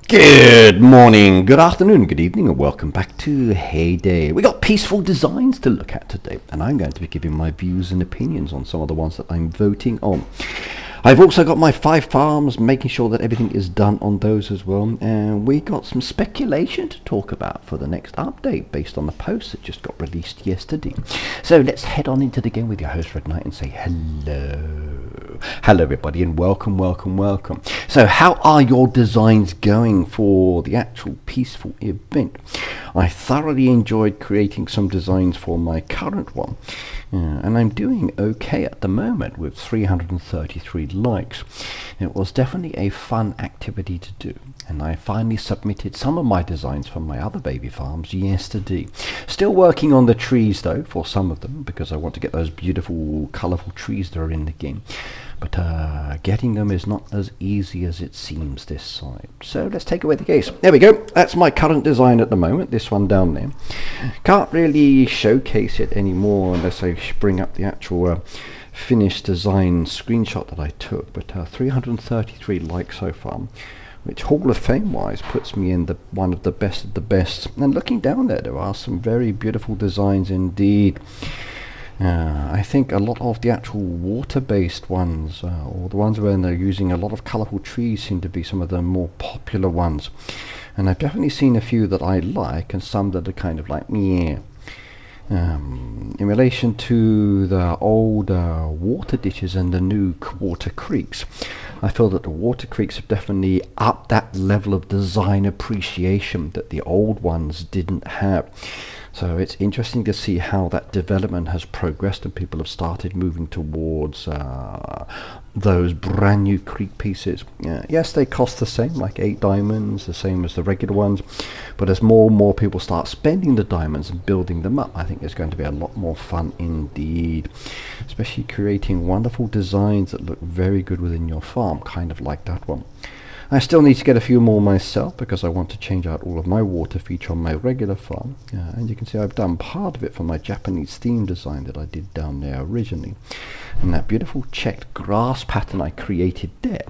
Good morning, good afternoon, good evening, and welcome back to Heyday. We got Peaceful Designs to look at today, and I'm going to be giving my views and opinions on some of the ones that I'm voting on. I've also got my 5 farms, making sure that everything is done on those as well, and we got some speculation to talk about for the next update based on the post that just got released yesterday. So let's head on into the game with your host Red Knight and say hello. Hello everybody, and welcome. So how are your designs going for the actual Peaceful event? I thoroughly enjoyed creating some designs for my current one. And I'm doing okay at the moment with 333 likes. It was definitely a fun activity to do, and I finally submitted some of my designs from my other baby farms yesterday. Still working on the trees though for some of them, because I want to get those beautiful colourful trees that are in the game. But getting them is not as easy as it seems this side. So let's take away the case. There we go. That's my current design at the moment, this one down there. Can't really showcase it anymore unless I bring up the actual finished design screenshot that I took. But 333 likes so far, which Hall of Fame wise puts me in one of the best of the best. And looking down there are some very beautiful designs indeed. I think a lot of the actual water-based ones, or the ones where they're using a lot of colourful trees, seem to be some of the more popular ones. And I've definitely seen a few that I like, and some that are kind of like meh. In relation to the old water ditches and the new water creeks, I feel that the water creeks have definitely upped that level of design appreciation that the old ones didn't have. So it's interesting to see how that development has progressed, and people have started moving towards those brand new creek pieces. Yes, they cost the same, like 8 diamonds, the same as the regular ones, but as more and more people start spending the diamonds and building them up, I think it's going to be a lot more fun indeed, especially creating wonderful designs that look very good within your farm, kind of like that one. I still need to get a few more myself, because I want to change out all of my water feature on my regular farm. And you can see I've done part of it for my Japanese theme design that I did down there originally. And that beautiful checked grass pattern I created there,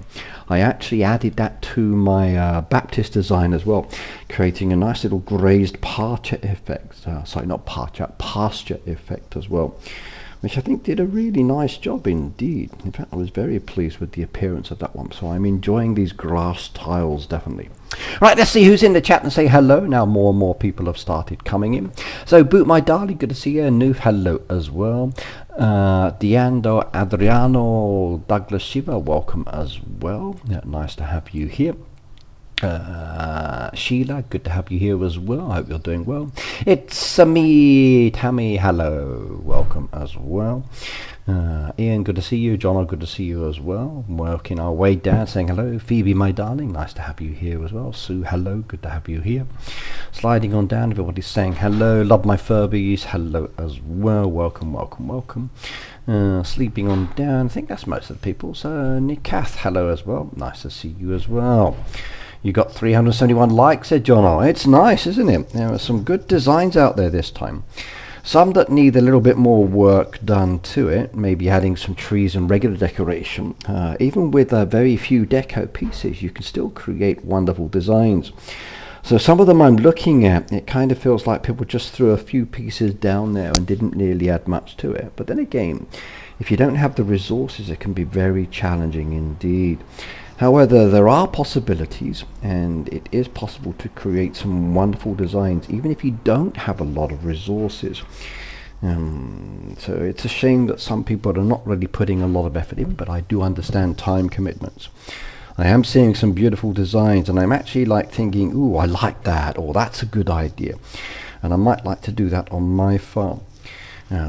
I actually added that to my Baptiste design as well, creating a nice little grazed pasture effect. Sorry, not pasture effect as well, which I think did a really nice job indeed. In fact, I was very pleased with the appearance of that one, so I'm enjoying these grass tiles definitely. Right, let's see who's in the chat and say hello. Now more and more people have started coming in. So Boot My Darling, good to see you. Noof, hello as well. Diando Adriano Douglas Shiva, welcome as well. Nice to have you here. Sheila, good to have you here as well. I hope you're doing well. It's me, Tammy, hello, welcome as well. Ian, good to see you. John, good to see you as well. Working our way down, saying hello. Phoebe, my darling, nice to have you here as well. Sue, hello, good to have you here. Sliding on down, everybody's saying hello. Love my Furbies, hello as well. Welcome. Sleeping on down, I think that's most of the people. So Nick Kath, hello as well. Nice to see you as well. You got 371 likes, said John. Oh, it's nice, isn't it? There are some good designs out there this time. Some that need a little bit more work done to it, maybe adding some trees and regular decoration. Even with very few deco pieces, you can still create wonderful designs. So some of them I'm looking at, it kind of feels like people just threw a few pieces down there and didn't really add much to it. But then again, if you don't have the resources, it can be very challenging indeed. However, there are possibilities, and it is possible to create some wonderful designs even if you don't have a lot of resources. So it's a shame that some people are not really putting a lot of effort in, but I do understand time commitments. I am seeing some beautiful designs, and I'm actually like thinking, ooh, I like that, or that's a good idea, and I might like to do that on my farm.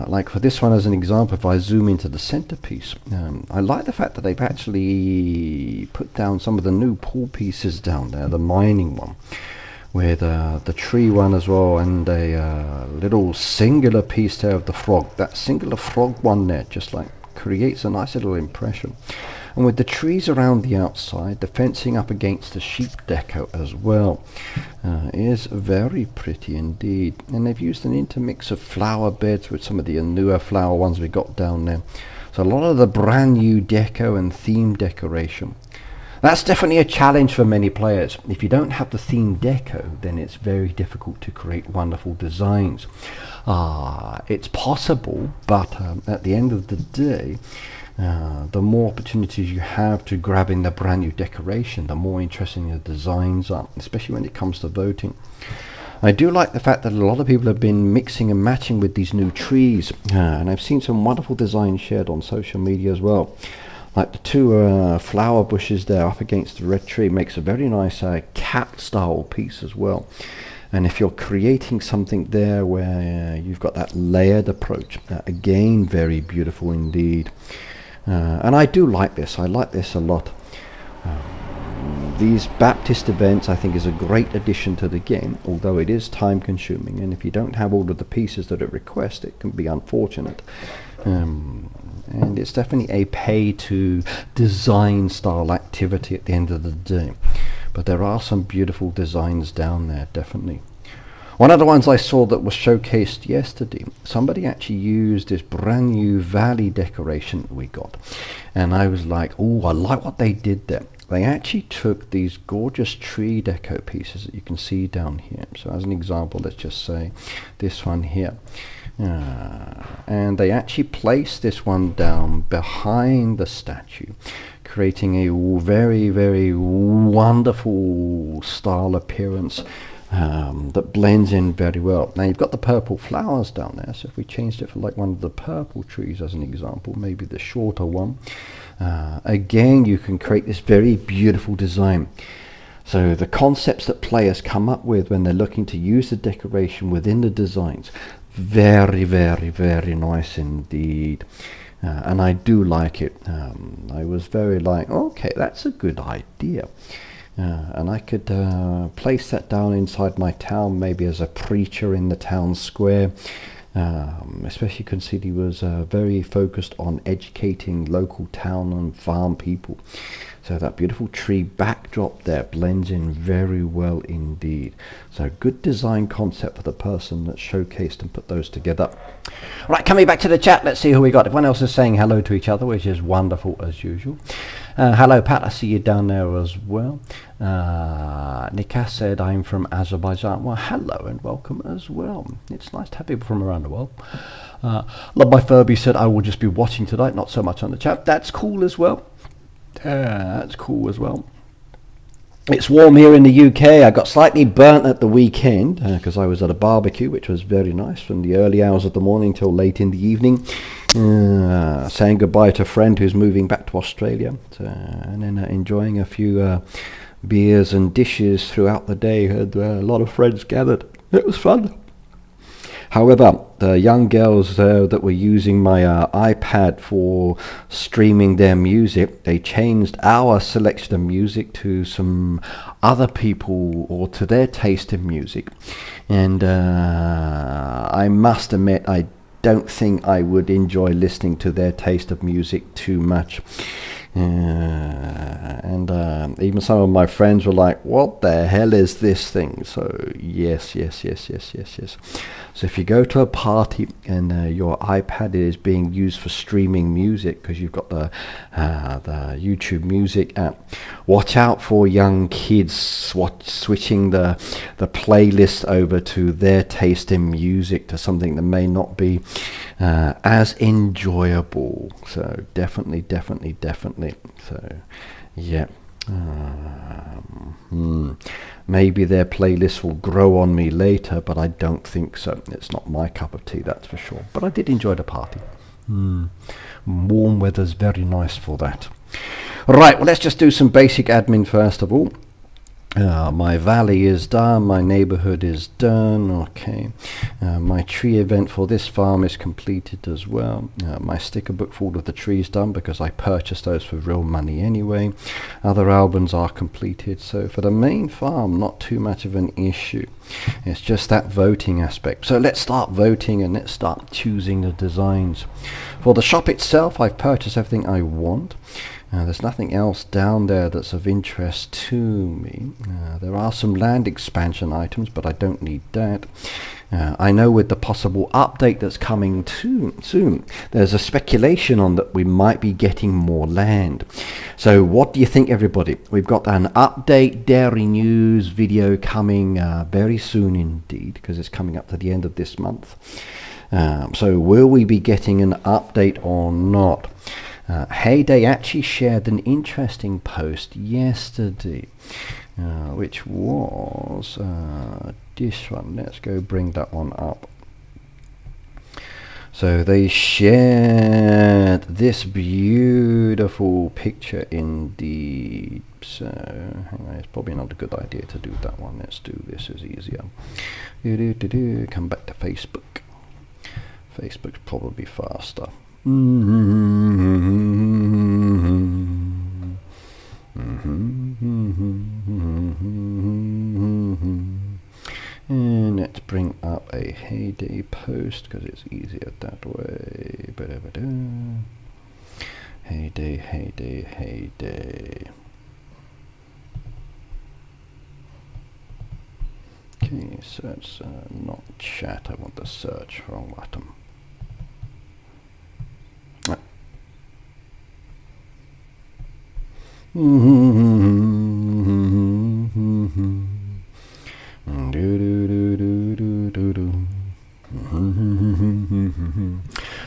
Like for this one as an example, if I zoom into the centerpiece, I like the fact that they've actually put down some of the new pool pieces down there, the mining one, with the tree one as well, and a little singular piece there of the frog. That singular frog one there just like creates a nice little impression. And with the trees around the outside, the fencing up against the sheep deco as well is very pretty indeed. And they've used an intermix of flower beds with some of the newer flower ones we got down there. So a lot of the brand new deco and theme decoration That's definitely a challenge for many players. If you don't have the theme deco, then it's very difficult to create wonderful designs. It's possible, but at the end of the day, the more opportunities you have to grab in the brand new decoration, the more interesting your designs are, especially when it comes to voting. I do like the fact that a lot of people have been mixing and matching with these new trees, and I've seen some wonderful designs shared on social media as well. Like the two flower bushes there up against the red tree makes a very nice cat style piece as well. And if you're creating something there where you've got that layered approach, again, very beautiful indeed. And I do like this. I like this a lot. These Baptiste events, I think, is a great addition to the game, although it is time consuming, and if you don't have all of the pieces that it requests, it can be unfortunate. And it's definitely a pay to design style activity at the end of the day, but there are some beautiful designs down there, definitely. One of the ones I saw that was showcased yesterday, somebody actually used this brand new valley decoration that we got, and I was like, oh, I like what they did there. They actually took these gorgeous tree deco pieces that you can see down here. So as an example, let's just say this one here. And they actually placed this one down behind the statue, creating a very, very wonderful style appearance that blends in very well. Now you've got the purple flowers down there, so if we changed it for like one of the purple trees as an example, maybe the shorter one, again you can create this very beautiful design. So the concepts that players come up with when they're looking to use the decoration within the designs, very, very, very nice indeed. And I do like it. I was very like, okay, that's a good idea. And I could place that down inside my town, maybe as a preacher in the town square. Especially considering he was very focused on educating local town and farm people. So that beautiful tree backdrop there blends in very well indeed. So good design concept for the person that showcased and put those together. Right, coming back to the chat, let's see who we got. Everyone else is saying hello to each other, which is wonderful as usual. Hello Pat, I see you down there as well. Nikas said I'm from Azerbaijan. Well, hello and welcome as well. It's nice to have people from around the world. Love My Furby said I will just be watching tonight, not so much on the chat. That's cool as well. That's cool as well. It's warm here in the UK. I got slightly burnt at the weekend because I was at a barbecue, which was very nice, from the early hours of the morning till late in the evening, saying goodbye to a friend who's moving back to Australia, and then enjoying a few beers and dishes throughout the day. Had a lot of friends gathered. It was fun. However, the young girls that were using my iPad for streaming their music, they changed our selection of music to some other people, or to their taste in music. And I must admit, I don't think I would enjoy listening to their taste of music too much. And even some of my friends were like, what the hell is this thing? So yes. So if you go to a party and your iPad is being used for streaming music because you've got the YouTube Music app, watch out for young kids switching the playlist over to their taste in music, to something that may not be as enjoyable. So definitely. So yeah. Maybe their playlist will grow on me later, but I don't think so. It's not my cup of tea, that's for sure. But I did enjoy the party. Warm weather's very nice for that. Right, well, let's just do some basic admin first of all. My valley is done, my neighborhood is done, okay. My tree event for this farm is completed as well. My sticker book for all of the trees done, because I purchased those for real money anyway. Other albums are completed, so for the main farm, not too much of an issue. It's just that voting aspect. So let's start voting and let's start choosing the designs. For the shop itself, I've purchased everything I want. There's nothing else down there that's of interest to me. There are some land expansion items, but I don't need that. I know with the possible update that's coming soon, there's a speculation on that we might be getting more land. So what do you think, everybody? We've got an update dairy news video coming very soon indeed, because it's coming up to the end of this month. So will we be getting an update or not? Heyday actually shared an interesting post yesterday, which was this one. Let's go bring that one up. So they shared this beautiful picture indeed. So hang on, it's probably not a good idea to do that one. Let's do this as easier. Come back to Facebook. Facebook's probably faster. And let's bring up a Heyday post because it's easier that way. Heyday, Heyday, Heyday. Okay, so it's not chat. I want the search. Wrong button.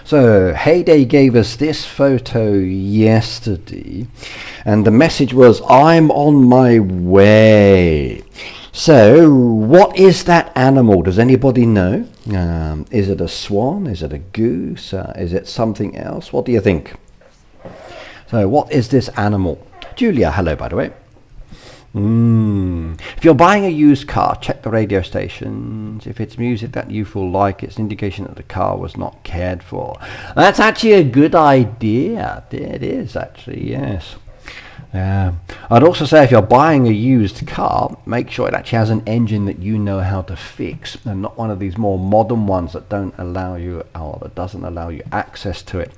So Heyday gave us this photo yesterday, and the message was, "I'm on my way." So what is that animal? Does anybody know? Is it a swan? Is it a goose? Is it something else? What do you think? So what is this animal? Julia, hello, by the way. If you're buying a used car, check the radio stations. If it's music that you feel like, it's an indication that the car was not cared for. That's actually a good idea. It is actually, yes. I'd also say if you're buying a used car, make sure it actually has an engine that you know how to fix, and not one of these more modern ones that don't allow you, or that doesn't allow you access to it.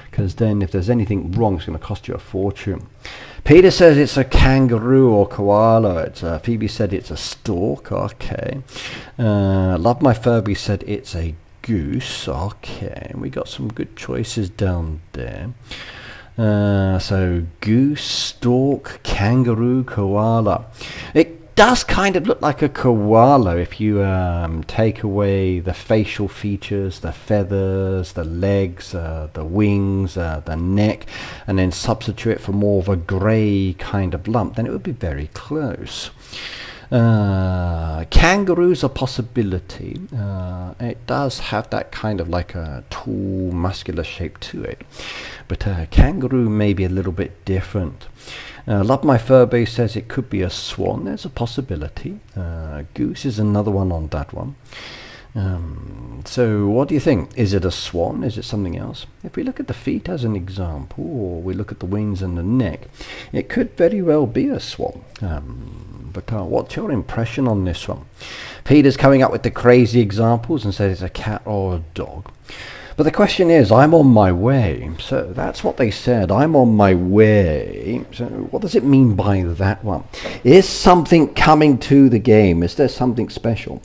Because then if there's anything wrong, it's going to cost you a fortune. Peter says it's a kangaroo or koala. Phoebe said it's a stork. Okay. Love My Furby said it's a goose. Okay. We got some good choices down there. So goose, stork, kangaroo, koala. It does kind of look like a koala if you take away the facial features, the feathers, the legs, the wings, the neck, and then substitute it for more of a grey kind of lump, then it would be very close. Kangaroo's a possibility. It does have that kind of like a tall, muscular shape to it, but kangaroo may be a little bit different. Love My Furbase says it could be a swan. There's a possibility. Goose is another one on that one. So what do you think? Is it a swan? Is it something else? If we look at the feet as an example, or we look at the wings and the neck, it could very well be a swan. But what's your impression on this one? Peter's coming up with the crazy examples and says it's a cat or a dog. But the question is, I'm on my way. So that's what they said. I'm on my way. So what does it mean by that one? Is something coming to the game? Is there something special?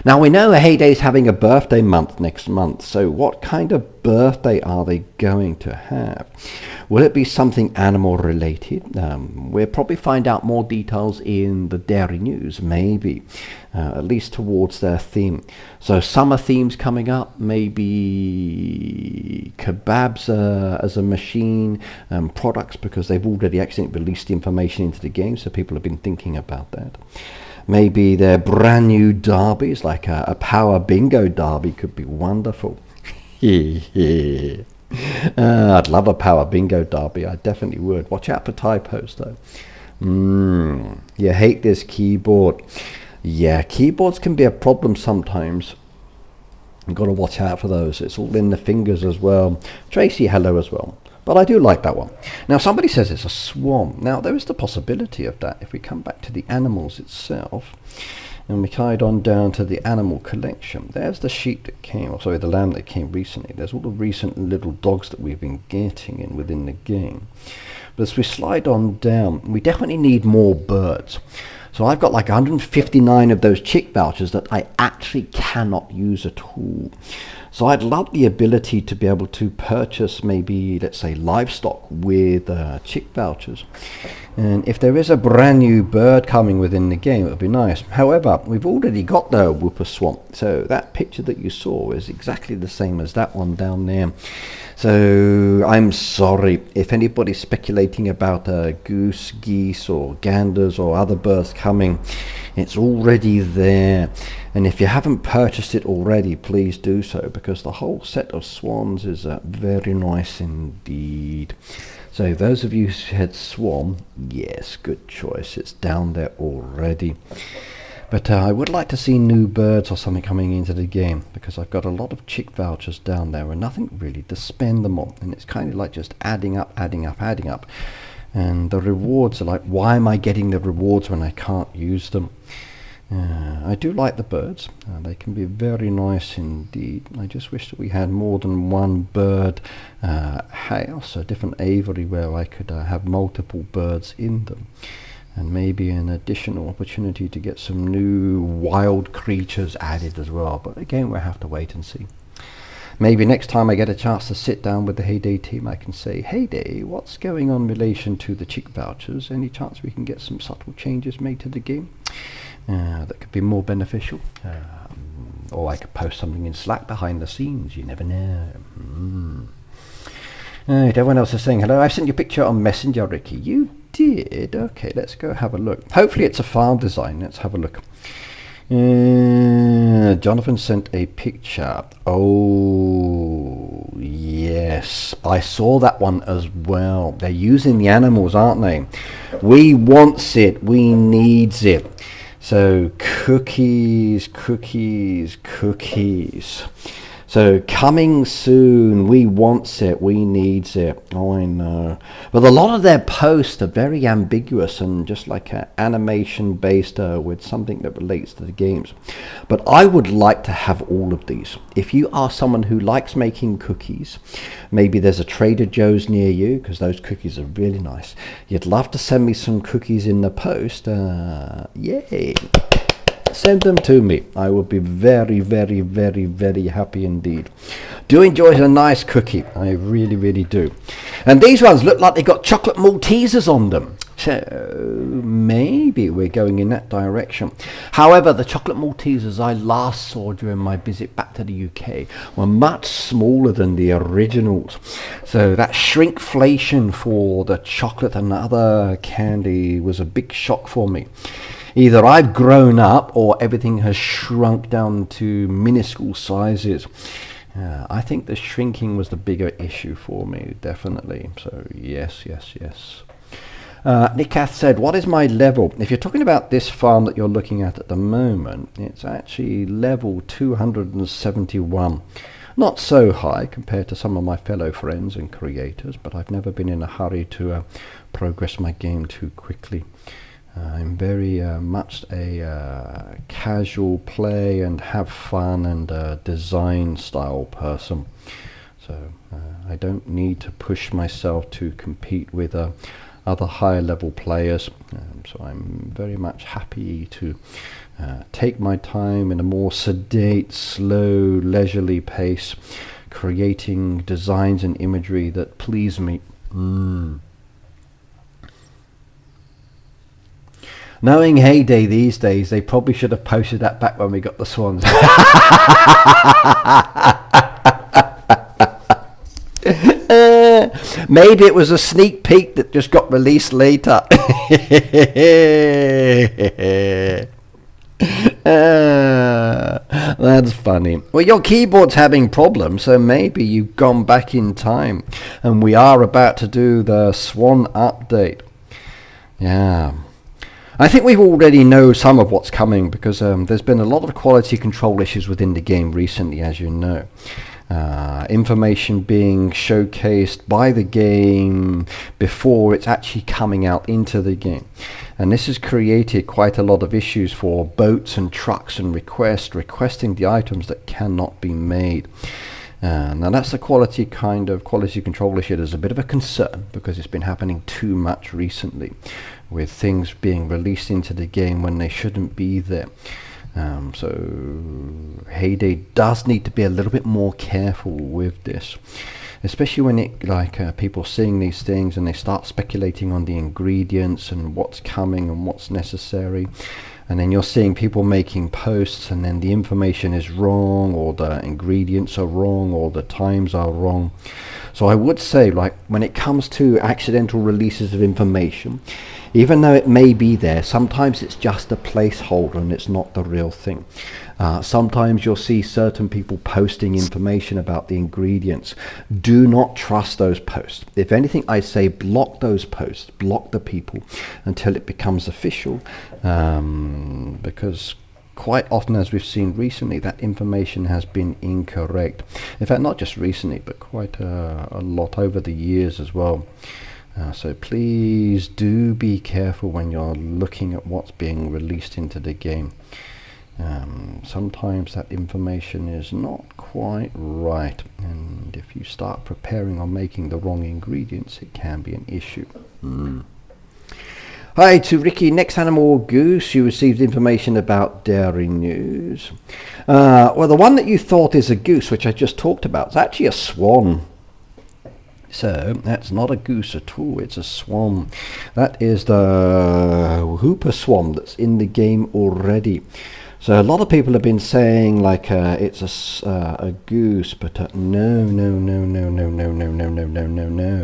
Now we know Heyday's having a birthday month next month. So what kind of birthday are they going to have? Will it be something animal related? We'll probably find out more details in the dairy news, maybe, at least towards their theme. So summer themes coming up, maybe kebabs as a machine, products, because they've already actually released the information into the game, so people have been thinking about that. Maybe their brand new derbies, like a power bingo derby, could be wonderful. I'd love a power bingo derby. I definitely would. Watch out for typos though. You hate this keyboard. Yeah, keyboards can be a problem sometimes. You've got to watch out for those. It's all in the fingers as well. Tracy, hello as well. But I do like that one. Now somebody says it's a swan. Now there is the possibility of that if we come back to the animals itself. And we carried on down to the animal collection. There's the sheep that came, or sorry, the lamb that came recently. There's all the recent little dogs that we've been getting in within the game. But as we slide on down, we definitely need more birds. So So I've got like 159 of those chick vouchers that I actually cannot use at all. So I'd love the ability to be able to purchase maybe, let's say, livestock with chick vouchers. And if there is a brand new bird coming within the game, it would be nice. However, we've already got the Whooper Swamp. So that picture that you saw is exactly the same as that one down there. So I'm sorry if anybody's speculating about goose, geese or ganders or other birds coming. It's already there, and if you haven't purchased it already, please do so, because the whole set of swans is very nice indeed. So those of you who had swan, yes, good choice, it's down there already. But I would like to see new birds or something coming into the game, because I've got a lot of chick vouchers down there and nothing really to spend them on, and it's kind of like just adding up. And the rewards are like, why am I getting the rewards when I can't use them? I do like the birds. They can be very nice indeed. I just wish that we had more than one bird house, a different aviary where I could have multiple birds in them. And maybe an additional opportunity to get some new wild creatures added as well. But again, we'll have to wait and see. Maybe next time I get a chance to sit down with the Heyday team, I can say, Heyday, what's going on in relation to the chick vouchers? Any chance we can get some subtle changes made to the game that could be more beneficial? Or I could post something in Slack behind the scenes, you never know. Right, everyone else is saying hello. I've sent you a picture on Messenger, Ricky. You did? Okay, let's go have a look. Hopefully it's a farm design. Let's have a look. Jonathan sent a picture. Oh, yes. I saw that one as well. They're using the animals, aren't they? We wants it. We needs it. So, cookies. So, coming soon. We wants it. We needs it. Oh, I know. But a lot of their posts are very ambiguous and just like animation based with something that relates to the games. But I would like to have all of these. If you are someone who likes making cookies, maybe there's a Trader Joe's near you, because those cookies are really nice. You'd love to send me some cookies in the post. Yay. Send them to me. I will be very happy indeed. Do enjoy a nice cookie. I really do. And these ones look like they got chocolate Maltesers on them. So maybe we're going in that direction. However, the chocolate Maltesers I last saw during my visit back to the UK were much smaller than the originals. So that shrinkflation for the chocolate and other candy was a big shock for me. Either I've grown up or everything has shrunk down to minuscule sizes. I think the shrinking was the bigger issue for me, definitely. So yes. Nikath said, what is my level? If you're talking about this farm that you're looking at the moment, it's actually level 271. Not so high compared to some of my fellow friends and creators, but I've never been in a hurry to progress my game too quickly. I'm very much a casual play and have fun and design style person. So I don't need to push myself to compete with other higher level players. So I'm very much happy to take my time in a more sedate, slow, leisurely pace, creating designs and imagery that please me. Knowing Heyday these days, they probably should have posted that back when we got the swans. Maybe it was a sneak peek that just got released later. That's funny. Well, your keyboard's having problems, so maybe you've gone back in time. And we are about to do the Swan update. Yeah. I think we already know some of what's coming because there's been a lot of quality control issues within the game recently, as you know. Information being showcased by the game before it's actually coming out into the game. And this has created quite a lot of issues for boats and trucks and requesting the items that cannot be made. Now that's the quality control issue. There's a bit of a concern because it's been happening too much recently. with things being released into the game when they shouldn't be there. So Heyday does need to be a little bit more careful with this, especially when it people seeing these things and they start speculating on the ingredients and what's coming and what's necessary, and then you're seeing people making posts and then the information is wrong, or the ingredients are wrong, or the times are wrong. So I would say, like, when it comes to accidental releases of information, even though it may be there, sometimes it's just a placeholder and it's not the real thing. Sometimes you'll see certain people posting information about the ingredients. Do not trust those posts. If anything, I say block those posts, block the people until it becomes official, because quite often, as we've seen recently, that information has been incorrect. In fact, not just recently, but quite a lot over the years as well. So please do be careful when you're looking at what's being released into the game. Sometimes that information is not quite right, and if you start preparing or making the wrong ingredients, it can be an issue. Hi to Ricky, next animal or goose. You received information about dairy news. Well, the one that you thought is a goose, which I just talked about, is actually a swan. So that's not a goose at all, it's a swan. That is the Hooper swan that's in the game already. So a lot of people have been saying like it's a goose, but no,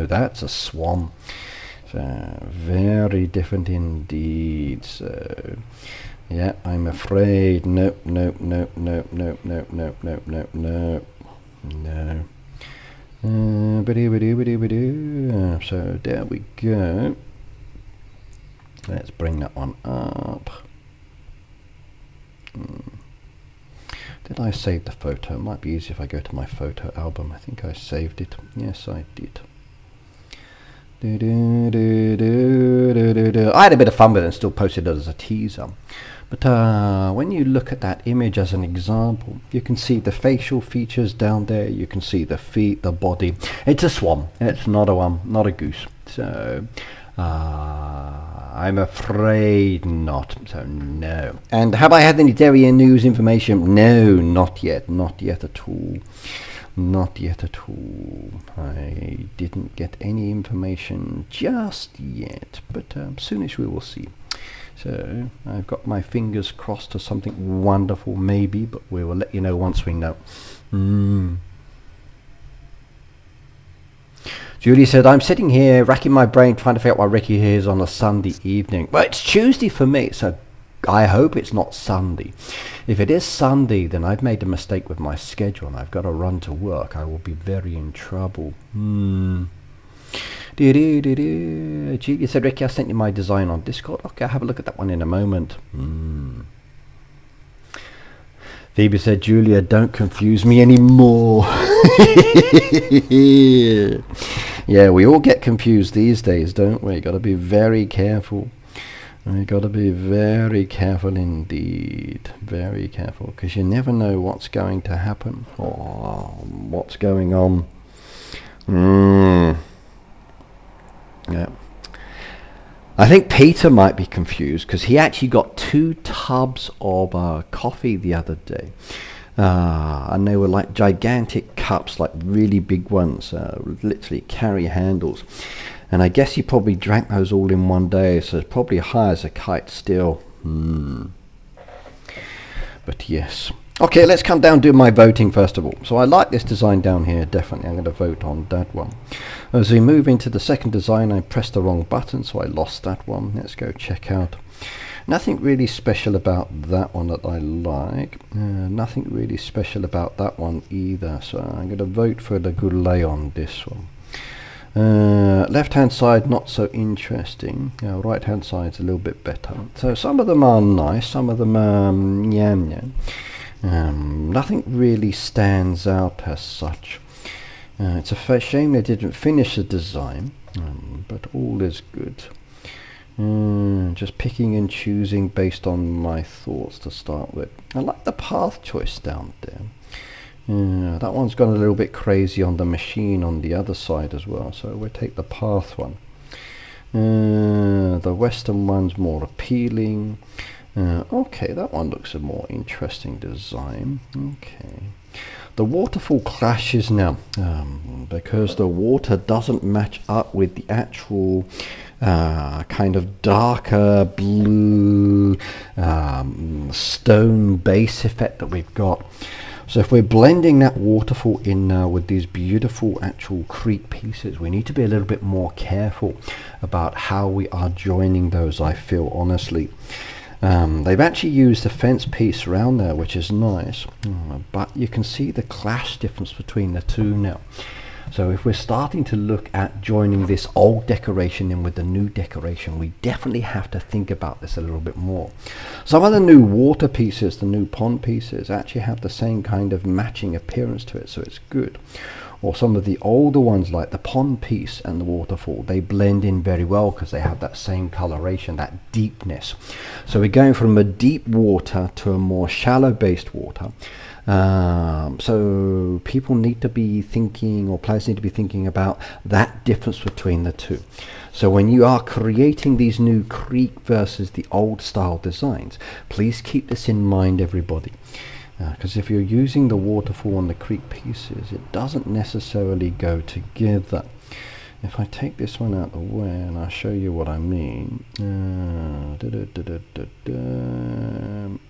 that's a swan. So very different indeed. So yeah, I'm afraid no. So there we go. Let's bring that one up. Did I save the photo? It might be easier if I go to my photo album. I think I saved it. Yes, I did. I had a bit of fun with it and still posted it as a teaser. But when you look at that image as an example, you can see the facial features down there. You can see the feet, the body. It's a swan. It's not a goose. So I'm afraid not. So no. And have I had any dairy news information? No, not yet. Not yet at all. Not yet at all. I didn't get any information just yet, but soonish we will see. So I've got my fingers crossed to something wonderful, maybe, but we will let you know once we know. Julie said, I'm sitting here racking my brain trying to figure out why Ricky here is on a Sunday evening. Well, it's Tuesday for me, so I hope it's not Sunday. If it is Sunday, then I've made a mistake with my schedule and I've got to run to work. I will be very in trouble. Julia said, Ricky, I sent you my design on Discord. Okay, I'll have a look at that one in a moment. Phoebe said, Julia, don't confuse me anymore. Yeah, we all get confused these days, don't we? Got to be very careful. You got to be very careful indeed, very careful, because you never know what's going to happen or what's going on. Yeah, I think Peter might be confused because he actually got 2 tubs of coffee the other day, and they were like gigantic cups, like really big ones, literally carry handles. And I guess he probably drank those all in one day, so it's probably high as a kite still. But yes. Okay, let's come down and do my voting first of all. So I like this design down here, definitely. I'm going to vote on that one. As we move into the second design, I pressed the wrong button, so I lost that one. Let's go check out. Nothing really special about that one that I like. Nothing really special about that one either. So I'm going to vote for the Goulet on this one. Left hand side not so interesting. Right hand side's a little bit better. So some of them are nice, some of them are yam. Nothing really stands out as such. It's a shame they didn't finish the design, but all is good. Just picking and choosing based on my thoughts to start with. I like the path choice down there. That one's gone a little bit crazy on the machine on the other side as well, so we'll take the path one. The western one's more appealing. Okay, that one looks a more interesting design. Okay. The waterfall clashes now because the water doesn't match up with the actual kind of darker blue stone base effect that we've got. So if we're blending that waterfall in now with these beautiful actual creek pieces, we need to be a little bit more careful about how we are joining those, I feel, honestly. They've actually used a fence piece around there, which is nice, but you can see the clash difference between the two now. So if we're starting to look at joining this old decoration in with the new decoration, we definitely have to think about this a little bit more. Some of the new water pieces, the new pond pieces, actually have the same kind of matching appearance to it, so it's good. Or some of the older ones like the pond piece and the waterfall, they blend in very well because they have that same coloration, that deepness. So we're going from a deep water to a more shallow based water. So people need to be thinking, or players need to be thinking about that difference between the two. So when you are creating these new creek versus the old style designs, please keep this in mind, everybody. Because if you're using the waterfall and the creek pieces, it doesn't necessarily go together. If I take this one out of the way and I'll show you what I mean.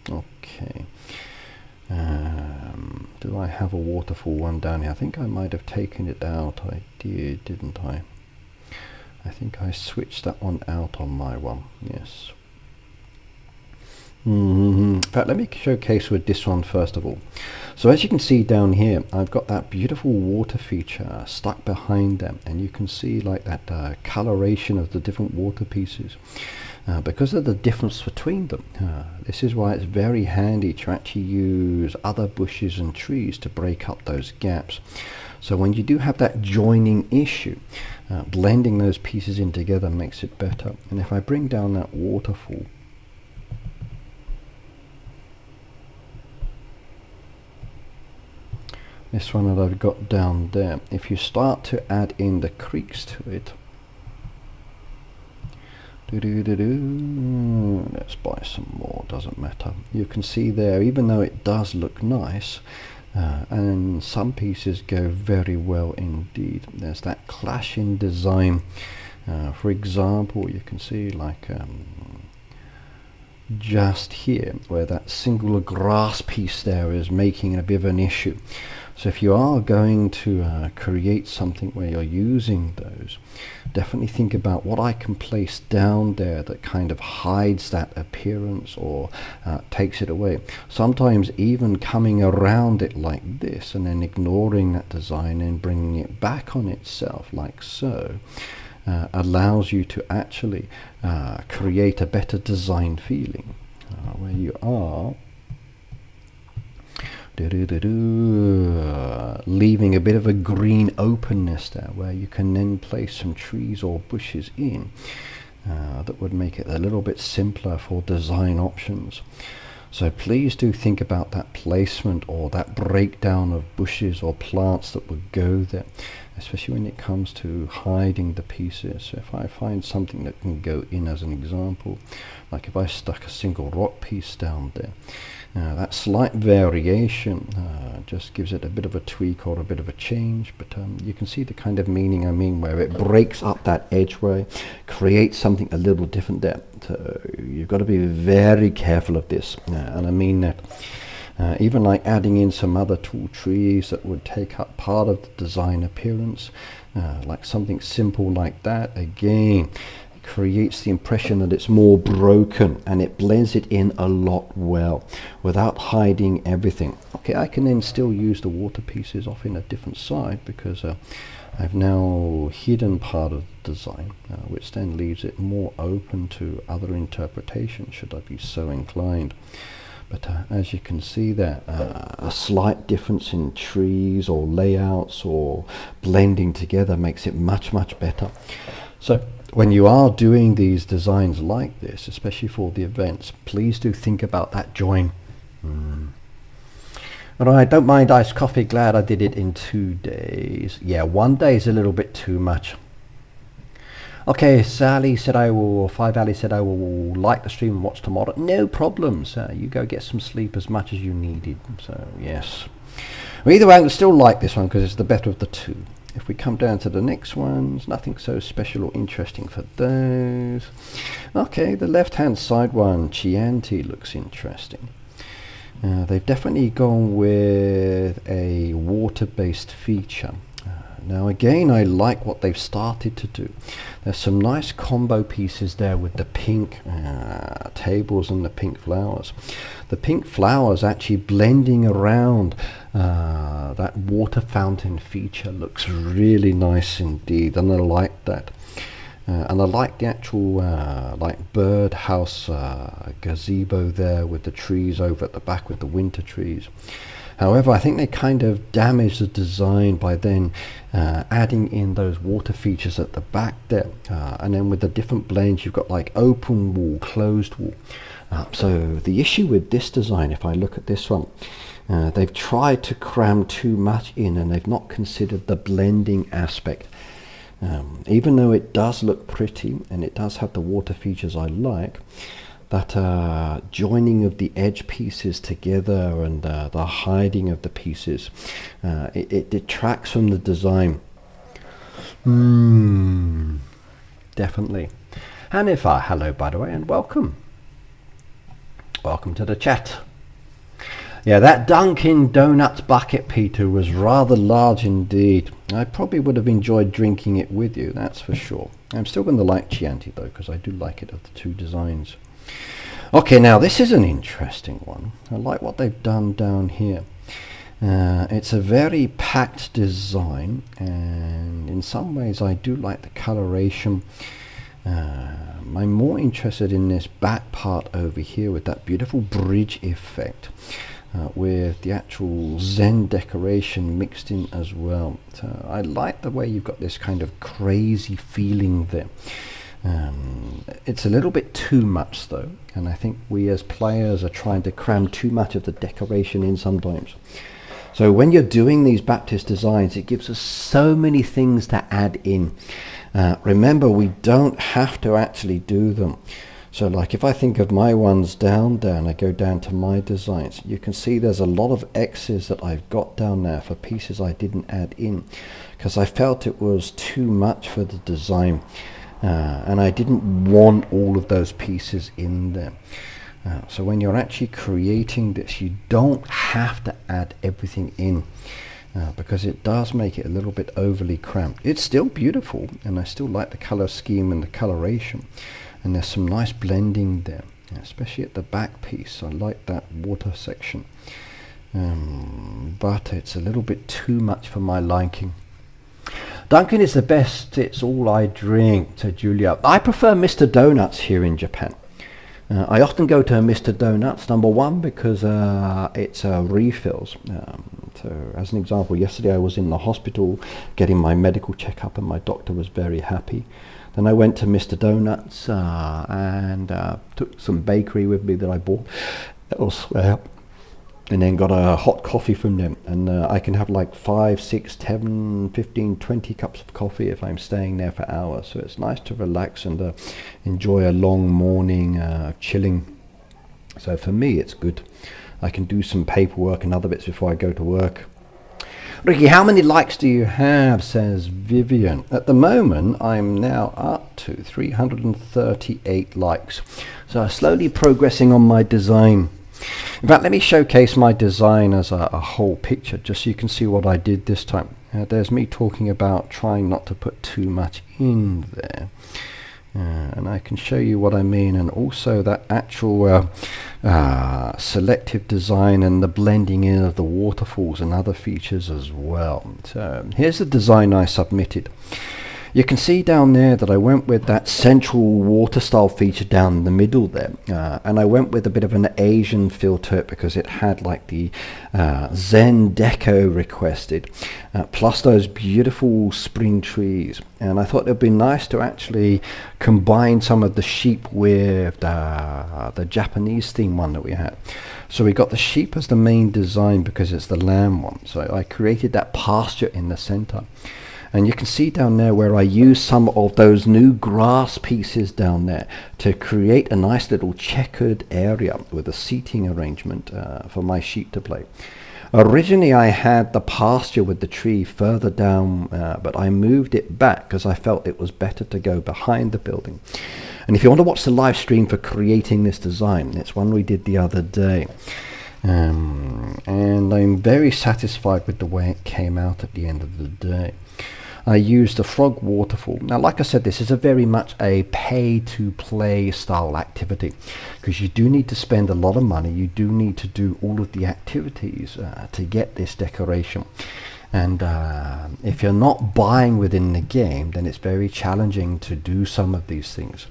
Okay. Do I have a waterfall one down here? I think I might have taken it out. I did, didn't I? I think I switched that one out on my one. Yes. In fact, let me showcase with this one first of all. So as you can see down here, I've got that beautiful water feature stuck behind them, and you can see like that coloration of the different water pieces. Because of the difference between them, this is why it's very handy to actually use other bushes and trees to break up those gaps. So when you do have that joining issue, blending those pieces in together makes it better. And if I bring down that waterfall, this one that I've got down there, if you start to add in the creeks to it, let's buy some more, doesn't matter. You can see there, even though it does look nice, and some pieces go very well indeed, there's that clash in design. For example, you can see like just here where that single grass piece there is making a bit of an issue. So if you are going to create something where you're using those, definitely think about what I can place down there that kind of hides that appearance or takes it away. Sometimes even coming around it like this and then ignoring that design and bringing it back on itself like so, allows you to actually create a better design feeling where you are leaving a bit of a green openness there where you can then place some trees or bushes in that would make it a little bit simpler for design options. So please do think about that placement or that breakdown of bushes or plants that would go there, especially when it comes to hiding the pieces. So if I find something that can go in as an example, like if I stuck a single rock piece down there, that slight variation just gives it a bit of a tweak or a bit of a change, but you can see the kind of meaning I mean, where it breaks up that edgeway, creates something a little different there. So you've got to be very careful of this, and I mean that. Even like adding in some other tall trees that would take up part of the design appearance, like something simple like that, again, creates the impression that it's more broken and it blends it in a lot well without hiding everything. Okay, I can then still use the water pieces off in a different side because I've now hidden part of the design, which then leaves it more open to other interpretations should I be so inclined. But as you can see there, a slight difference in trees or layouts or blending together makes it much, much better. So when you are doing these designs like this, especially for the events, please do think about that join. Alright, don't mind iced coffee, glad I did it in 2 days. Yeah, 1 day is a little bit too much. Okay, Sally said I will, 5 Ali said I will like the stream and watch tomorrow. No problems. You go get some sleep as much as you needed. So, yes. Well, either way, I still like this one because it's the better of the two. If we come down to the next ones, nothing so special or interesting for those. Okay, the left-hand side one, Chianti, looks interesting. They've definitely gone with a water-based feature. Now again, I like what they've started to do. There's some nice combo pieces there with the pink tables and the pink flowers. The pink flowers actually blending around that water fountain feature looks really nice indeed, and I like that. And I like the actual like birdhouse gazebo there with the trees over at the back with the winter trees. However, I think they kind of damaged the design by then adding in those water features at the back there. And then with the different blends, you've got like open wall, closed wall. So the issue with this design, if I look at this one, they've tried to cram too much in and they've not considered the blending aspect. Even though it does look pretty and it does have the water features I like, that joining of the edge pieces together and the hiding of the pieces, it detracts from the design. Definitely. Hanifa, hello by the way, and welcome. Welcome to the chat. Yeah, that Dunkin' Donuts bucket, Peter, was rather large indeed. I probably would have enjoyed drinking it with you, that's for sure. I'm still going to like Chianti though, because I do like it of the two designs. Okay, now this is an interesting one. I like what they've done down here. It's a very packed design, and in some ways I do like the coloration. I'm more interested in this back part over here with that beautiful bridge effect, with the actual Zen decoration mixed in as well. So I like the way you've got this kind of crazy feeling there. It's a little bit too much though, and I think we as players are trying to cram too much of the decoration in sometimes. So when you're doing these Baptiste designs, it gives us so many things to add in. Remember, we don't have to actually do them. So like if I think of my ones down there and I go down to my designs, you can see there's a lot of X's that I've got down there for pieces I didn't add in because I felt it was too much for the design. And I didn't want all of those pieces in there. So when you're actually creating this, you don't have to add everything in because it does make it a little bit overly cramped. It's still beautiful, and I still like the color scheme and the coloration, and there's some nice blending there, especially at the back piece. I like that water section, but it's a little bit too much for my liking. Dunkin' is the best, it's all I drink, said Julia. I prefer Mr. Donuts here in Japan. I often go to Mr. Donuts, number one, because it's refills. So as an example, yesterday I was in the hospital getting my medical checkup and my doctor was very happy. Then I went to Mr. Donuts and took some bakery with me that I bought elsewhere. And then got a hot coffee from them, and I can have like 5, 6, 10, 15, 20 cups of coffee if I'm staying there for hours. So it's nice to relax and enjoy a long morning chilling. So for me it's good. I can do some paperwork and other bits before I go to work. Ricky, how many likes do you have, says Vivian. At the moment I'm now up to 338 likes, so I'm slowly progressing on my design. In fact, let me showcase my design as a whole picture, just so you can see what I did this time. There's me talking about trying not to put too much in there. And I can show you what I mean, and also that actual selective design and the blending in of the waterfalls and other features as well. So here's the design I submitted. You can see down there that I went with that central water style feature down the middle there, and I went with a bit of an Asian feel to it because it had like the Zen deco requested, plus those beautiful spring trees. And I thought it would be nice to actually combine some of the sheep with the Japanese theme one that we had. So we got the sheep as the main design because it's the lamb one. So I created that pasture in the center. And you can see down there where I use some of those new grass pieces down there to create a nice little checkered area with a seating arrangement for my sheep to play. Originally I had the pasture with the tree further down, but I moved it back because I felt it was better to go behind the building. And if you want to watch the live stream for creating this design, it's one we did the other day. And I'm very satisfied with the way it came out at the end of the day. I used a frog waterfall. Now, like I said, this is a very much a pay-to-play style activity, because you do need to spend a lot of money. You do need to do all of the activities to get this decoration. And if you're not buying within the game, then it's very challenging to do some of these things.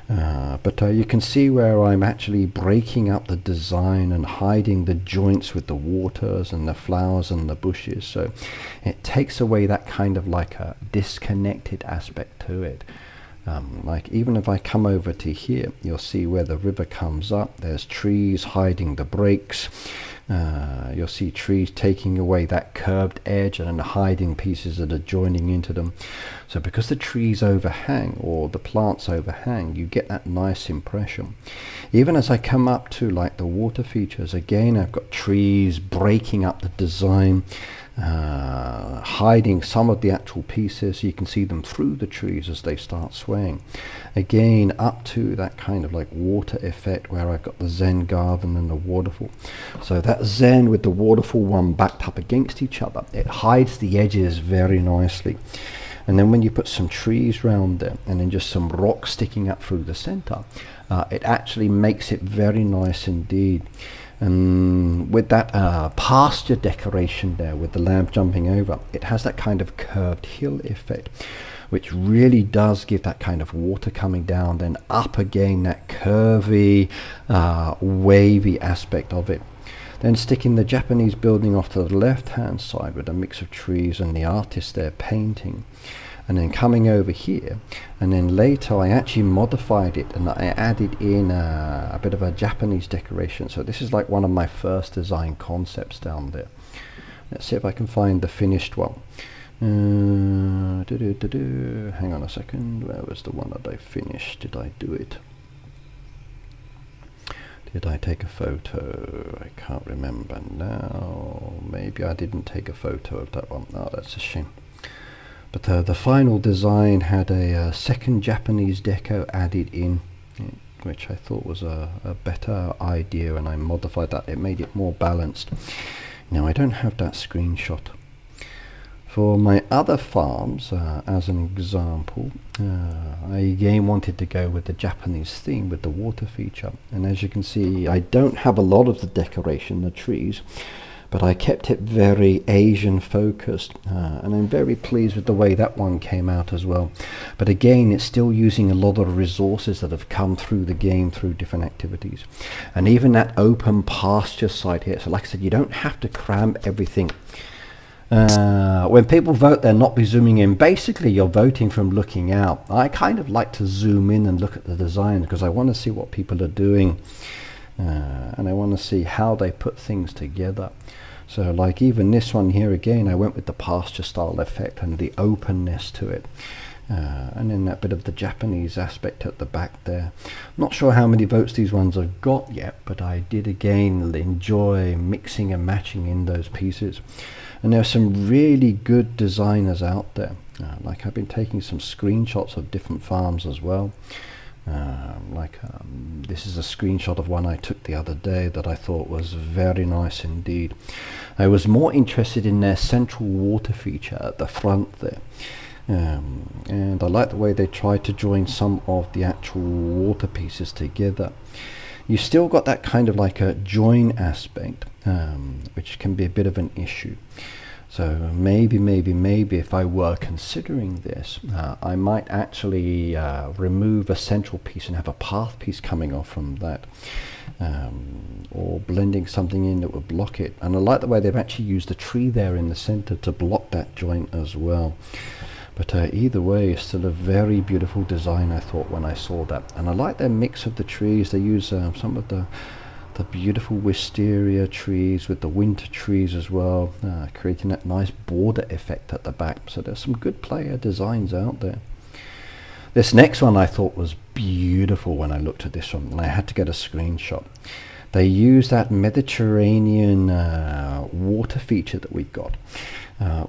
But you can see where I'm actually breaking up the design and hiding the joints with the waters and the flowers and the bushes, so it takes away that kind of like a disconnected aspect to it. Like even if I come over to here, you'll see where the river comes up, there's trees hiding the breaks. You'll see trees taking away that curved edge and hiding pieces that are joining into them. So because the trees overhang, or the plants overhang, you get that nice impression. Even as I come up to like the water features, again I've got trees breaking up the design, hiding some of the actual pieces, so you can see them through the trees as they start swaying. Again, up to that kind of like water effect where I've got the Zen garden and the waterfall. So that Zen with the waterfall one backed up against each other, it hides the edges very nicely. And then when you put some trees round there and then just some rocks sticking up through the center, it actually makes it very nice indeed. And with that pasture decoration there with the lamb jumping over, it has that kind of curved hill effect, which really does give that kind of water coming down, then up again, that curvy, wavy aspect of it. Then sticking the Japanese building off to the left hand side with a mix of trees and the artist there painting. And then coming over here, and then later I actually modified it and I added in a bit of a Japanese decoration. So this is like one of my first design concepts down there. Let's see if I can find the finished one. Hang on a second, where was the one that I finished? Did I do it? Did I take a photo? I can't remember now. Maybe I didn't take a photo of that one. Oh, that's a shame. But the final design had a second Japanese deco added in, which I thought was a better idea, and I modified that. It made it more balanced. Now I don't have that screenshot. For my other farms, as an example, I again wanted to go with the Japanese theme with the water feature. And as you can see, I don't have a lot of the decoration, the trees, but I kept it very Asian focused, and I'm very pleased with the way that one came out as well. But again, it's still using a lot of resources that have come through the game through different activities. And even that open pasture side here, so like I said, you don't have to cram everything. When people vote, they're not be zooming in. Basically, you're voting from looking out. I kind of like to zoom in and look at the design because I want to see what people are doing, and I want to see how they put things together. So like even this one here, again, I went with the pasture style effect and the openness to it. And then that bit of the Japanese aspect at the back there. Not sure how many votes these ones have got yet, but I did again enjoy mixing and matching in those pieces. And there are some really good designers out there. Like I've been taking some screenshots of different farms as well. This is a screenshot of one I took the other day that I thought was very nice indeed. I was more interested in their central water feature at the front there. And I like the way they tried to join some of the actual water pieces together. You still got that kind of like a join aspect, which can be a bit of an issue. So maybe if I were considering this, I might actually remove a central piece and have a path piece coming off from that, or blending something in that would block it. And I like the way they've actually used a tree there in the center to block that joint as well. But either way, it's still a very beautiful design, I thought, when I saw that. And I like their mix of the trees. They use some of the the beautiful wisteria trees with the winter trees as well, creating that nice border effect at the back. So there's some good player designs out there. This next one I thought was beautiful when I looked at this one, and I had to get a screenshot. They used that Mediterranean water feature that we got,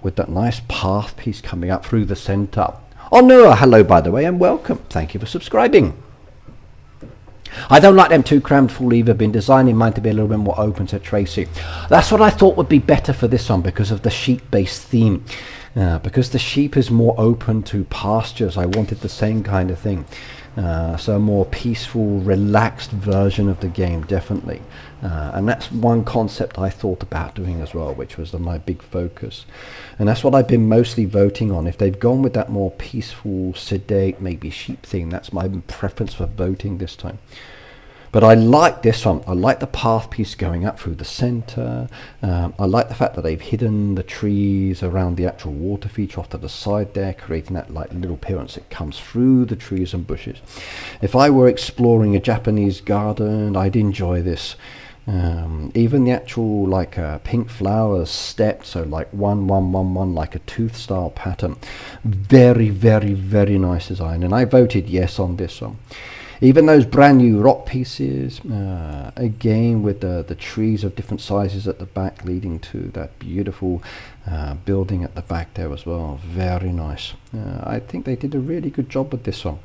with that nice path piece coming up through the center. Oh no, hello by the way, and welcome. Thank you for subscribing. I don't like them too crammed full either. Been designing mine to be a little bit more open, said Tracy. That's what I thought would be better for this one because of the sheep-based theme. Because the sheep is more open to pastures, I wanted the same kind of thing. So a more peaceful, relaxed version of the game, definitely. And that's one concept I thought about doing as well, which was my big focus. And that's what I've been mostly voting on. If they've gone with that more peaceful, sedate, maybe sheep thing, that's my preference for voting this time. But I like this one. I like the path piece going up through the center. I like the fact that they've hidden the trees around the actual water feature off to the side there, creating that like little appearance that comes through the trees and bushes. If I were exploring a Japanese garden, I'd enjoy this. Even the actual like pink flowers stepped, so like 1 1 1 1, like a tooth style pattern. Very, very, very nice design, and I voted yes on this one. Even those brand new rock pieces, again with the trees of different sizes at the back, leading to that beautiful building at the back there as well. Very nice. I think they did a really good job with this one.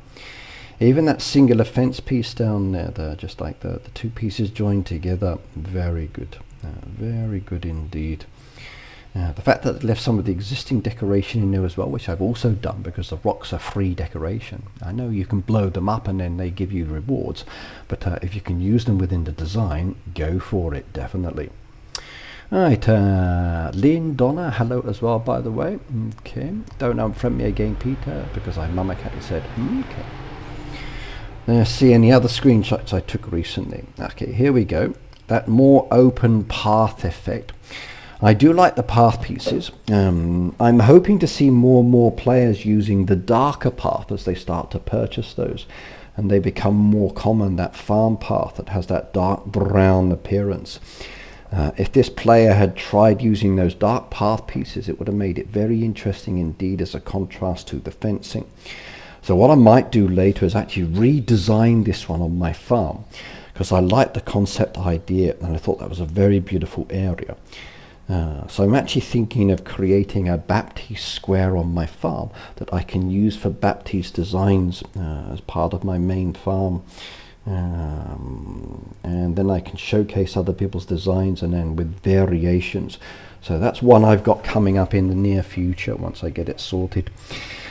Even that singular fence piece down there, just like the two pieces joined together, very good. Very good indeed. The fact that they left some of the existing decoration in there as well, which I've also done because the rocks are free decoration. I know you can blow them up and then they give you rewards, but if you can use them within the design, go for it, definitely. Alright, Lynn, Donna, hello as well, by the way. Okay, don't unfriend me again, Peter, because I mummicat said, okay. Let's see any other screenshots I took recently. Okay, here we go. That more open path effect. I do like the path pieces. I'm hoping to see more and more players using the darker path as they start to purchase those, and they become more common, that farm path that has that dark brown appearance. If this player had tried using those dark path pieces, it would have made it very interesting indeed as a contrast to the fencing. So what I might do later is actually redesign this one on my farm, because I like the concept idea and I thought that was a very beautiful area. So I'm actually thinking of creating a Baptiste square on my farm that I can use for Baptiste designs as part of my main farm. And then I can showcase other people's designs and then with variations. So that's one I've got coming up in the near future once I get it sorted.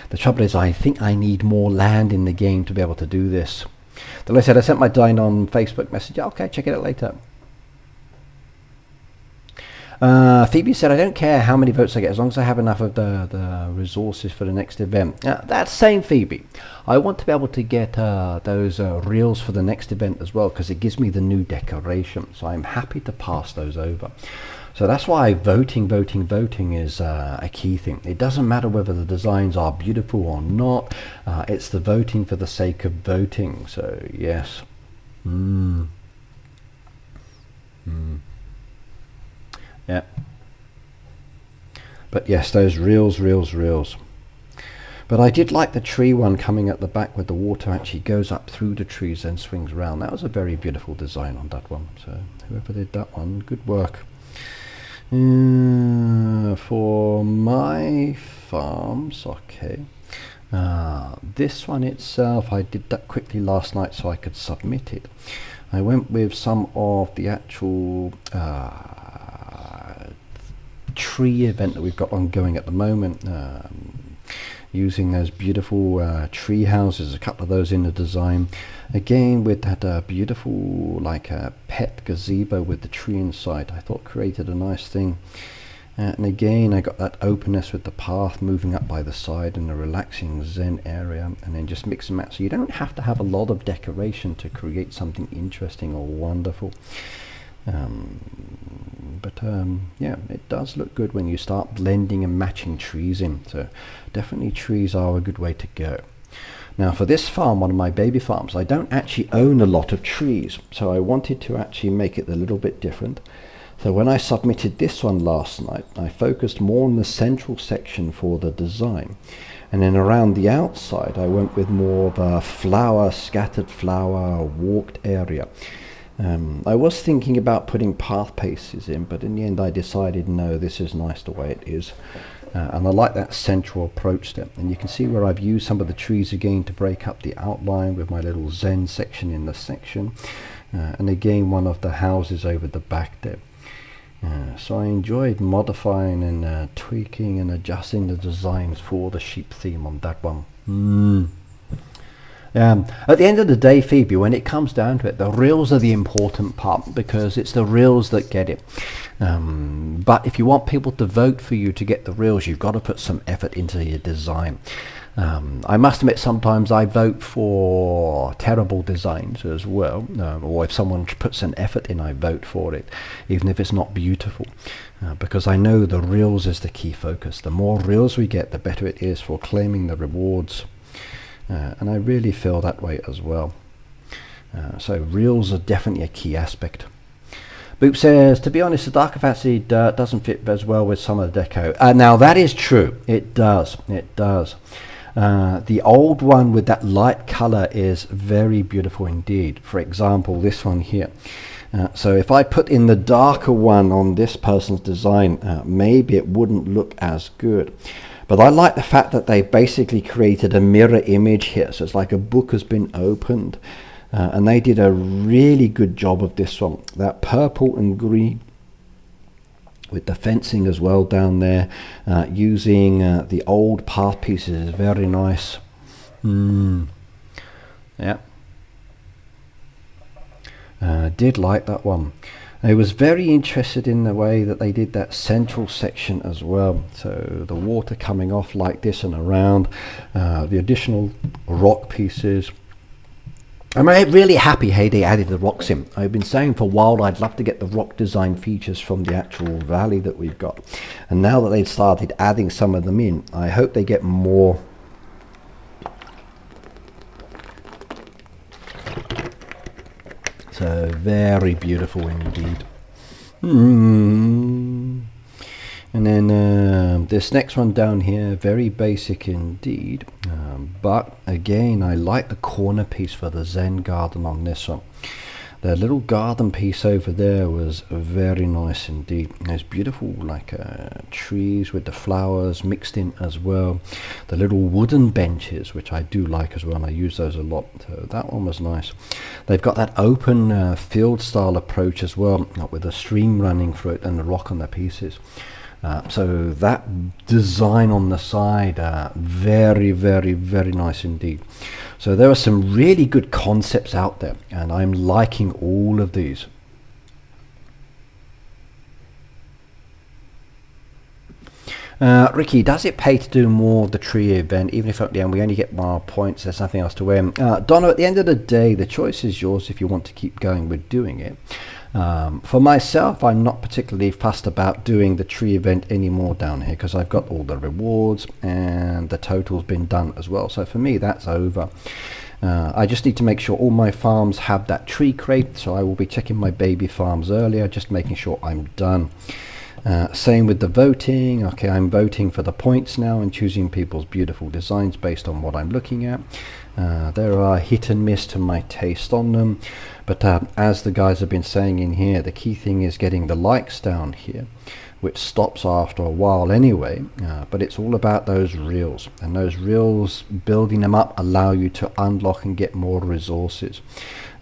The trouble is I think I need more land in the game to be able to do this. Like I said, I sent my design on Facebook Messenger. Okay, check it out later. Phoebe said, I don't care how many votes I get as long as I have enough of the resources for the next event. That's same, Phoebe. I want to be able to get those reels for the next event as well, because it gives me the new decoration. So I'm happy to pass those over. So that's why voting is a key thing. It doesn't matter whether the designs are beautiful or not. It's the voting for the sake of voting. So yes. Yeah. But yes, those reels. But I did like the tree one coming at the back where the water actually goes up through the trees and swings around. That was a very beautiful design on that one. So whoever did that one, good work. For my farms, okay. This one itself, I did that quickly last night so I could submit it. I went with some of the actual tree event that we've got ongoing at the moment, using those beautiful tree houses, a couple of those in the design, again with that beautiful like a pet gazebo with the tree inside. I thought created a nice thing, and again I got that openness with the path moving up by the side and a relaxing zen area, and then just mix and match, so you don't have to have a lot of decoration to create something interesting or wonderful. Yeah, it does look good when you start blending and matching trees in, so definitely trees are a good way to go. Now for this farm, one of my baby farms, I don't actually own a lot of trees, so I wanted to actually make it a little bit different. So when I submitted this one last night, I focused more on the central section for the design. And then around the outside, I went with more of a scattered flower, walked area. I was thinking about putting path paces in, but in the end I decided no, this is nice the way it is. And I like that central approach there. And you can see where I've used some of the trees again to break up the outline with my little Zen section in the section. And again, one of the houses over the back there. So I enjoyed modifying and tweaking and adjusting the designs for the sheep theme on that one. At the end of the day, Phoebe, when it comes down to it, the reels are the important part, because it's the reels that get it. But if you want people to vote for you to get the reels, you've got to put some effort into your design. I must admit, sometimes I vote for terrible designs as well, or if someone puts an effort in, I vote for it, even if it's not beautiful, because I know the reels is the key focus. The more reels we get, the better it is for claiming the rewards. And I really feel that way as well. So reels are definitely a key aspect. Boop says, to be honest, the darker fantasy doesn't fit as well with some of the deco. Now that is true. It does. It does. The old one with that light color is very beautiful indeed. For example, this one here. So if I put in the darker one on this person's design, maybe it wouldn't look as good. But I like the fact that they basically created a mirror image here. So it's like a book has been opened. And they did a really good job of this one. That purple and green with the fencing as well down there. Using the old path pieces is very nice. Yeah. Did like that one. I was very interested in the way that they did that central section as well. So the water coming off like this and around, the additional rock pieces. I'm really happy they added the rocks in. I've been saying for a while I'd love to get the rock design features from the actual valley that we've got. And now that they've started adding some of them in, I hope they get more. So very beautiful indeed. And then this next one down here, very basic indeed. But again, I like the corner piece for the Zen garden on this one. The little garden piece over there was very nice indeed. There's beautiful like trees with the flowers mixed in as well. The little wooden benches, which I do like as well, and I use those a lot. So that one was nice. They've got that open field style approach as well, with a stream running through it and the rock on the pieces. So that design on the side, very, very, very nice indeed. So there are some really good concepts out there, and I'm liking all of these. Ricky, does it pay to do more of the tree event, even if at the end we only get more points, there's nothing else to win? Donna, at the end of the day, the choice is yours if you want to keep going with doing it. For myself, I'm not particularly fussed about doing the tree event anymore down here, because I've got all the rewards and the total's been done as well. So for me, that's over. I just need to make sure all my farms have that tree crate, so I will be checking my baby farms earlier, just making sure I'm done. Same with the voting. Okay, I'm voting for the points now and choosing people's beautiful designs based on what I'm looking at. There are hit and miss to my taste on them, but as the guys have been saying in here, the key thing is getting the likes down here, which stops after a while anyway. But it's all about those reels, and those reels, building them up, allow you to unlock and get more resources.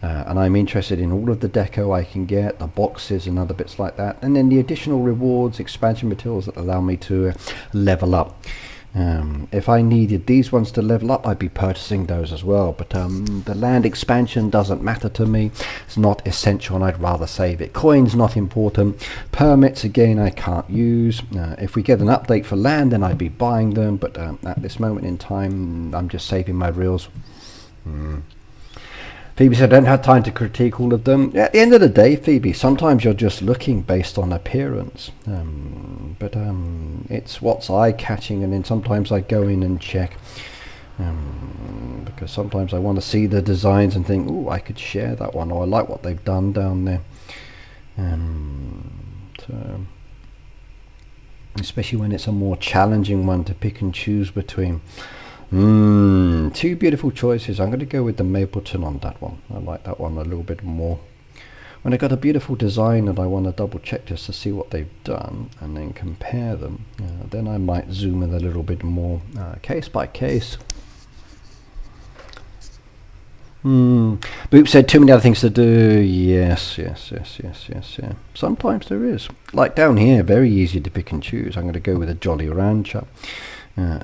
And I'm interested in all of the deco I can get, the boxes and other bits like that, and then the additional rewards, expansion materials that allow me to level up. If I needed these ones to level up, I'd be purchasing those as well, but the land expansion doesn't matter to me. It's not essential, and I'd rather save it. Coins not important. Permits again I can't use. If we get an update for land, then I'd be buying them, but at this moment in time I'm just saving my reels. Phoebe said, I don't have time to critique all of them. At the end of the day, Phoebe, sometimes you're just looking based on appearance. But it's what's eye-catching, and then sometimes I go in and check. because sometimes I want to see the designs and think, oh, I could share that one, or I like what they've done down there. So especially when it's a more challenging one to pick and choose between. Two beautiful choices. I'm going to go with the Mapleton on that one. I like that one a little bit more. When I got a beautiful design and I want to double check just to see what they've done and then compare them, then I might zoom in a little bit more, case by case. Boop said too many other things to do. Yes. Sometimes there is. Like down here, very easy to pick and choose. I'm going to go with a Jolly Rancher.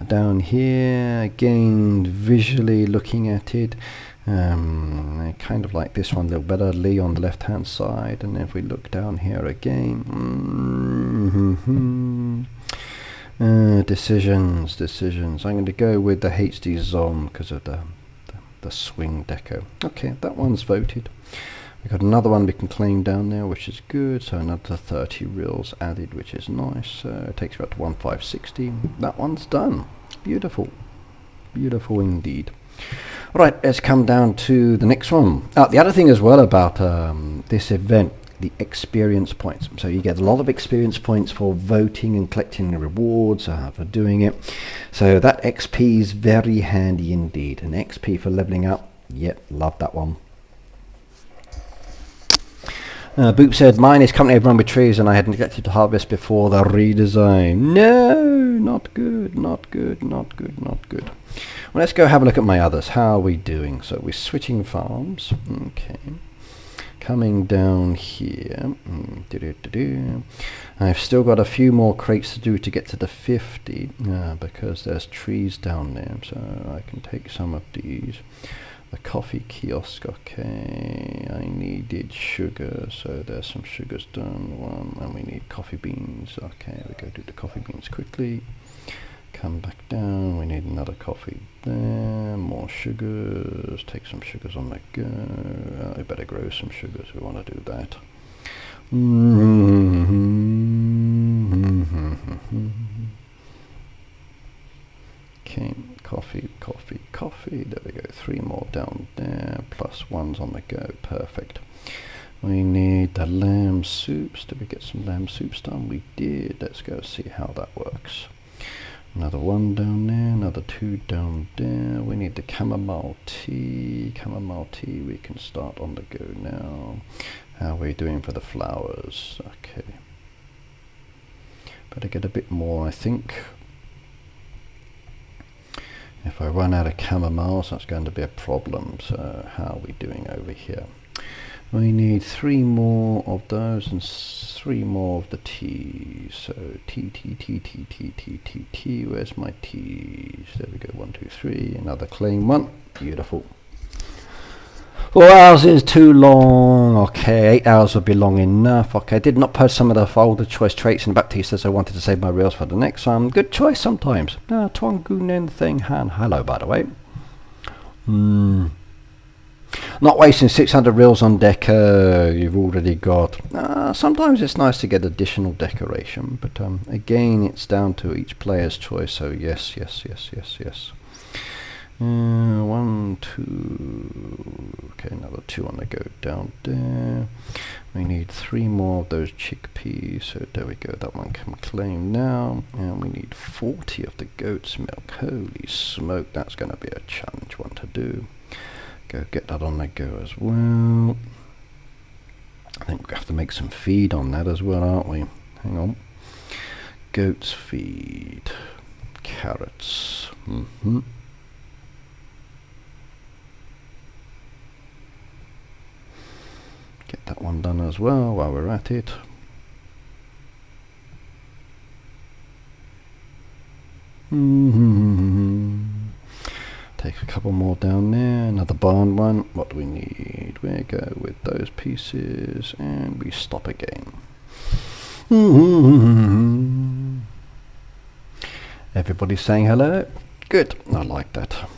Down here, again, visually looking at it, kind of like this one a little better, Lee on the left hand side. And if we look down here again, decisions. I'm going to go with the HD Zone because of the swing deco. Okay, that one's voted. We've got another one we can claim down there, which is good. So another 30 reels added, which is nice. So it takes you up to 1560. That one's done. Beautiful indeed. All right, let's come down to the next one. The other thing as well about this event, the experience points. So you get a lot of experience points for voting and collecting the rewards for doing it. So that XP is very handy indeed. An XP for leveling up. Yep, love that one. Boop said, mine is company overrun with trees and I had neglected to harvest before the redesign. No, not good. Well, let's go have a look at my others. How are we doing? So we're switching farms. Okay. Coming down here. I've still got a few more crates to do to get to the 50 because there's trees down there. So I can take some of these. The coffee kiosk, okay, I needed sugar, so there's some sugars done, one, and we need coffee beans. Okay, we go do the coffee beans quickly, come back down, we need another coffee there, more sugars, take some sugars on the go. I better grow some sugars, we want to do that. Okay, coffee, there we go, 3 more down there, plus one's on the go, perfect. We need the lamb soups. Did we get some lamb soups done? We did. Let's go see how that works. Another 1 down there, another 2 down there. We need the chamomile tea, we can start on the go now. How are we doing for the flowers? Okay, better get a bit more, I think. If I run out of chamomiles, that's going to be a problem. So how are we doing over here? We need 3 more of those and 3 more of the teas. So tea. Where's my teas? There we go. 1, 2, 3. Another claim one. Beautiful. 4 hours is too long. Okay, 8 hours would be long enough. Okay, I did not post some of the older choice traits in Baptiste as I wanted to save my reels for the next one. Good choice sometimes. Twangunen thing Han. Hello, by the way. Not wasting 600 reels on deco. You've already got. Sometimes it's nice to get additional decoration, but again, it's down to each player's choice. So yes. 1, 2. Okay, another 2 on the go down there. We need 3 more of those chickpeas. So there we go. That one can claim now. And we need 40 of the goat's milk. Holy smoke, that's going to be a challenge one to do. Go get that on the go as well. I think we have to make some feed on that as well, aren't we? Hang on. Goat's feed. Carrots. Get that one done as well while we're at it. Take a couple more down there. Another barn one. What do we need? We go with those pieces and we stop again. Everybody's saying hello. Good. I like that.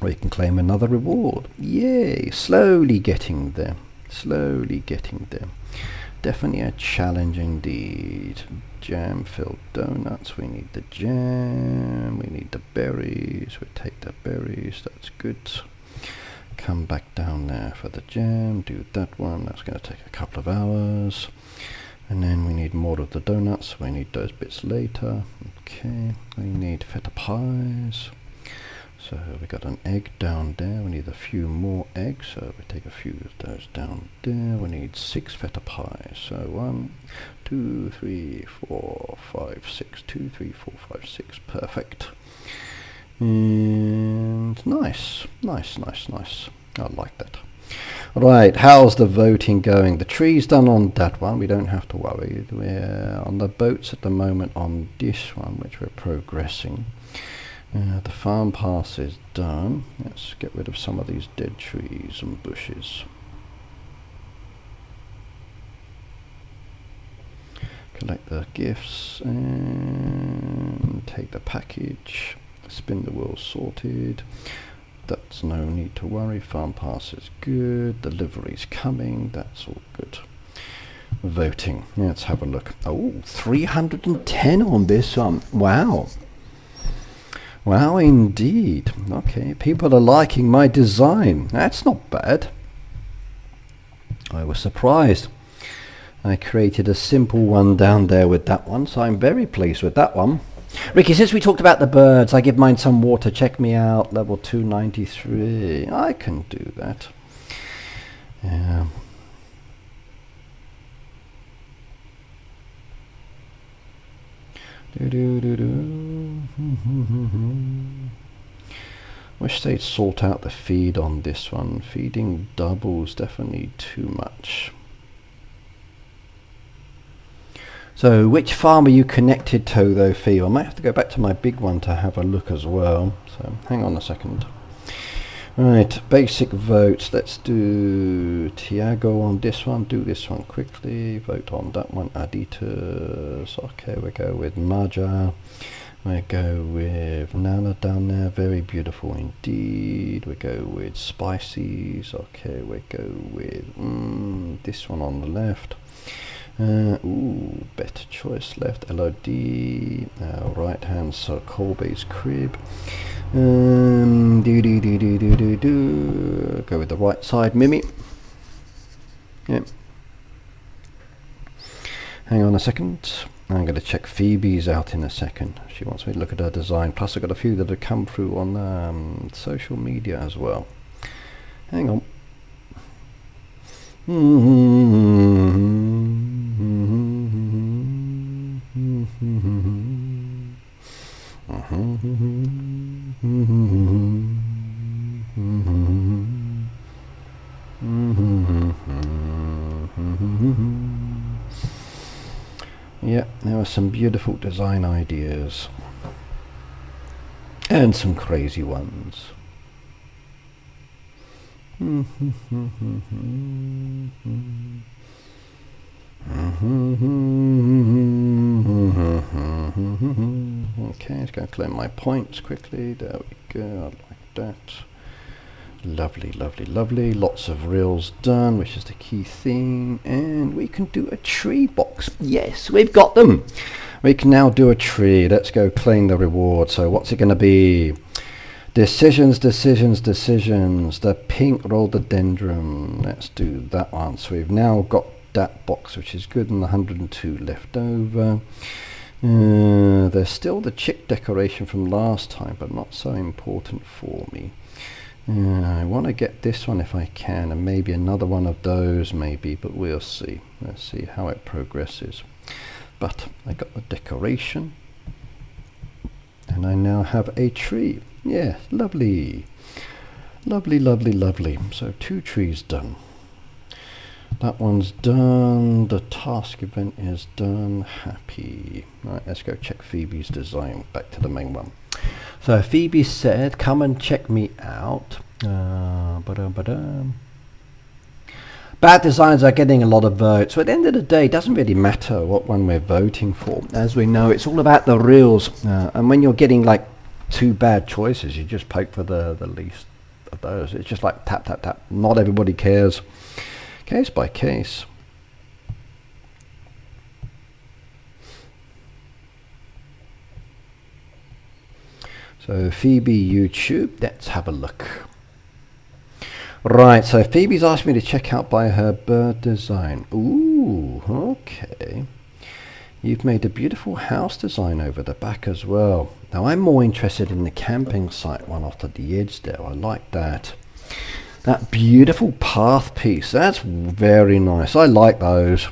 We can claim another reward. Yay! Slowly getting there. Slowly getting there. Definitely a challenge indeed. Jam filled donuts. We need the jam. We need the berries. We take the berries. That's good. Come back down there for the jam. Do that one. That's going to take a couple of hours. And then we need more of the donuts. We need those bits later. Okay. We need feta pies. So we got an egg down there. We need a few more eggs. So we take a few of those down there. We need 6 feta pies. So 1, 2, 3, 4, 5, 6. 2, 3, 4, 5, 6. Perfect. And nice. Nice, nice, nice. I like that. Right, how's the voting going? The tree's done on that one. We don't have to worry. We're on the boats at the moment on this one, which we're progressing. The farm pass is done. Let's get rid of some of these dead trees and bushes. Collect the gifts and take the package. Spin the wheel sorted. That's no need to worry. Farm pass is good. Delivery's coming. That's all good. Voting. Let's have a look. Oh, 310 on this one. Wow. Wow, indeed. Okay, people are liking my design. That's not bad. I was surprised. I created a simple one down there with that one, so I'm very pleased with that one. Ricky, since we talked about the birds, I give mine some water. Check me out, level 293. I can do that. Yeah. Wish they'd sort out the feed on this one. Feeding doubles definitely too much. So which farm are you connected to though, Fee? I might have to go back to my big one to have a look as well. So hang on a second. Right, basic votes. Let's do Tiago on this one. Do this one quickly. Vote on that one. Adidas. Okay, we go with Maja. We go with Nana down there. Very beautiful indeed. We go with Spices. Okay, we go with this one on the left. Ooh, better choice left. LOD. Right hand, so Colby's crib. Go with the right side, Mimi. Yep. Hang on a second. I'm going to check Phoebe's out in a second. She wants me to look at her design. Plus I've got a few that have come through on social media as well. Hang on. Yeah, there are some beautiful design ideas and some crazy ones. Okay, let's go claim my points quickly. There we go. I like that. Lovely, lovely, lovely. Lots of reels done, which is the key thing. And we can do a tree box. Yes, we've got them. We can now do a tree. Let's go claim the reward. So what's it going to be? Decisions, decisions, decisions. The pink rhododendron. Let's do that one. So we've now got that box, which is good, and the 102 left over. There's still the chick decoration from last time, but not so important for me. I want to get this one if I can, and maybe another one of those maybe, but we'll see. Let's see how it progresses. But I got the decoration, and I now have a tree. Yeah, lovely. Lovely, lovely, lovely. So 2 trees done. That one's done. The task event is done. Happy. Right, let's go check Phoebe's design. Back to the main one. So Phoebe said, come and check me out. Bad designs are getting a lot of votes. So at the end of the day, it doesn't really matter what one we're voting for. As we know, it's all about the reels. And when you're getting like 2 bad choices, you just poke for the least of those. It's just like tap, tap, tap. Not everybody cares. case by case. So Phoebe YouTube, let's have a look. Right, so Phoebe's asked me to check out by her bird design. Ooh, okay. You've made a beautiful house design over the back as well. Now I'm more interested in the camping site one off to the edge there. I like that. That beautiful path piece, that's very nice. I like those.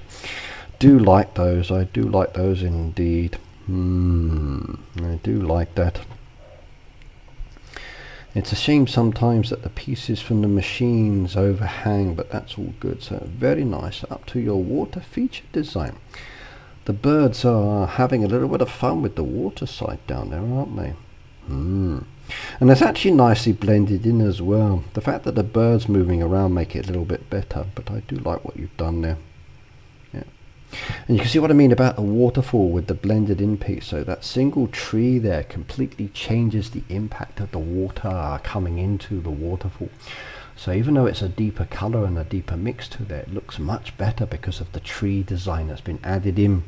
Do like those. I do like those indeed. I do like that. It's a shame sometimes that the pieces from the machines overhang, but that's all good. So very nice. Up to your water feature design. The birds are having a little bit of fun with the water side down there, aren't they? And it's actually nicely blended in as well. The fact that the birds moving around make it a little bit better, but I do like what you've done there. Yeah. And you can see what I mean about the waterfall with the blended in piece. So that single tree there completely changes the impact of the water coming into the waterfall. So even though it's a deeper color and a deeper mix to there, it looks much better because of the tree design that's been added in.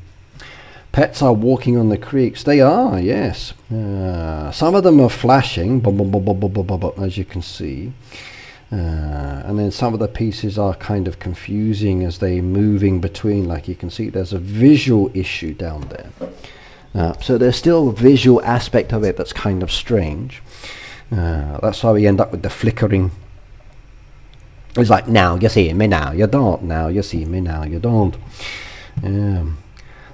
Pets are walking on the creeks. They are, yes. Some of them are flashing, as you can see. And then some of the pieces are kind of confusing as they're moving between. Like you can see, there's a visual issue down there. So there's still a visual aspect of it that's kind of strange. That's why we end up with the flickering. It's like, now you see me, now you don't. Now you see me, now you don't.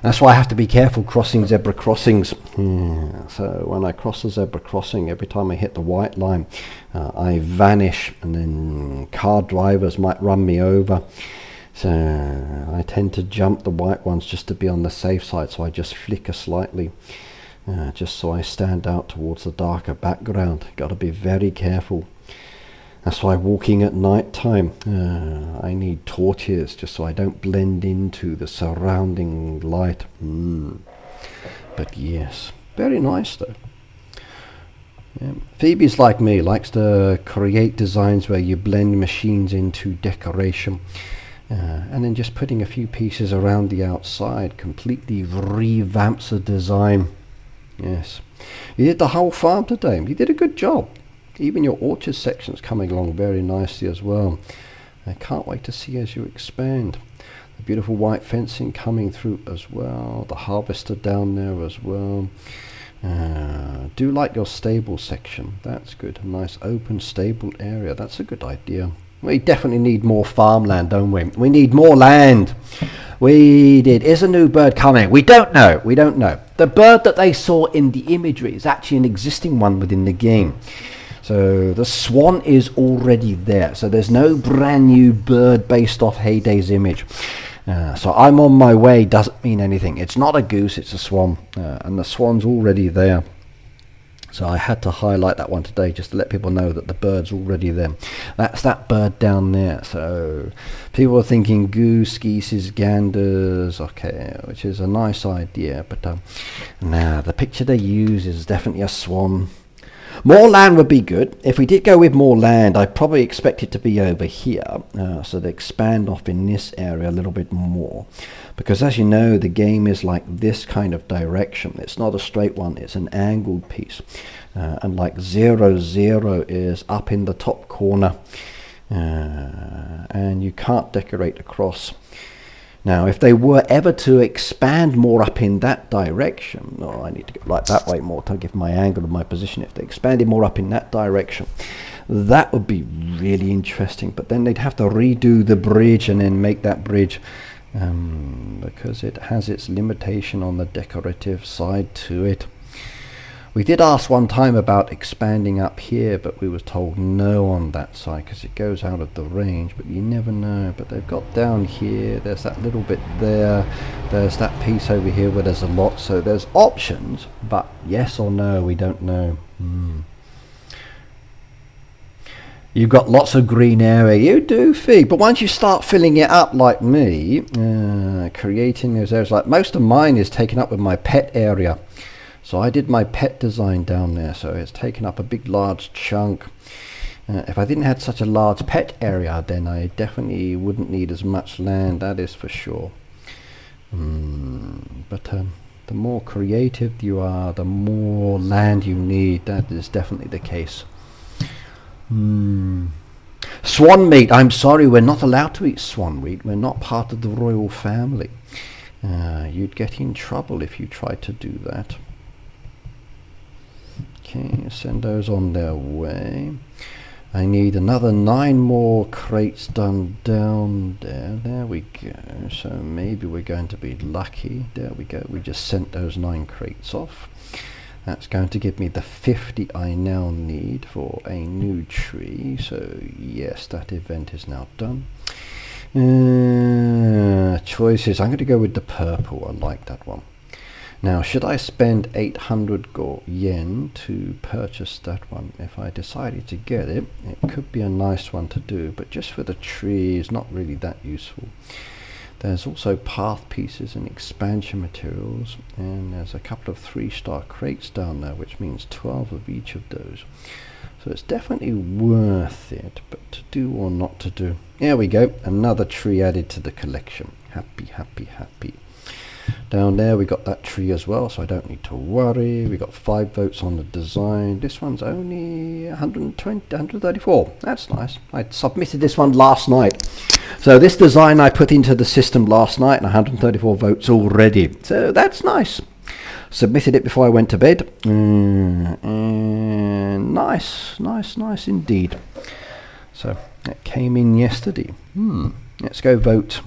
That's why I have to be careful crossing zebra crossings. So when I cross a zebra crossing, every time I hit the white line, I vanish, and then car drivers might run me over. So I tend to jump the white ones just to be on the safe side, so I just flicker slightly, just so I stand out towards the darker background. Got to be very careful. That's why walking at night time, I need torches just so I don't blend into the surrounding light. But yes, very nice though. Yeah. Phoebe's like me, likes to create designs where you blend machines into decoration. And then just putting a few pieces around the outside completely revamps the design. Yes. You did the whole farm today. You did a good job. Even your orchard section's coming along very nicely as well. I can't wait to see as you expand. The beautiful white fencing coming through as well. The harvester down there as well. Do like your stable section. That's good. A nice open stable area. That's a good idea. We definitely need more farmland, don't we? We need more land. We did. Is a new bird coming? We don't know. We don't know. The bird that they saw in the imagery is actually an existing one within the game. So the swan is already there. So there's no brand new bird based off Heyday's image. So I'm on my way doesn't mean anything. It's not a goose, it's a swan. And the swan's already there. So I had to highlight that one today just to let people know that the bird's already there. That's that bird down there. So people are thinking goose, geese, ganders, okay, which is a nice idea. But nah, the picture they use is definitely a swan. More land would be good. If we did go with more land, I'd probably expect it to be over here. So they expand off in this area a little bit more. Because as you know, the game is like this kind of direction. It's not a straight one, it's an angled piece. And like 0, 0 is up in the top corner. And you can't decorate across. Now, if they were ever to expand more up in that direction, I need to go like that way more to give my angle of my position. If they expanded more up in that direction, that would be really interesting. But then they'd have to redo the bridge and then make that bridge because it has its limitation on the decorative side to it. We did ask one time about expanding up here, but we was told no on that side because it goes out of the range, but you never know. But they've got down here, there's that little bit there, there's that piece over here where there's a lot, so there's options, but yes or no, we don't know. You've got lots of green area. You do, Fee, but once you start filling it up like me, creating those areas, like most of mine is taken up with my pet area. So I did my pet design down there, so it's taken up a big large chunk. If I didn't have such a large pet area, then I definitely wouldn't need as much land, that is for sure. But the more creative you are, the more land you need. That is definitely the case. Swan meat. I'm sorry, we're not allowed to eat swan meat. We're not part of the royal family. You'd get in trouble if you tried to do that. Okay, send those on their way. I need another 9 more crates done down there. There we go. So maybe we're going to be lucky. There we go. We just sent those 9 crates off. That's going to give me the 50 I now need for a new tree. So yes, that event is now done. Choices. I'm going to go with the purple. I like that one. Now, should I spend 800 yen to purchase that one? If I decided to get it, it could be a nice one to do, but just for the tree is not really that useful. There's also path pieces and expansion materials, and there's a couple of 3-star crates down there, which means 12 of each of those. So it's definitely worth it, but to do or not to do. There we go, another tree added to the collection. Happy, happy, happy. Down there we got that tree as well, so I don't need to worry. We got 5 votes on the design. This one's only 134. That's nice. I submitted this one last night. So this design I put into the system last night, and 134 votes already. So that's nice. Submitted it before I went to bed. And nice, nice, nice indeed. So it came in yesterday. Let's go vote.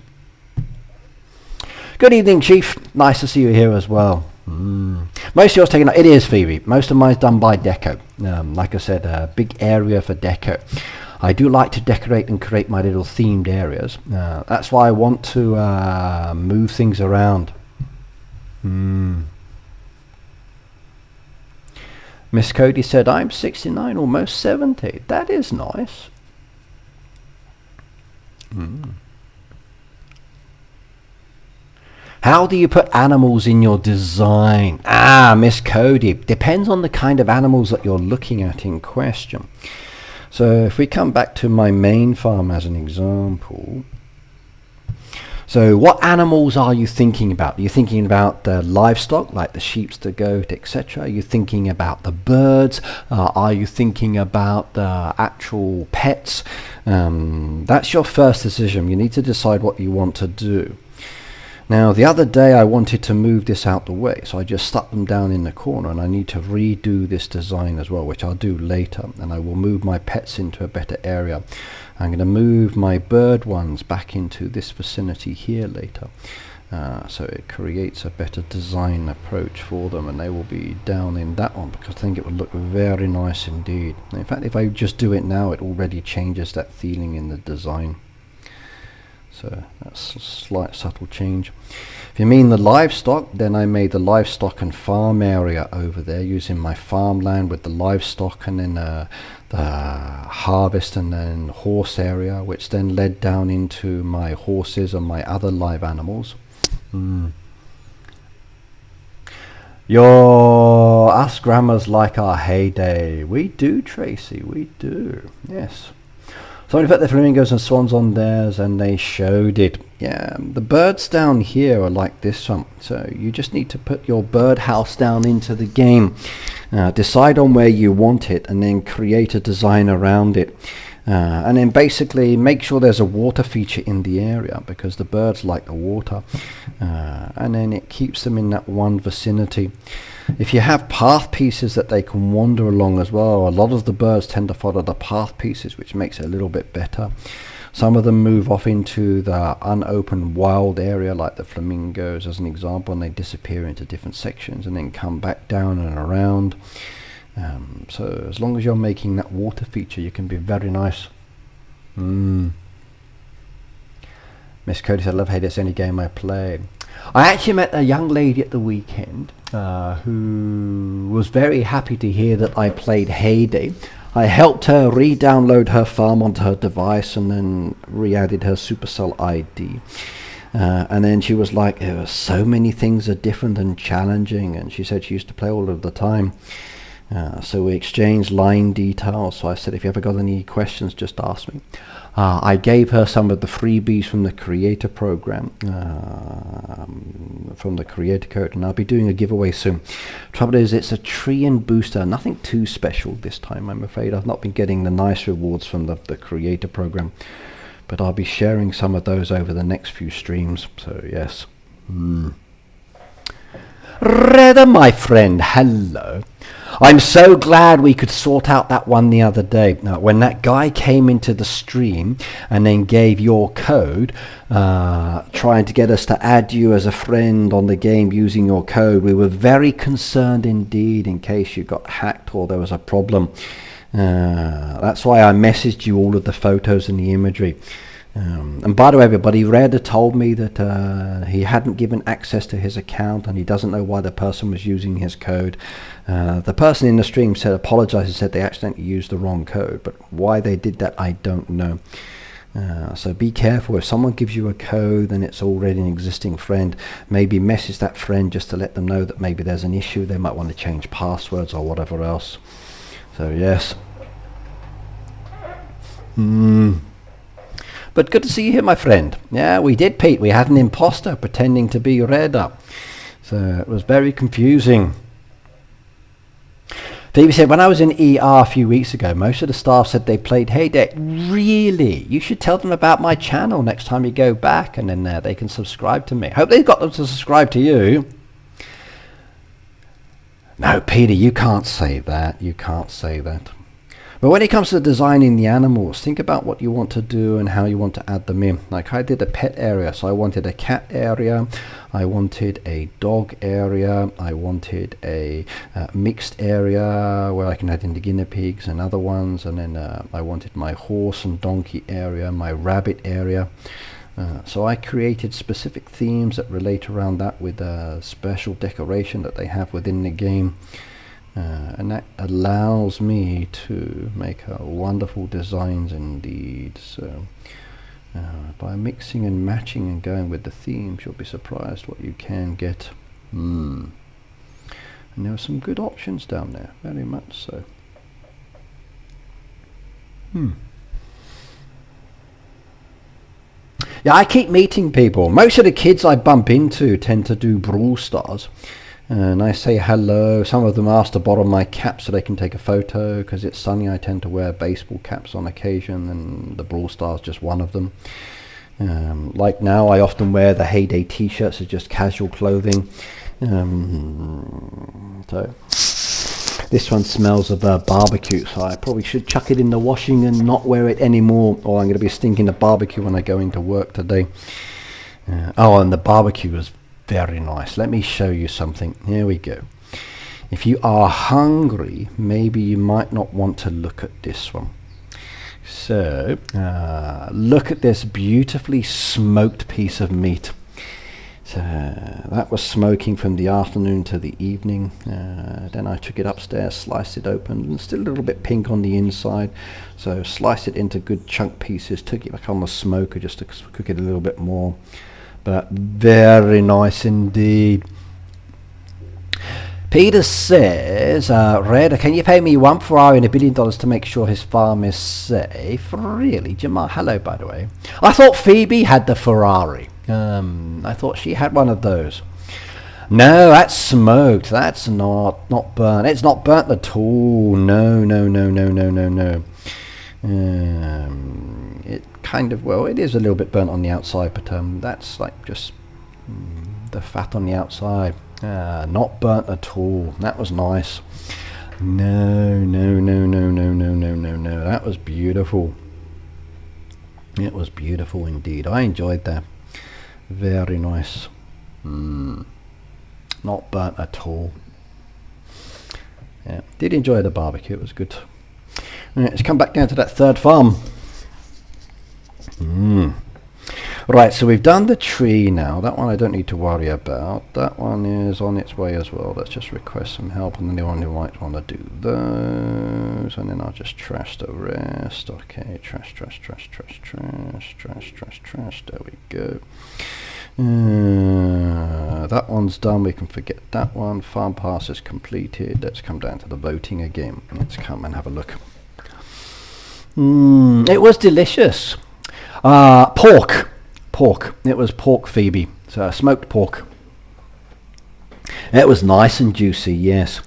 Good evening, Chief. Nice to see you here as well. Most of yours taken. It is, Phoebe. Most of mine's done by deco. Like I said, a big area for deco. I do like to decorate and create my little themed areas. That's why I want to move things around. Miss Cody said, I'm 69, almost 70. That is nice. How do you put animals in your design? Miss Cody, depends on the kind of animals that you're looking at in question. So if we come back to my main farm as an example, so what animals are you thinking about? Are you thinking about the livestock, like the sheep, the goat, etc.? Are you thinking about the birds? Are you thinking about the actual pets? That's your first decision. You need to decide what you want to do. Now, the other day I wanted to move this out the way, so I just stuck them down in the corner, and I need to redo this design as well, which I'll do later, and I will move my pets into a better area. I'm going to move my bird ones back into this vicinity here later, so it creates a better design approach for them, and they will be down in that one because I think it would look very nice indeed. In fact, if I just do it now, it already changes that feeling in the design. So that's a slight subtle change. If you mean the livestock, then I made the livestock and farm area over there using my farmland with the livestock, and then the harvest and then horse area, which then led down into my horses and my other live animals. Us grammars like our heyday. We do, Tracy, we do. Yes. Somebody put the flamingos and swans on theirs, and they showed it. Yeah, the birds down here are like this one. So you just need to put your bird house down into the game. Decide on where you want it, and then create a design around it. And then basically make sure there's a water feature in the area, because the birds like the water. And then it keeps them in that one vicinity. If you have path pieces that they can wander along as well, a lot of the birds tend to follow the path pieces, which makes it a little bit better. Some of them move off into the unopened wild area, like the flamingos as an example, and they disappear into different sections and then come back down and around. So as long as you're making that water feature, you can be very nice. Miss Cody said, I love Hades, any game I play. I actually met a young lady at the weekend who was very happy to hear that I played Heyday. I helped her re-download her farm onto her device and then re-added her Supercell ID. And then she was like, so many things are different and challenging, and she said she used to play all of the time. So we exchanged line details. So I said, if you ever got any questions, just ask me. I gave her some of the freebies from the creator program, from the creator code, and I'll be doing a giveaway soon. Trouble is, it's a tree and booster, nothing too special this time, I'm afraid. I've not been getting the nice rewards from the creator program, but I'll be sharing some of those over the next few streams. So yes. Reda, my friend, hello. I'm so glad we could sort out that one the other day. Now, when that guy came into the stream and then gave your code, trying to get us to add you as a friend on the game using your code, we were very concerned indeed in case you got hacked or there was a problem. That's why I messaged you all of the photos and the imagery. And by the way, everybody, Reda told me that he hadn't given access to his account and he doesn't know why the person was using his code. The person in the stream said, apologized and said they accidentally used the wrong code, but why they did that, I don't know. So be careful. If someone gives you a code and it's already an existing friend, maybe message that friend just to let them know that maybe there's an issue. They might want to change passwords or whatever else. So yes. But good to see you here, my friend. Yeah, we did, Pete. We had an imposter pretending to be Reda. So it was very confusing. Phoebe said, when I was in ER a few weeks ago, most of the staff said they played Heyday. Really? You should tell them about my channel next time you go back, and then they can subscribe to me. Hope they've got them to subscribe to you. No, Peter, you can't say that. You can't say that. But when it comes to designing the animals, think about what you want to do and how you want to add them in. Like I did a pet area, so I wanted a cat area, I wanted a dog area, I wanted a mixed area where I can add in the guinea pigs and other ones, and then I wanted my horse and donkey area, my rabbit area. So I created specific themes that relate around that with a special decoration that they have within the game. And that allows me to make wonderful designs indeed. So by mixing and matching and going with the themes, you'll be surprised what you can get. And there are some good options down there, very much so. Yeah, I keep meeting people. Most of the kids I bump into tend to do Brawl Stars. And I say hello. Some of them ask to borrow my cap so they can take a photo. Because it's sunny, I tend to wear baseball caps on occasion, and the Brawl Stars just one of them. Like now, I often wear the Heyday t-shirts as just casual clothing. So this one smells of barbecue, so I probably should chuck it in the washing and not wear it anymore, or I'm going to be stinking of barbecue when I go into work today. Oh, and the barbecue is very nice. Let me show you something. Here we go. If you are hungry, maybe you might not want to look at this one. So look at this beautifully smoked piece of meat. So that was smoking from the afternoon to the evening. Then I took it upstairs, sliced it open, and still a little bit pink on the inside. So sliced it into good chunk pieces, took it back on the smoker just to cook it a little bit more. But very nice indeed. Peter says, Reda, can you pay me $1 Ferrari and $1 billion to make sure his farm is safe? Really, Jamal? Hello, by the way. I thought Phoebe had the Ferrari. I thought she had one of those. No, that's smoked. That's not burnt. It's not burnt at all. No. It kind of, well, it is a little bit burnt on the outside, but that's like just the fat on the outside. Not burnt at all. That was nice. No. That was beautiful. It was beautiful indeed. I enjoyed that. Very nice. Not burnt at all. Yeah, did enjoy the barbecue. It was good. Right, let's come back down to that third farm. Right, so we've done the tree now. That one I don't need to worry about. That one is on its way as well. Let's just request some help, and then the one who might want to do those, and then I'll just trash the rest. Okay, trash. There we go. that one's done. We can forget that one. Farm pass is completed. Let's come down to the voting again. Let's come and have a look. It was delicious. Pork. It was pork, Phoebe. So smoked pork. It was nice and juicy, yes.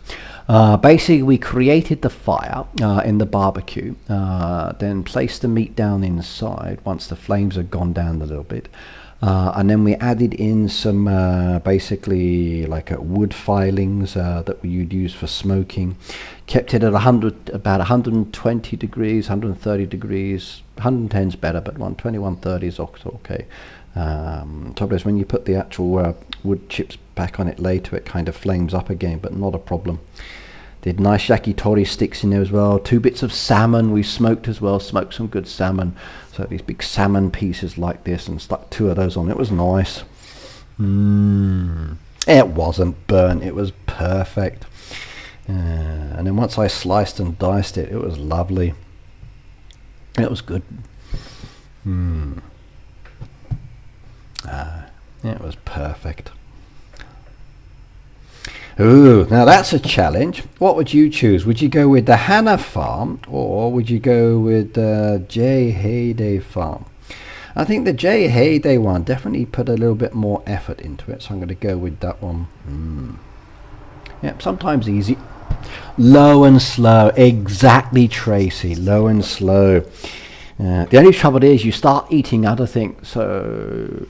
Basically, we created the fire in the barbecue, then placed the meat down inside once the flames had gone down a little bit. And then we added in some basically like wood filings that you'd use for smoking. Kept it at about 120 degrees, 130 degrees. 110 is better, but 120, 130 is okay. Trouble is when you put the actual wood chips back on it later, it kind of flames up again, but not a problem. Did nice yakitori sticks in there as well. 2 bits of salmon we smoked as well. Smoked some good salmon. So these big salmon pieces like this, and stuck 2 of those on. It was nice. It wasn't burnt. It was perfect. And then once I sliced and diced it, it was lovely. It was good. It was perfect. Ooh, now that's a challenge. What would you choose? Would you go with the Hannah Farm, or would you go with the J. Heyday Farm? I think the J. Heyday one definitely put a little bit more effort into it, so I'm going to go with that one. Yep, sometimes easy. Low and slow. Exactly, Tracy. Low and slow. The only trouble is you start eating other things. So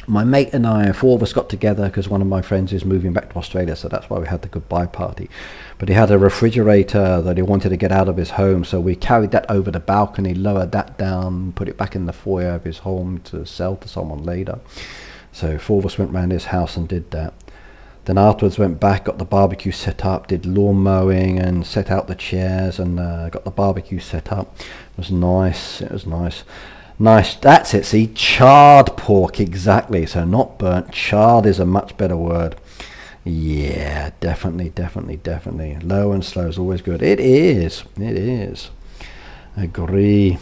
my mate and I, 4 of us got together because one of my friends is moving back to Australia, so that's why we had the goodbye party. But he had a refrigerator that he wanted to get out of his home, so we carried that over the balcony, lowered that down, put it back in the foyer of his home to sell to someone later. So 4 of us went round his house and did that. Then afterwards went back, got the barbecue set up, did lawn mowing and set out the chairs, and got the barbecue set up. It was nice. It was nice. Nice, that's it, see, charred pork, exactly, so not burnt. Charred is a much better word. Yeah, definitely. Low and slow is always good. It is. Agree.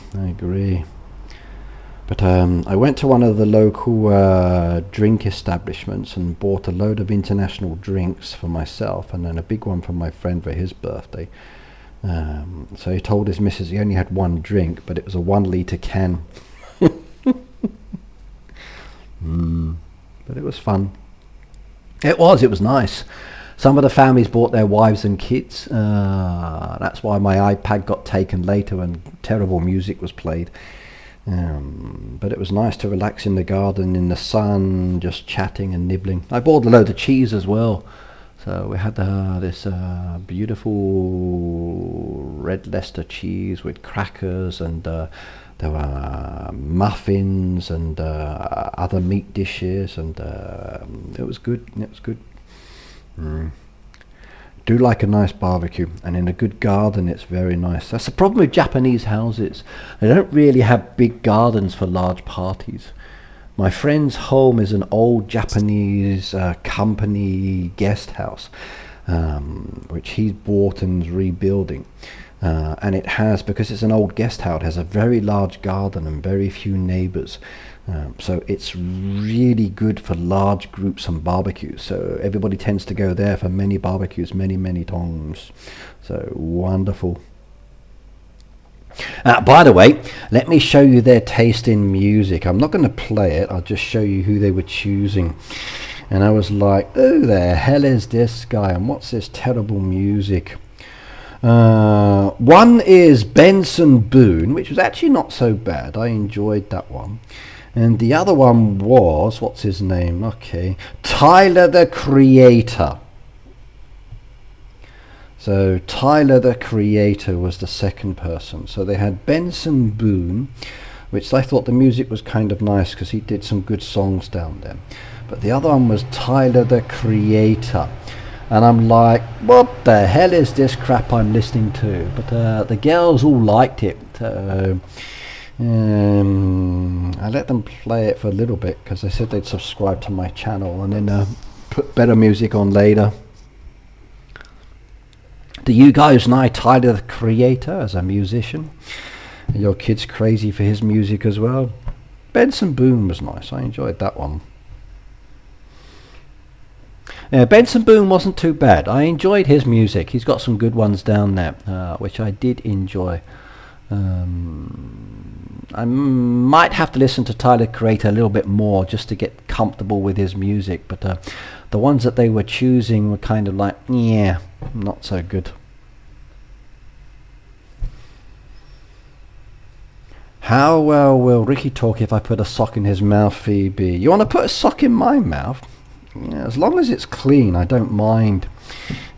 But I went to one of the local drink establishments and bought a load of international drinks for myself, and then a big one for my friend for his birthday. So he told his missus he only had 1 drink, but it was a 1-litre can. But it was fun. It was nice. Some of the families brought their wives and kids. That's why my iPad got taken later and terrible music was played. But it was nice to relax in the garden in the sun, just chatting and nibbling. I bought a load of cheese as well. So we had this beautiful red Leicester cheese with crackers, and there were muffins and other meat dishes, and it was good. Do like a nice barbecue, and in a good garden it's very nice. That's the problem with Japanese houses. They don't really have big gardens for large parties. My friend's home is an old Japanese company guest house, which he's bought and is rebuilding. And it has, because it's an old guest house, it has a very large garden and very few neighbours. So it's really good for large groups and barbecues. So everybody tends to go there for many barbecues, many times. So wonderful. By the way, let me show you their taste in music. I'm not going to play it, I'll just show you who they were choosing. And I was like, who the hell is this guy, and what's this terrible music? One is Benson Boone, which was actually not so bad. I enjoyed that one. And the other one was, what's his name? Okay, Tyler the Creator. So Tyler the Creator was the second person. So they had Benson Boone, which I thought the music was kind of nice because he did some good songs down there. But the other one was Tyler the Creator. And I'm like, what the hell is this crap I'm listening to? But the girls all liked it. I let them play it for a little bit because they said they'd subscribe to my channel, and then put better music on later. Do you guys know Tyler the Creator as a musician? Are your kids crazy for his music as well? Benson Boone was nice. I enjoyed that one. Benson Boone wasn't too bad. I enjoyed his music. He's got some good ones down there, which I did enjoy. I might have to listen to Tyler Creator a little bit more just to get comfortable with his music, but the ones that they were choosing were kind of like, yeah, not so good. How well will Ricky talk if I put a sock in his mouth, Phoebe? You want to put a sock in my mouth? Yeah, as long as it's clean, I don't mind.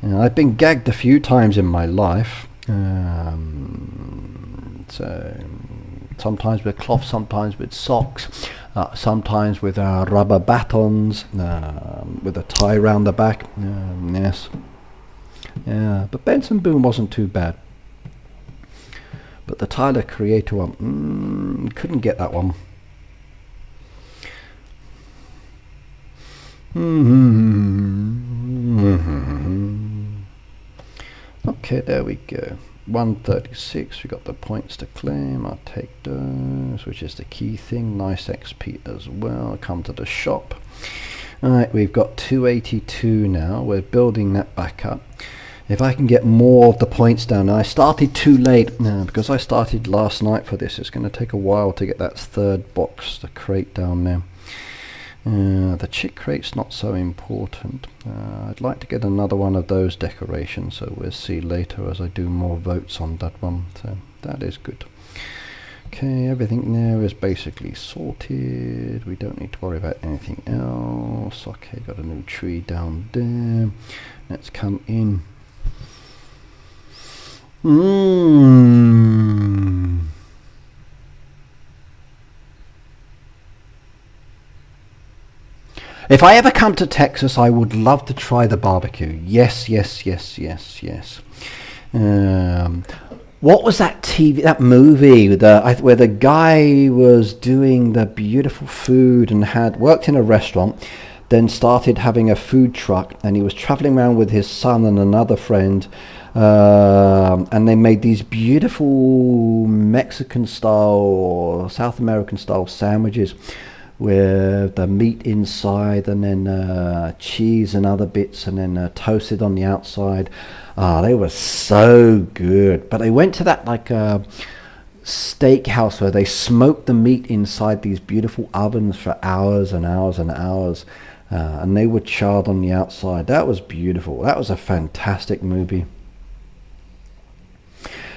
I've been gagged a few times in my life. So sometimes with cloth, sometimes with socks, sometimes with rubber batons, with a tie around the back. Yes. Yeah, but Benson Boone wasn't too bad. But the Tyler Creator one, couldn't get that one. Okay, there we go. 136, we got the points to claim. I'll take those, which is the key thing. Nice XP as well. Come to the shop. Alright, we've got 282 now. We're building that back up. If I can get more of the points down. I started too late because I started last night for this. It's going to take a while to get that third box, the crate down there. The chick crate's not so important. I'd like to get another one of those decorations, so we'll see later as I do more votes on that one. So that is good. Okay, everything there is basically sorted. We don't need to worry about anything else. Okay, got a new tree down there. Let's come in. If I ever come to Texas, I would love to try the barbecue. Yes, yes, yes, yes, yes. What was that movie where the guy was doing the beautiful food and had worked in a restaurant, then started having a food truck, and he was traveling around with his son and another friend, and they made these beautiful Mexican style, South American style sandwiches with the meat inside and then cheese and other bits, and then toasted on the outside. They were so good. But they went to that like steakhouse where they smoked the meat inside these beautiful ovens for hours and hours and hours, and they were charred on the outside. That was beautiful. That was a fantastic movie.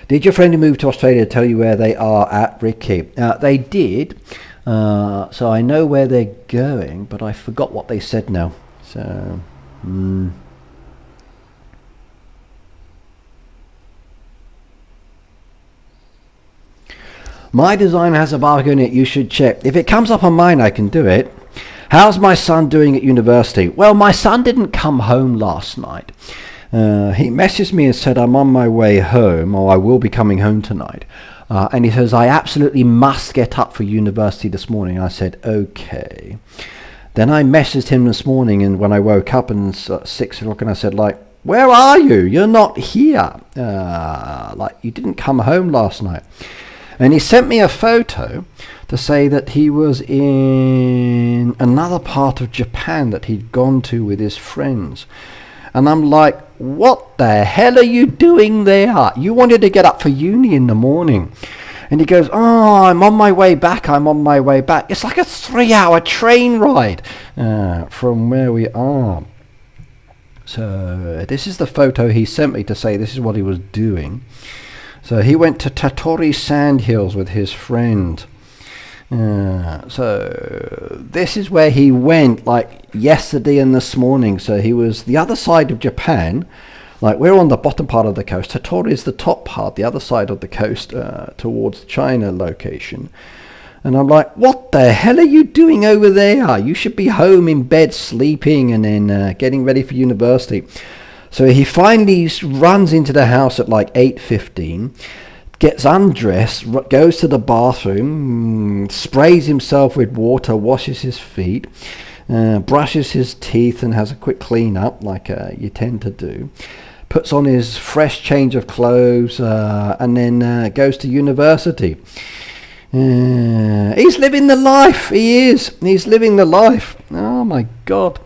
Did your friend who moved to Australia tell you where they are at, Ricky? They did. So I know where they're going, but I forgot what they said now. So, my design has a barbecue in it. You should check. If it comes up on mine, I can do it. How's my son doing at university? Well, my son didn't come home last night. He messaged me and said, I'm on my way home, or I will be coming home tonight. And he says, I absolutely must get up for university this morning. I said, okay. Then I messaged him this morning, and when I woke up and 6 o'clock, and I said, like, where are you? You're not here. Like, you didn't come home last night. And he sent me a photo to say that he was in another part of Japan that he'd gone to with his friends. And I'm like, what the hell are you doing there? You wanted to get up for uni in the morning. And he goes, oh, I'm on my way back. I'm on my way back. It's like a 3-hour train ride from where we are. So this is the photo he sent me to say this is what he was doing. So he went to Tatori Sandhills with his friend. So this is where he went, like yesterday and this morning. So he was the other side of Japan. Like, we're on the bottom part of the coast. Tatori is the top part, the other side of the coast, towards China location. And I'm like, what the hell are you doing over there? You should be home in bed sleeping and then getting ready for university. So he finally runs into the house at like 8:15. Gets undressed, goes to the bathroom, sprays himself with water, washes his feet, brushes his teeth and has a quick clean up like you tend to do. Puts on his fresh change of clothes and then goes to university. He's living the life. He is. He's living the life. Oh my God.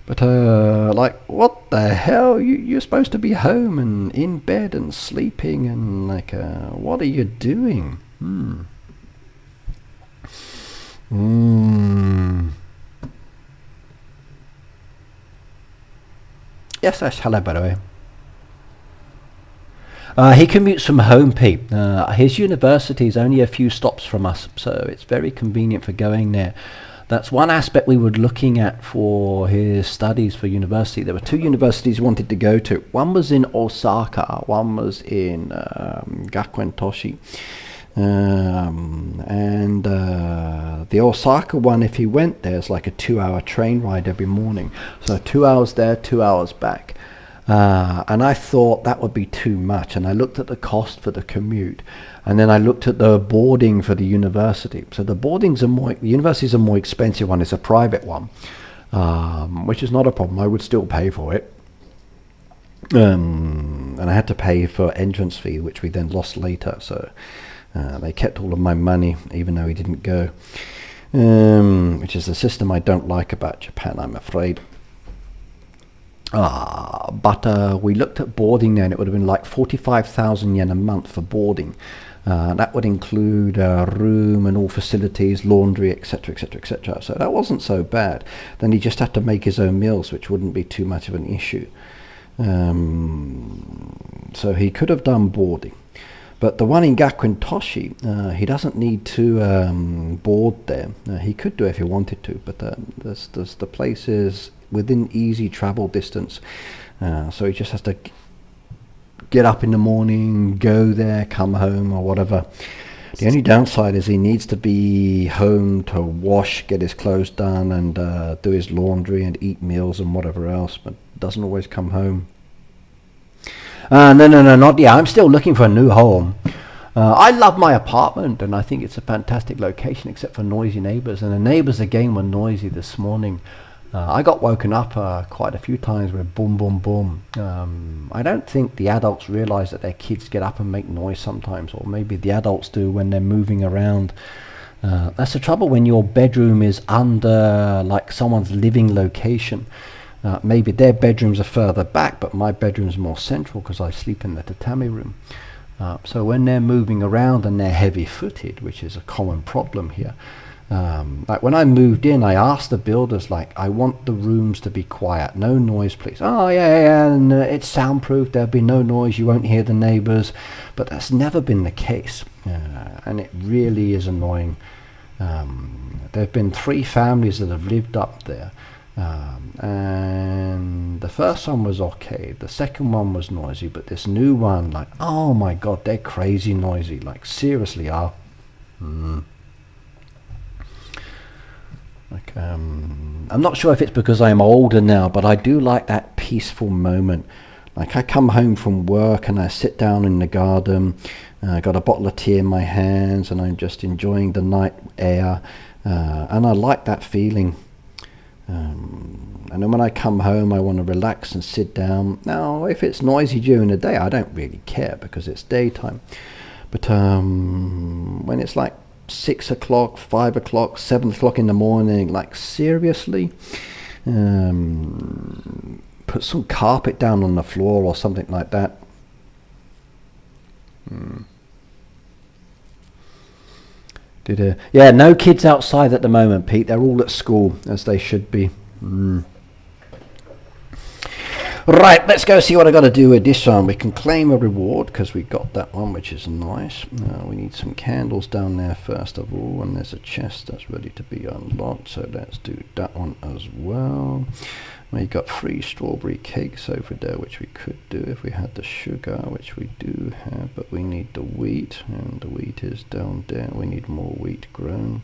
But like, what the hell? You're supposed to be home and in bed and sleeping, and like, what are you doing? Yes, that's hello, by the way. He commutes from home, Pete. His university is only a few stops from us, so it's very convenient for going there. That's one aspect we were looking at for his studies for university. There were two universities he wanted to go to. One was in Osaka, one was in Gakuen-toshi. And the Osaka one, if he went there, is like a 2-hour train ride every morning. So 2 hours there, 2 hours back. And I thought that would be too much. And I looked at the cost for the commute. And then I looked at the boarding for the university. So the universities are more expensive one. It's a private one, which is not a problem. I would still pay for it. And I had to pay for entrance fee, which we then lost later. So they kept all of my money, even though he didn't go, which is a system I don't like about Japan, I'm afraid. But we looked at boarding there, and it would have been like 45,000 yen a month for boarding. That would include a room and all facilities, laundry, etc., etc., etc. So that wasn't so bad. Then he just had to make his own meals, which wouldn't be too much of an issue. So he could have done boarding. But the one in Gakuen-toshi, he doesn't need to board there. He could do it if he wanted to, but the place is within easy travel distance. So he just has to get up in the morning, go there, come home or whatever. The only downside is he needs to be home to wash, get his clothes done, and do his laundry and eat meals and whatever else, but doesn't always come home. No, not yet. I'm still looking for a new home. I love my apartment, and I think it's a fantastic location, except for noisy neighbours. And the neighbours again were noisy this morning. I got woken up quite a few times with boom, boom, boom. I don't think the adults realise that their kids get up and make noise sometimes, or maybe the adults do when they're moving around. That's the trouble when your bedroom is under like someone's living location. Maybe their bedrooms are further back, but my bedroom's more central because I sleep in the tatami room. So when they're moving around and they're heavy-footed, which is a common problem here, like when I moved in, I asked the builders, like, I want the rooms to be quiet, no noise please. Oh yeah, and it's soundproof, there'll be no noise, you won't hear the neighbours. But that's never been the case, and it really is annoying. There have been 3 families that have lived up there. And the first one was okay, the second one was noisy, but this new one, like, oh my god, they're crazy noisy, like seriously are. Like, I'm not sure if it's because I'm older now, but I do like that peaceful moment. Like I come home from work and I sit down in the garden, got a bottle of tea in my hands, and I'm just enjoying the night air, and I like that feeling. And then when I come home, I want to relax and sit down. Now, if it's noisy during the day, I don't really care because it's daytime. But when it's like 6 o'clock, 5 o'clock, 7 o'clock in the morning, like seriously, put some carpet down on the floor or something like that. Yeah, no kids outside at the moment, Pete. They're all at school, as they should be. Right, let's go see what I got to do with this one. We can claim a reward because we got that one, which is nice. We need some candles down there first of all, and there's a chest that's ready to be unlocked, so let's do that one as well. We got 3 strawberry cakes over there, which we could do if we had the sugar, which we do have, but we need the wheat, and the wheat is down there. We need more wheat grown,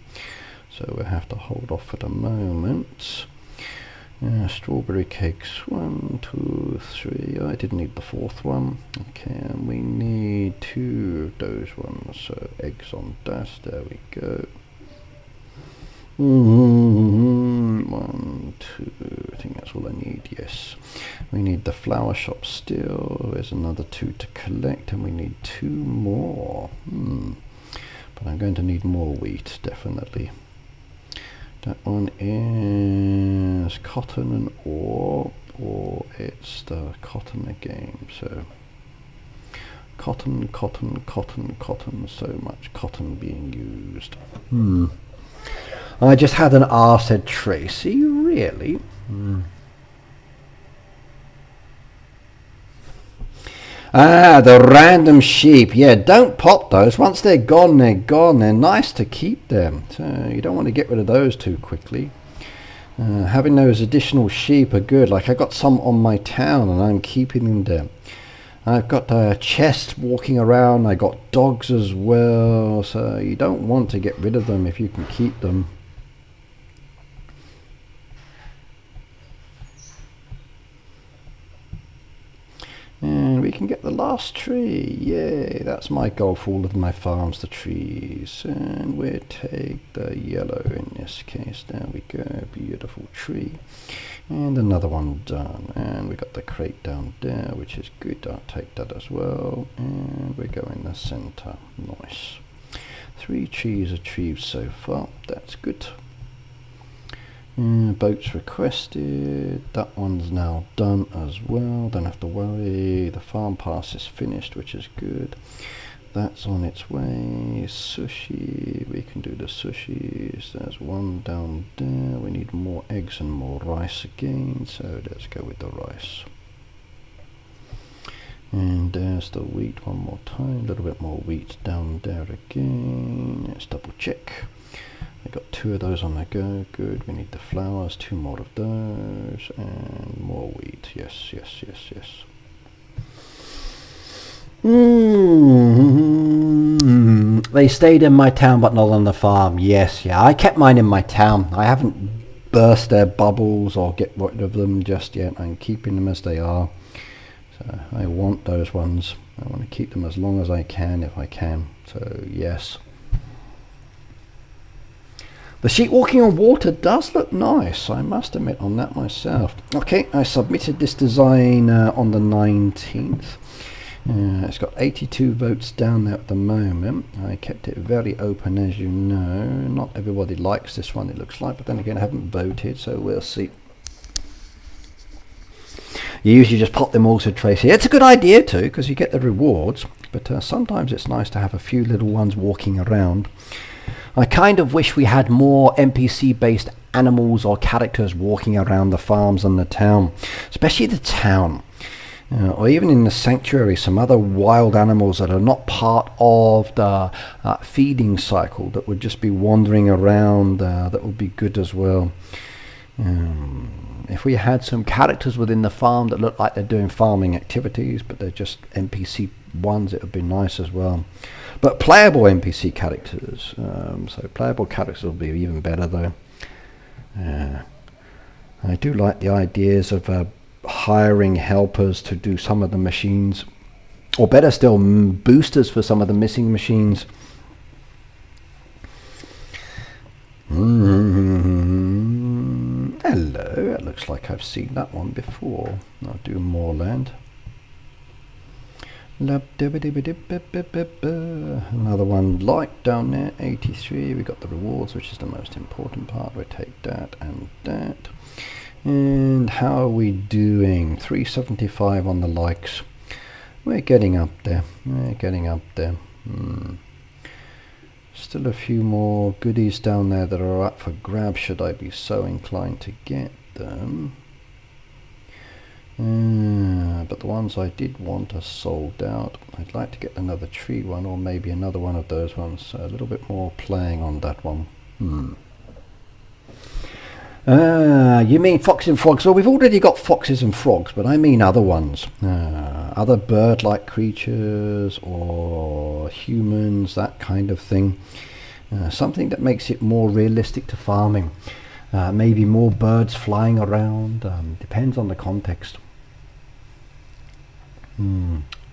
so we'll have to hold off for the moment. Strawberry cakes, 1, 2, 3. I didn't need the 4th one. Okay, and we need 2 of those ones, so eggs on that. There we go. 1, 2, I think that's all I need, yes. We need the flower shop still. There's another 2 to collect, and we need 2 more. But I'm going to need more wheat, definitely. That one is cotton and ore, or it's the cotton again. So cotton, cotton, cotton, cotton, so much cotton being used. I just had an R, said Tracy. Really? Ah, the random sheep. Yeah, don't pop those. Once they're gone, they're gone. They're nice to keep them. So you don't want to get rid of those too quickly. Having those additional sheep are good. Like I got some on my town and I'm keeping them there. I've got a chest walking around. I got dogs as well. So you don't want to get rid of them if you can keep them. And we can get the last tree. Yay, that's my goal for all of my farms, the trees. And we'll take the yellow in this case. There we go, beautiful tree. And another one done. And we got the crate down there, which is good. I'll take that as well. And we go in the center. Nice. 3 trees achieved so far. That's good. Boats requested. That one's now done as well. Don't have to worry. The farm pass is finished, which is good. That's on its way. Sushi. We can do the sushis. There's one down there. We need more eggs and more rice again. So let's go with the rice. And there's the wheat one more time. A little bit more wheat down there again. Let's double check. I got 2 of those on the go. Good. We need the flowers. 2 more of those. And more wheat. Yes, yes, yes, yes. They stayed in my town but not on the farm. Yes, yeah. I kept mine in my town. I haven't burst their bubbles or get rid of them just yet. I'm keeping them as they are. So I want those ones. I want to keep them as long as I can if I can. So yes. The sheep walking on water does look nice, I must admit on that myself. Okay, I submitted this design on the 19th. It's got 82 votes down there at the moment. I kept it very open, as you know. Not everybody likes this one, it looks like, but then again I haven't voted, so we'll see. You usually just pop them all to Tracy. It's a good idea too, because you get the rewards, but sometimes it's nice to have a few little ones walking around. I kind of wish we had more NPC based animals or characters walking around the farms and the town, especially the town, or even in the sanctuary, some other wild animals that are not part of the feeding cycle that would just be wandering around. That would be good as well. If we had some characters within the farm that look like they're doing farming activities but they're just NPC ones, it would be nice as well. But playable NPC characters, so playable characters will be even better though. I do like the ideas of hiring helpers to do some of the machines, or better still, boosters for some of the missing machines. Hello, it looks like I've seen that one before. I'll do more land. Another one like down there, 83. We got the rewards, which is the most important part. We'll take that and that. And how are we doing? 375 on the likes. We're getting up there. We're getting up there. Still a few more goodies down there that are up for grabs should I be so inclined to get them. But the ones I did want are sold out. I'd like to get another tree one, or maybe another one of those ones. So a little bit more playing on that one. You mean fox and frogs? Well, we've already got foxes and frogs, but I mean other ones. Other bird-like creatures or humans, that kind of thing. Something that makes it more realistic to farming. Maybe more birds flying around. Depends on the context.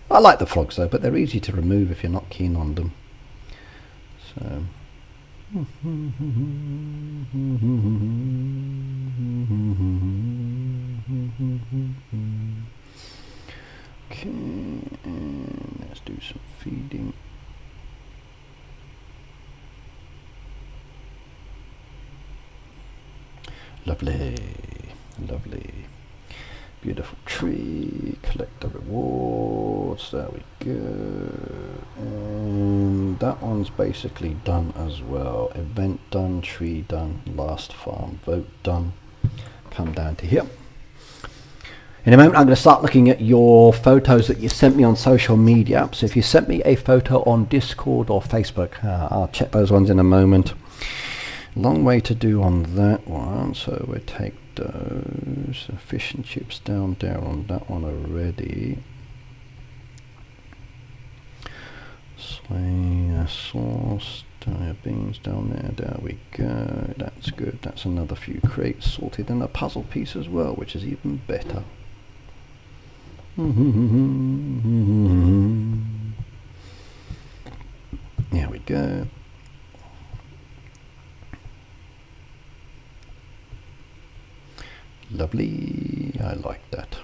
I like the frogs though, but they're easy to remove if you're not keen on them. So. Okay, and let's do some feeding. Lovely. Lovely. Beautiful tree. Collect the rewards. There we go. And that one's basically done as well. Event done, tree done, last farm vote done. Come down to here. In a moment I'm going to start looking at your photos that you sent me on social media. So if you sent me a photo on Discord or Facebook, I'll check those ones in a moment. Long way to do on that one, so we'll take those fish and chips down there on that one already. Soy sauce, beans down there, there we go, that's good. That's another few crates sorted, and a puzzle piece as well, which is even better. There we go. Lovely, I like that.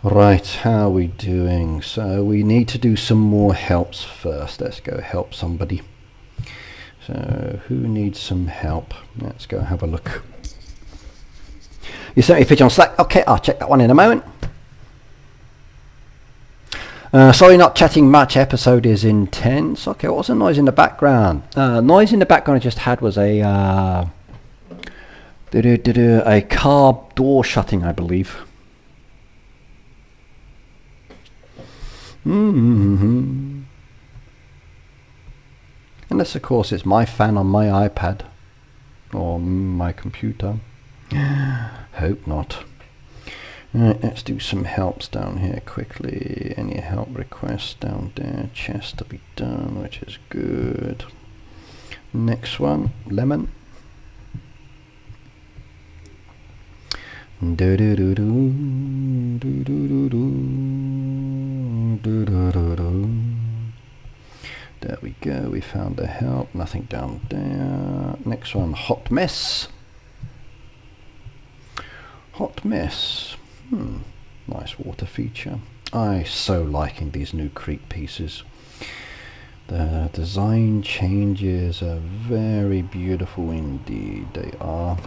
Right, how are we doing? So we need to do some more helps first. Let's go help somebody. So who needs some help? Let's go have a look. You sent me a picture on Slack. Okay, I'll check that one in a moment. Sorry, not chatting much. Episode is intense. Okay, what was the noise in the background? Noise in the background I just had was a car door shutting, I believe. Unless, of course, it's my fan on my iPad or my computer. Hope not. Right, let's do some helps down here quickly. Any help requests down there? Chest to be done, which is good. Next one, lemon. There we go, we found the help, nothing down there. Next one, hot mess. Hot mess. Nice water feature. I so liking these new creek pieces. The design changes are very beautiful indeed, they are.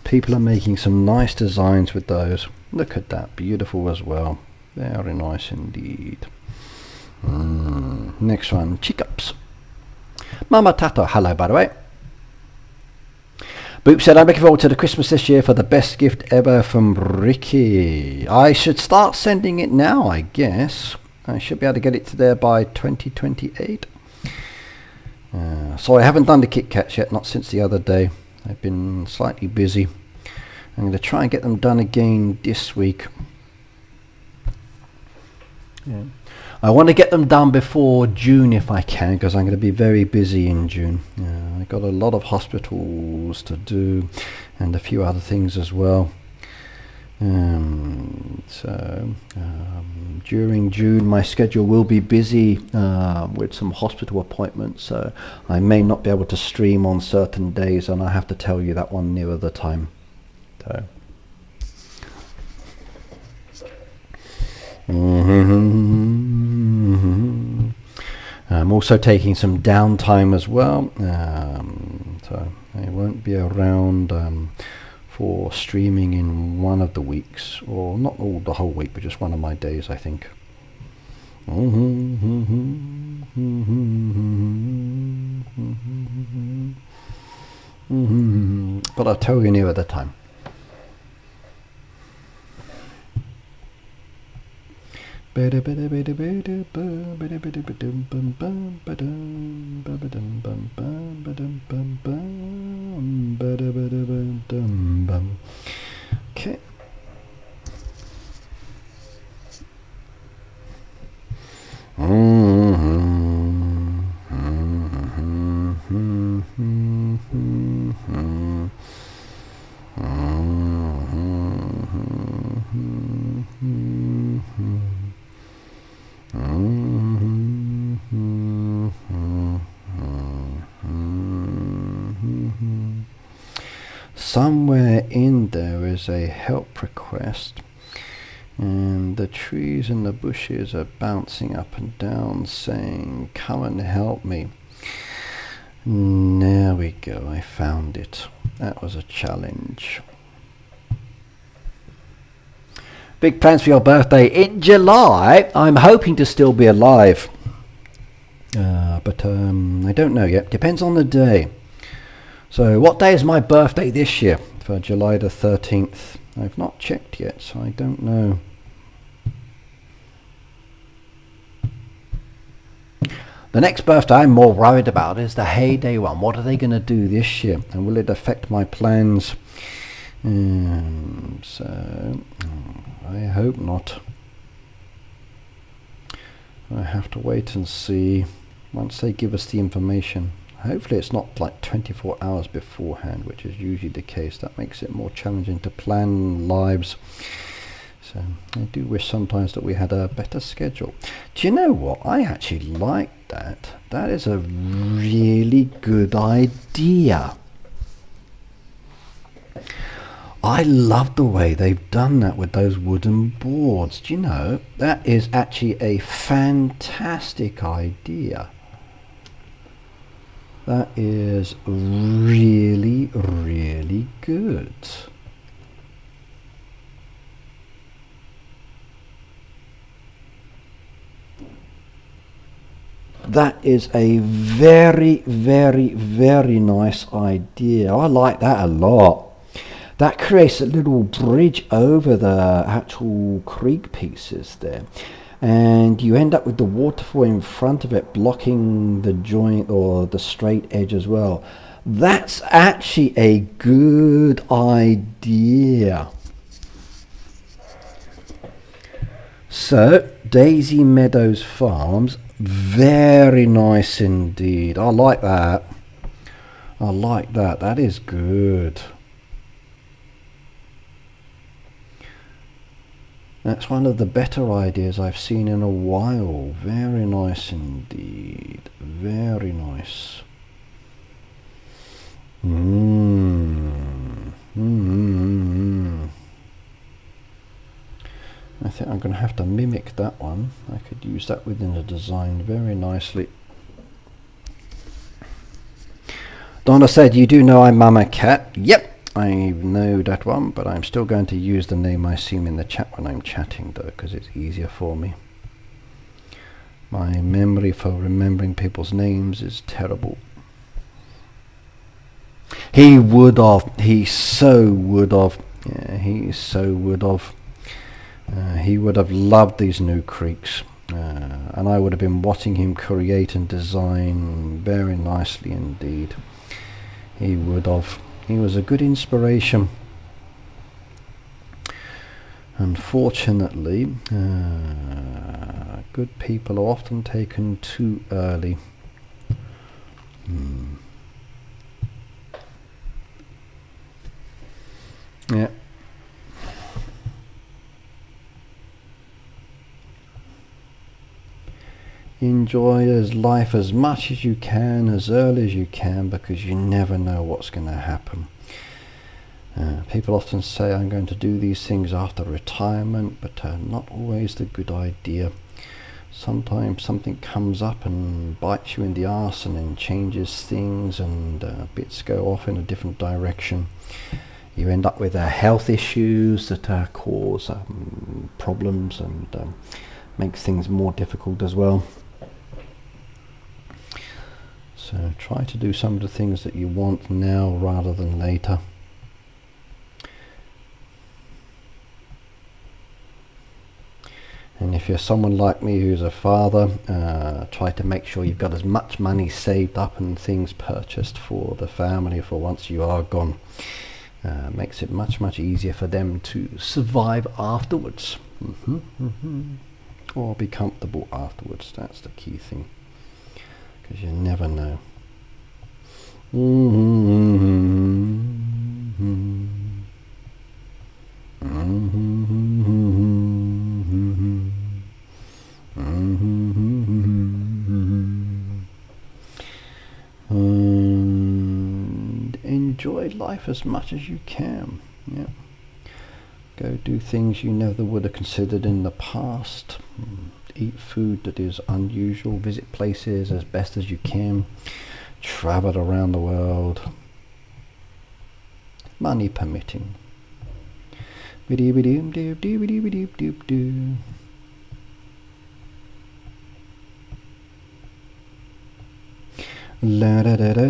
People are making some nice designs with those. Look at that, beautiful as well. Very nice indeed. Next one, Chickups. Mama Tato, hello by the way. Boop said, I'm looking forward to the Christmas this year for the best gift ever from Ricky. I should start sending it now, I guess. I should be able to get it to there by 2028. So I haven't done the Kit Kats yet, not since the other day. I've been slightly busy. I'm going to try and get them done again this week. Yeah. I want to get them done before June if I can, because I'm going to be very busy in June. I've got a lot of hospitals to do and a few other things as well. During June my schedule will be busy with some hospital appointments, so I may not be able to stream on certain days, and I have to tell you that one nearer the time. So. I'm also taking some downtime as well, so I won't be around for streaming in one of the weeks, or not all the whole week, but just one of my days, I think. But I'll tell you nearer the time. Okay. Somewhere in there is a help request, and the trees and the bushes are bouncing up and down saying, come and help me. There we go, I found it. That was a challenge. Big plans for your birthday in July. I'm hoping to still be alive. But I don't know yet. Depends on the day. So what day is my birthday this year? For July the 13th. I've not checked yet, so I don't know. The next birthday I'm more worried about is the Heyday one. What are they going to do this year? And will it affect my plans? So I hope not. I have to wait and see once they give us the information. Hopefully it's not like 24 hours beforehand, which is usually the case. That makes it more challenging to plan lives. So I do wish sometimes that we had a better schedule. Do you know what? I actually like that. That is a really good idea. I love the way they've done that with those wooden boards. Do you know, that is actually a fantastic idea. That is really, really good. That is a very, very, very nice idea. I like that a lot. That creates a little bridge over the actual creek pieces there. And you end up with the waterfall in front of it blocking the joint or the straight edge as well. That's actually a good idea. So, Daisy Meadows Farms, very nice indeed. I like that. I like that. That is good. That's one of the better ideas I've seen in a while. Very nice indeed. Very nice. I think I'm going to have to mimic that one. I could use that within the design very nicely. Donna said, you do know I'm Mama Cat. Yep. I know that one, but I'm still going to use the name I see in the chat when I'm chatting though, because it's easier for me. My memory for remembering people's names is terrible. He would have. He so would have. Yeah, he so would have. He would have loved these new creeks. And I would have been watching him create and design very nicely indeed. He would have. He was a good inspiration. Unfortunately, good people are often taken too early. Yeah. Enjoy life as much as you can, as early as you can, because you never know what's going to happen. People often say I'm going to do these things after retirement, but not always the good idea. Sometimes something comes up and bites you in the arse and then changes things, and bits go off in a different direction. You end up with health issues that cause problems and makes things more difficult as well. So try to do some of the things that you want now rather than later. And if you're someone like me who's a father, try to make sure you've got as much money saved up and things purchased for the family for once you are gone. Makes it much, much easier for them to survive afterwards. Or be comfortable afterwards. That's the key thing. Because you never know. And enjoy life as much as you can. Yeah. Go do things you never would have considered in the past. Eat food that is unusual. Visit places as best as you can. travel around the world, money permitting. La da da da.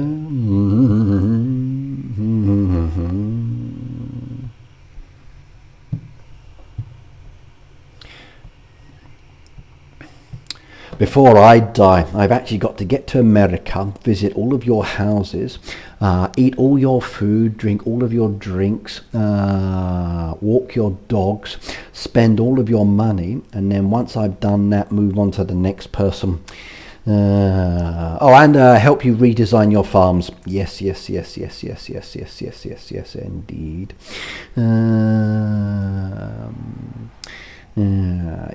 Before I die, I've actually got to get to America, visit all of your houses, eat all your food, drink all of your drinks, walk your dogs, spend all of your money, and then once I've done that, move on to the next person. And help you redesign your farms. Yes, indeed.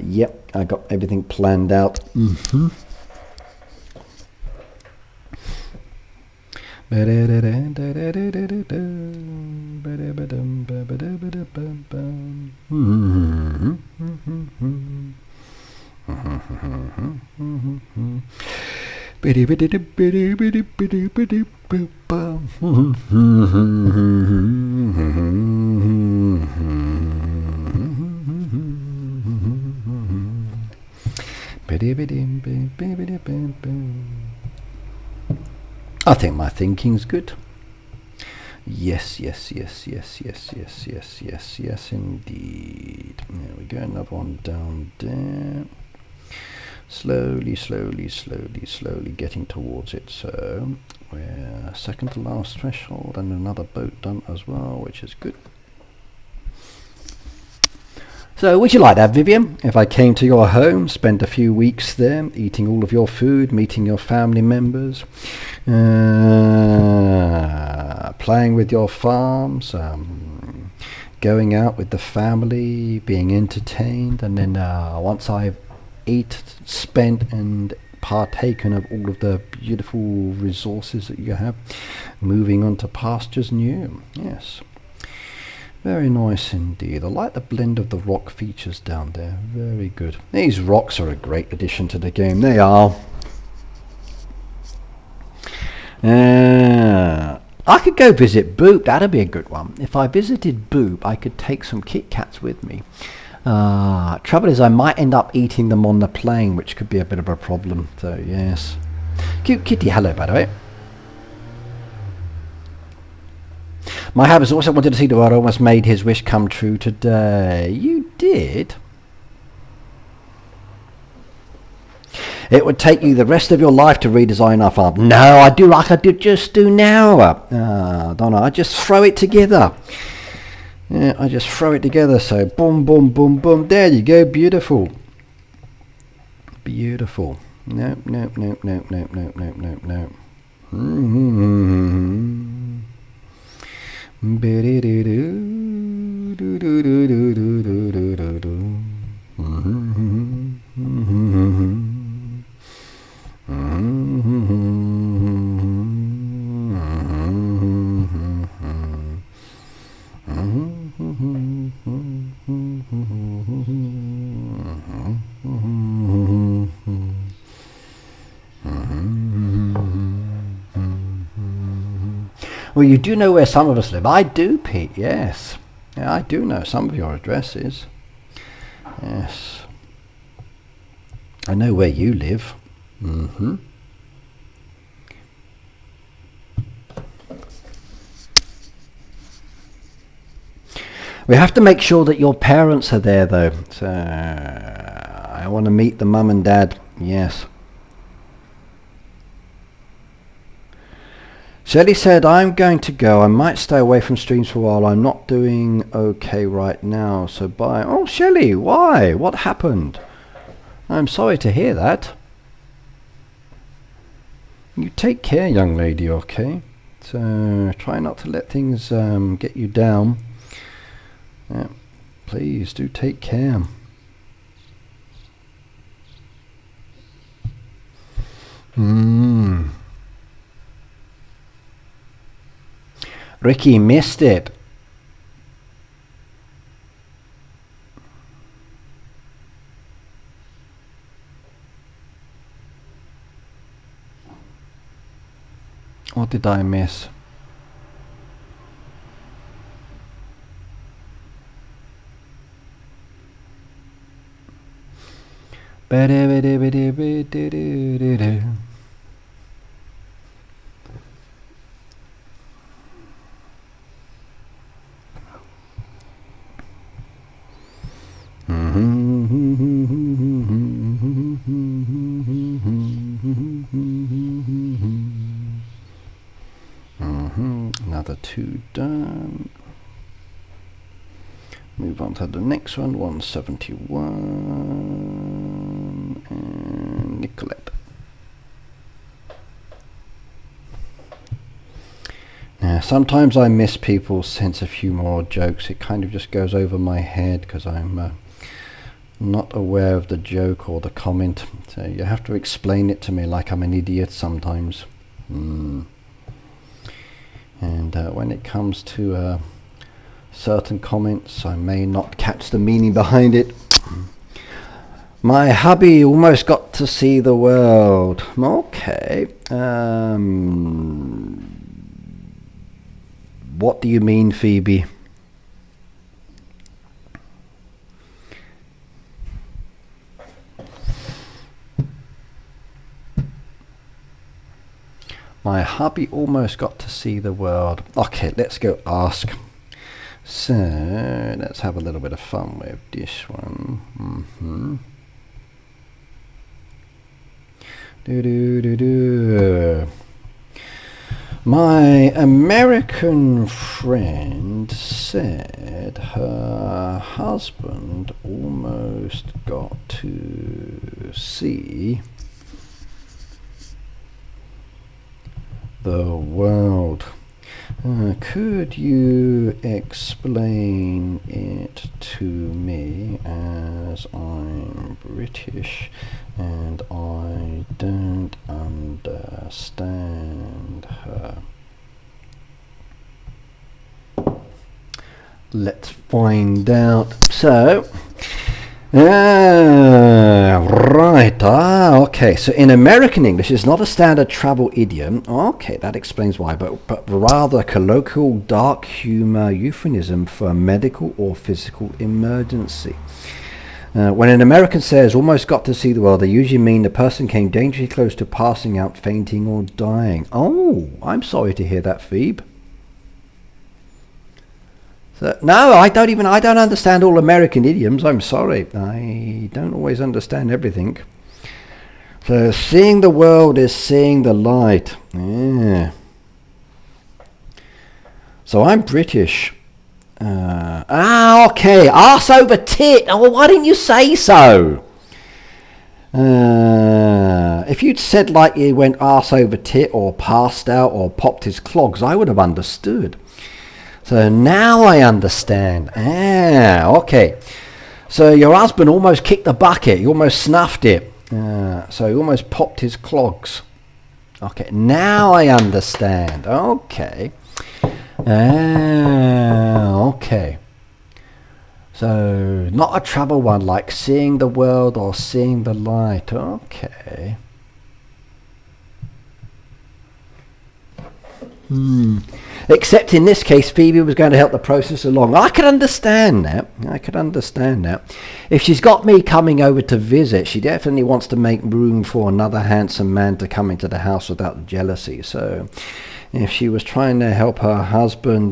Yep, I got everything planned out. I think my thinking's good. Yes, indeed. There we go, another one down there. Slowly getting towards it. So we're second to last threshold, and another boat done as well, which is good. So would you like that, Vivian, if I came to your home, spent a few weeks there, eating all of your food, meeting your family members, playing with your farms, going out with the family, being entertained, and then once I've spent and partaken of all of the beautiful resources that you have, moving on to pastures new. Yes. Very nice indeed. I like the blend of the rock features down there. Very good. These rocks are a great addition to the game. They are. I could go visit Boop. That'd be a good one. If I visited Boop, I could take some Kit Kats with me. Trouble is, I might end up eating them on the plane, which could be a bit of a problem. So, yes. Cute kitty. Hello, by the way. My husband also wanted to see the world. Almost made his wish come true today. You did? It would take you the rest of your life to redesign our farm. No, I do like I just do now. Don't I? I just throw it together. Yeah, I just throw it together. So boom, boom, boom, boom. There you go. Beautiful. Beautiful. No. Well, you do know where some of us live. I do, Pete, yes. Yeah, I do know some of your addresses. Yes. I know where you live. We have to make sure that your parents are there, though. So I want to meet the mum and dad. Yes. Shelley said, I'm going to go. I might stay away from streams for a while. I'm not doing okay right now. So bye. Oh, Shelley, why? What happened? I'm sorry to hear that. You take care, young lady, okay? So try not to let things get you down. Yeah, please do take care. Ricky missed it. What did I miss? Another 2 done. Move on to the next one, 171, and Nicolette. Now, sometimes I miss people's sense of humour or jokes. It kind of just goes over my head because I'm not aware of the joke or the comment. So you have to explain it to me like I'm an idiot sometimes. And when it comes to certain comments, I may not catch the meaning behind it. My hubby almost got to see the world. Okay. What do you mean, Phoebe? My hubby almost got to see the world. Okay, let's go ask. So, let's have a little bit of fun with this one. My American friend said her husband almost got to see the world. Could you explain it to me, as I'm British and I don't understand her? Let's find out. So, right. Okay. So in American English, it's not a standard travel idiom. Okay, that explains why. But rather a colloquial, dark humor euphemism for a medical or physical emergency. When an American says "almost got to see the world," they usually mean the person came dangerously close to passing out, fainting, or dying. Oh, I'm sorry to hear that, Phoebe. No, I don't understand all American idioms. I'm sorry. I don't always understand everything. So seeing the world is seeing the light. Yeah. So I'm British. Okay. Arse over tit. Oh, why didn't you say so? If you'd said like you went arse over tit or passed out or popped his clogs, I would have understood. So now I understand. Okay. So your husband almost kicked the bucket. He almost snuffed it. So he almost popped his clogs. Okay. Now I understand. Okay. Okay. So not a travel one like seeing the world or seeing the light. Okay. Except in this case, Phoebe was going to help the process along. I could understand that. If she's got me coming over to visit, she definitely wants to make room for another handsome man to come into the house without jealousy. So if she was trying to help her husband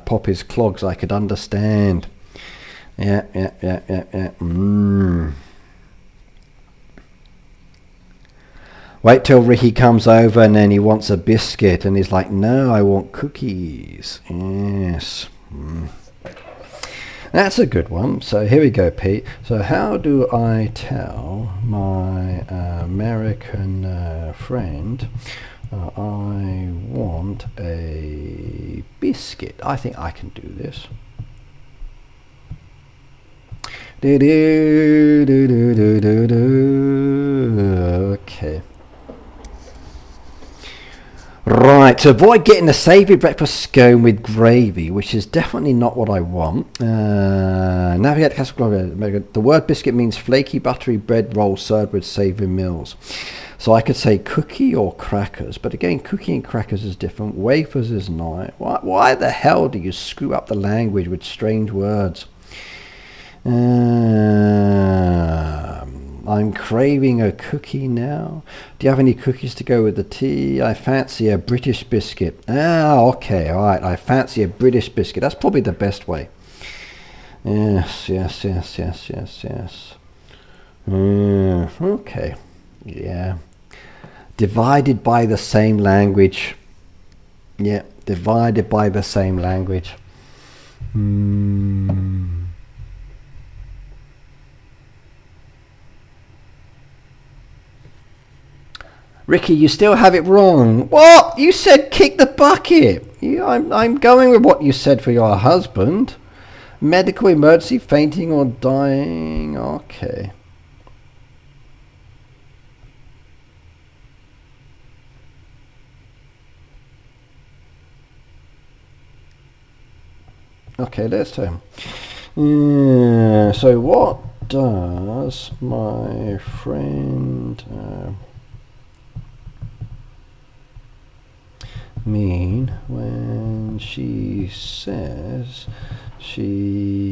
pop his clogs, I could understand. Yeah. Wait till Ricky comes over and then he wants a biscuit and he's like, no, I want cookies. Yes. That's a good one. So here we go, Pete. So how do I tell my American friend I want a biscuit? I think I can do this. Okay. Right, to avoid getting a savoury breakfast scone with gravy, which is definitely not what I want. Navigate the word biscuit means flaky, buttery bread roll served with savoury meals. So I could say cookie or crackers, but again, cookie and crackers is different. Wafers is not. Why the hell do you screw up the language with strange words? I'm craving a cookie now. Do you have any cookies to go with the tea? I fancy a British biscuit. Okay, all right. I fancy a British biscuit. That's probably the best way. Yes. Okay. Yeah. Divided by the same language. Yeah, divided by the same language. Ricky, you still have it wrong. What? You said kick the bucket. I'm going with what you said for your husband. Medical emergency, fainting or dying. Okay. Okay, let's turn. So what does my friend mean when she says she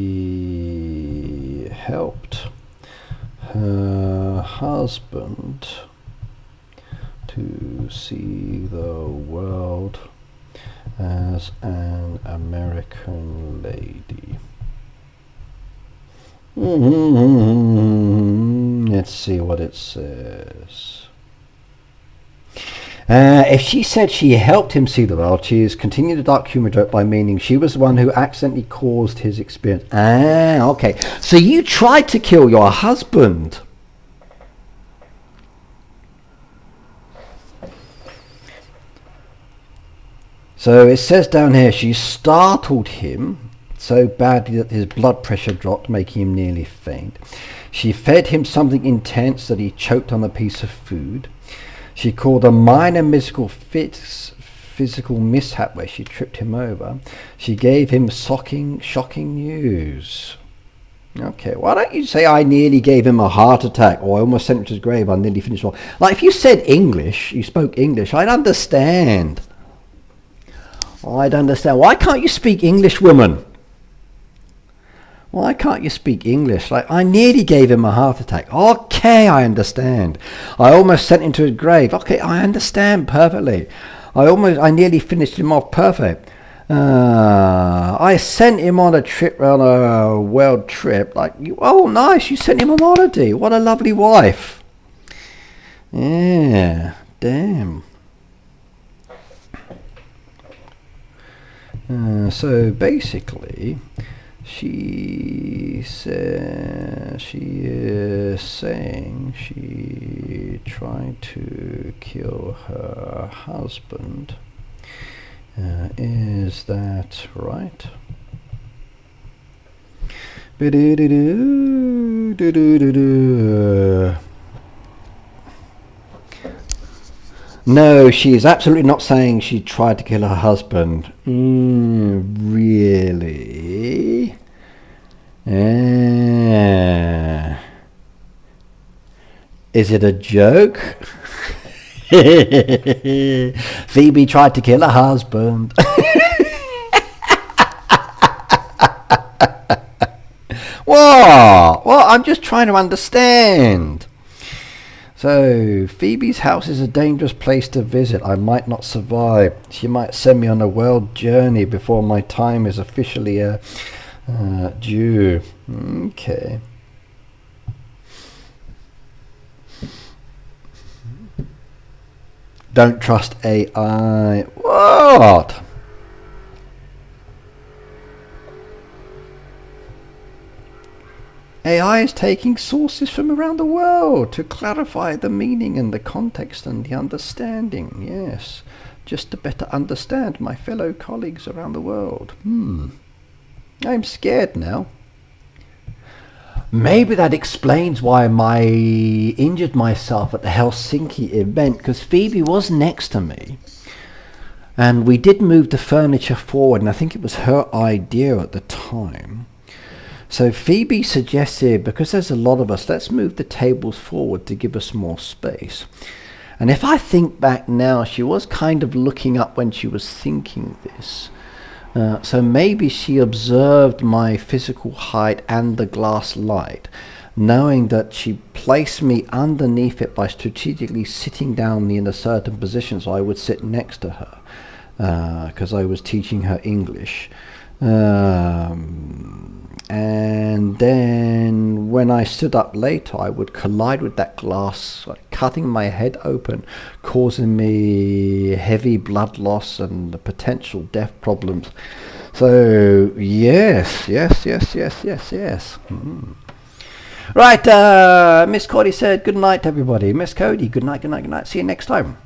helped her husband to see the world as an American lady? Let's see what it says. If she said she helped him see the world, she has continued the dark humor joke by meaning she was the one who accidentally caused his experience. Okay. So you tried to kill your husband. So it says down here, she startled him so badly that his blood pressure dropped, making him nearly faint. She fed him something intense that he choked on a piece of food. She called a minor physical mishap where she tripped him over. She gave him shocking news. Okay, why don't you say I nearly gave him a heart attack, or I almost sent him to his grave, I nearly finished off. Like if you said English, you spoke English, I'd understand. Why can't you speak English, woman? Why can't you speak English? Like, I nearly gave him a heart attack. Okay, I understand. I almost sent him to his grave. Okay, I understand perfectly. I nearly finished him off perfect. I sent him on a trip, on a world trip. Like, oh, nice, you sent him on holiday. What a lovely wife. Yeah, damn. So basically, she says she is saying she tried to kill her husband. Is that right? No, she's absolutely not saying she tried to kill her husband. Really? Is it a joke? Phoebe tried to kill her husband. What? Well, I'm just trying to understand. So, Phoebe's house is a dangerous place to visit. I might not survive. She might send me on a world journey before my time is officially due. Okay. Don't trust AI. What? AI is taking sources from around the world to clarify the meaning and the context and the understanding. Yes, just to better understand my fellow colleagues around the world. I'm scared now. Maybe that explains why I injured myself at the Helsinki event, because Phoebe was next to me. And we did move the furniture forward, and I think it was her idea at the time. So Phoebe suggested, because there's a lot of us, let's move the tables forward to give us more space. And if I think back now, she was kind of looking up when she was thinking this. So maybe she observed my physical height and the glass light, knowing that she placed me underneath it by strategically sitting down in a certain position so I would sit next to her, because I was teaching her English. And then when I stood up later, I would collide with that glass, like cutting my head open, causing me heavy blood loss and the potential death problems. So yes. Right, Miss Cody said good night, everybody. Miss Cody, good night. See you next time.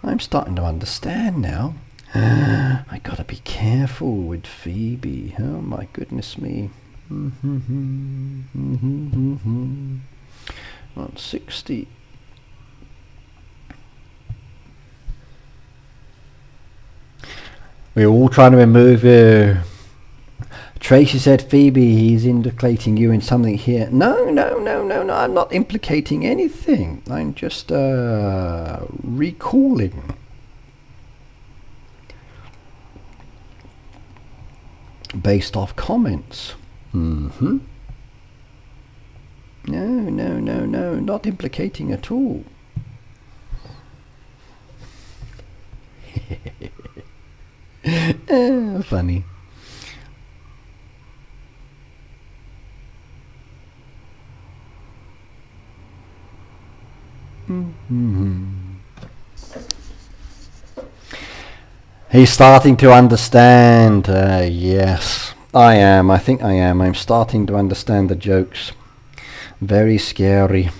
I'm starting to understand now. I gotta be careful with Phoebe. Oh my goodness me. 160. We're all trying to remove Tracy said, Phoebe, he's implicating you in something here. No, I'm not implicating anything. I'm just recalling. Based off comments. No, not implicating at all. Funny. He's starting to understand. Yes, I am. I think I am. I'm starting to understand the jokes. Very scary.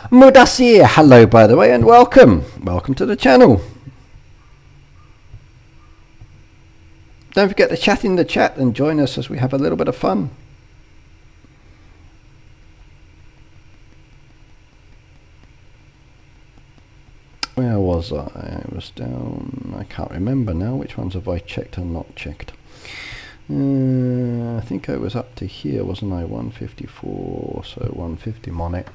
Mudassir, hello by the way, and welcome. Welcome to the channel. Don't forget to chat in the chat and join us as we have a little bit of fun. Where was I? I was down, I can't remember now. Which ones have I checked and not checked? I think I was up to here, wasn't I? 154, so 150 on it.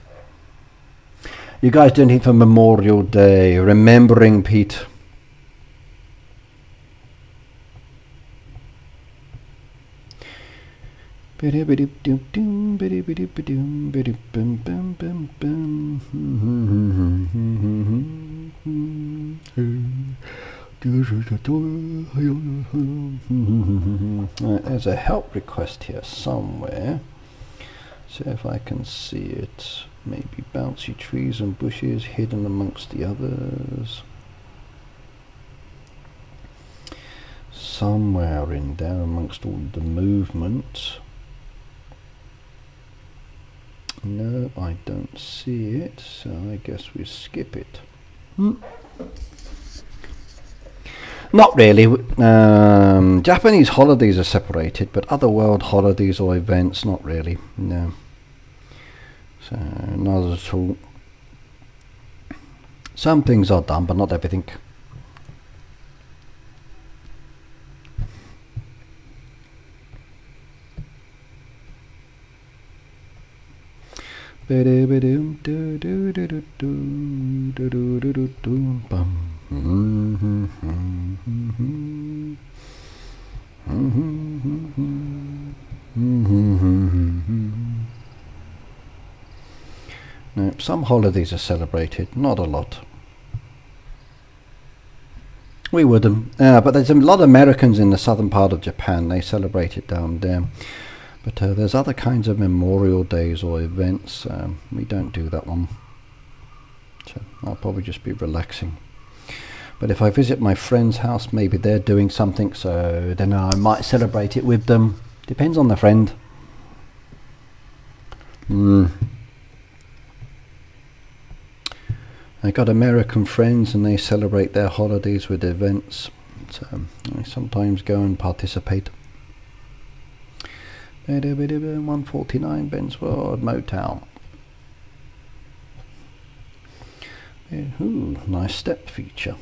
You guys doing anything for Memorial Day? Remembering Pete? There's a help request here somewhere. See if I can see it. Maybe bouncy trees and bushes hidden amongst the others. Somewhere in there amongst all the movement. No, I don't see it, so I guess we skip it. Not really. Japanese holidays are separated, but other world holidays or events, not really. No. So, not at all. Some things are done, but not everything. No, some holidays are celebrated, not a lot. We wouldn't, but there's a lot of Americans in the southern part of Japan. They celebrate it down there. But there's other kinds of Memorial Days or events. We don't do that one. So I'll probably just be relaxing. But if I visit my friend's house, maybe they're doing something, so then I might celebrate it with them. Depends on the friend. I got American friends and they celebrate their holidays with events. So I sometimes go and participate. 149 Benswood Motown. Ooh, nice step feature.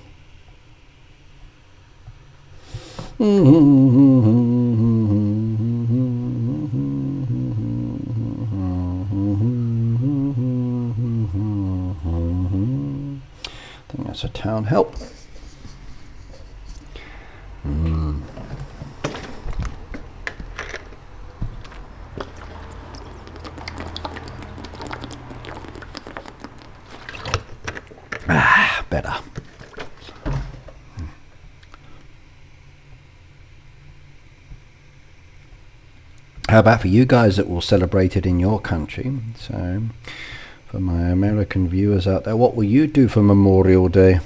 can't help. Better. How about for you guys that will celebrate it in your country? So, for my American viewers out there, what will you do for Memorial Day?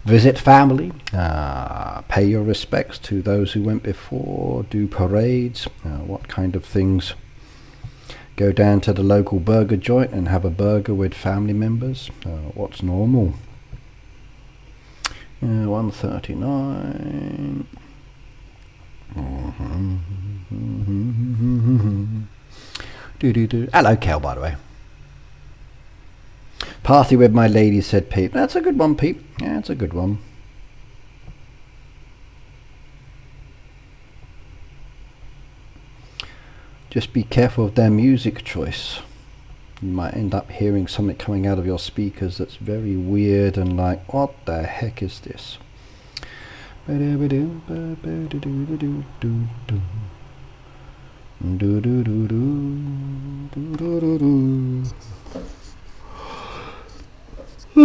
Visit family, pay your respects to those who went before, do parades, what kind of things? Go down to the local burger joint and have a burger with family members. What's normal? 139. Hello, Kel, by the way. Party with my lady, said Pete. That's a good one, Pete. Yeah, it's a good one. Just be careful of their music choice. You might end up hearing something coming out of your speakers that's very weird and like, what the heck is this? Oh,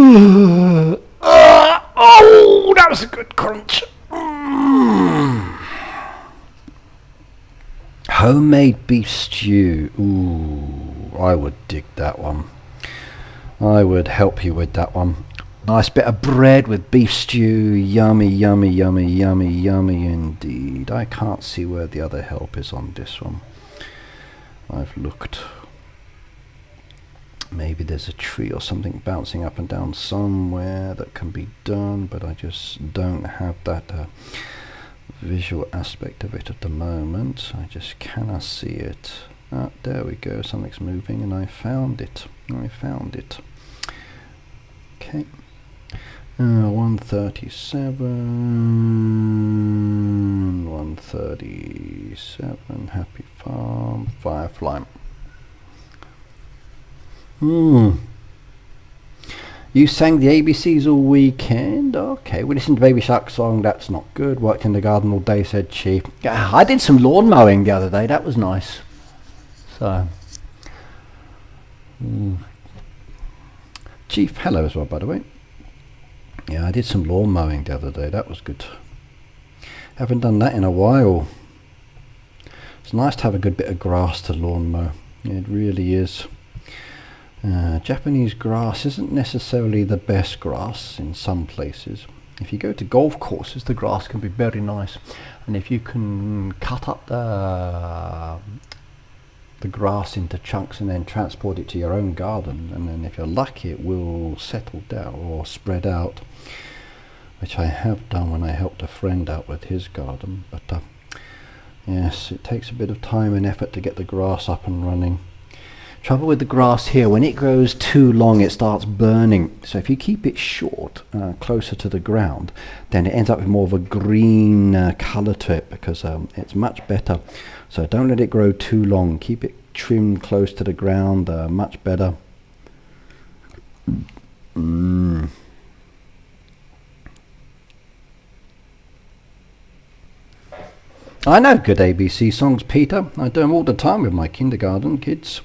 that was a good crunch. Homemade beef stew. Ooh, I would dig that one. I would help you with that one. Nice bit of bread with beef stew. Yummy, yummy, yummy, yummy, yummy indeed. I can't see where the other help is on this one. I've looked. Maybe there's a tree or something bouncing up and down somewhere that can be done, but I just don't have that visual aspect of it at the moment. I just cannot see it. Ah, there we go, something's moving and I found it. Okay. 137, 137, Happy Farm, Firefly. You sang the ABCs all weekend? Okay, we listened to Baby Shark song, that's not good. Worked in the garden all day, said Chief. Yeah, I did some lawn mowing the other day, that was nice. So, Chief, hello as well, by the way. Yeah, I did some lawn mowing the other day, that was good. Haven't done that in a while. It's nice to have a good bit of grass to lawn mow. Yeah, it really is. Japanese grass isn't necessarily the best grass in some places. If you go to golf courses, the grass can be very nice, and if you can cut up the grass into chunks and then transport it to your own garden, and then if you're lucky it will settle down or spread out, which I have done when I helped a friend out with his garden. But yes, it takes a bit of time and effort to get the grass up and running. Trouble with the grass here, when it grows too long it starts burning, so if you keep it short, closer to the ground, then it ends up with more of a green colour to it, because it's much better. So don't let it grow too long, keep it trimmed close to the ground, much better. I know good ABC songs, Peter. I do them all the time with my kindergarten kids.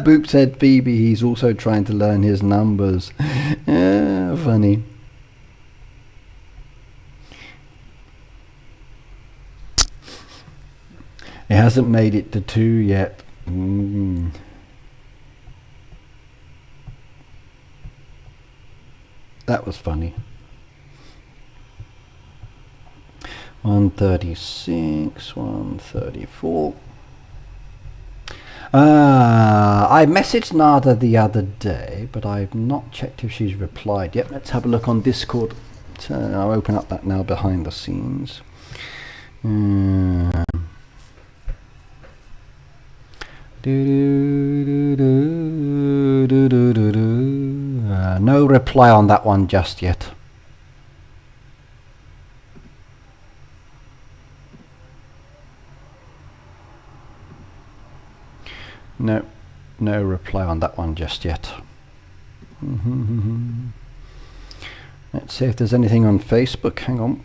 Boop said Phoebe, he's also trying to learn his numbers. Funny. It hasn't made it to 2 yet. That was funny. 136, 134. I messaged Nada the other day, but I've not checked if she's replied yet. Let's have a look on Discord. I'll open up that now behind the scenes. No reply on that one just yet. No, no reply on that one just yet. Let's see if there's anything on Facebook. Hang on.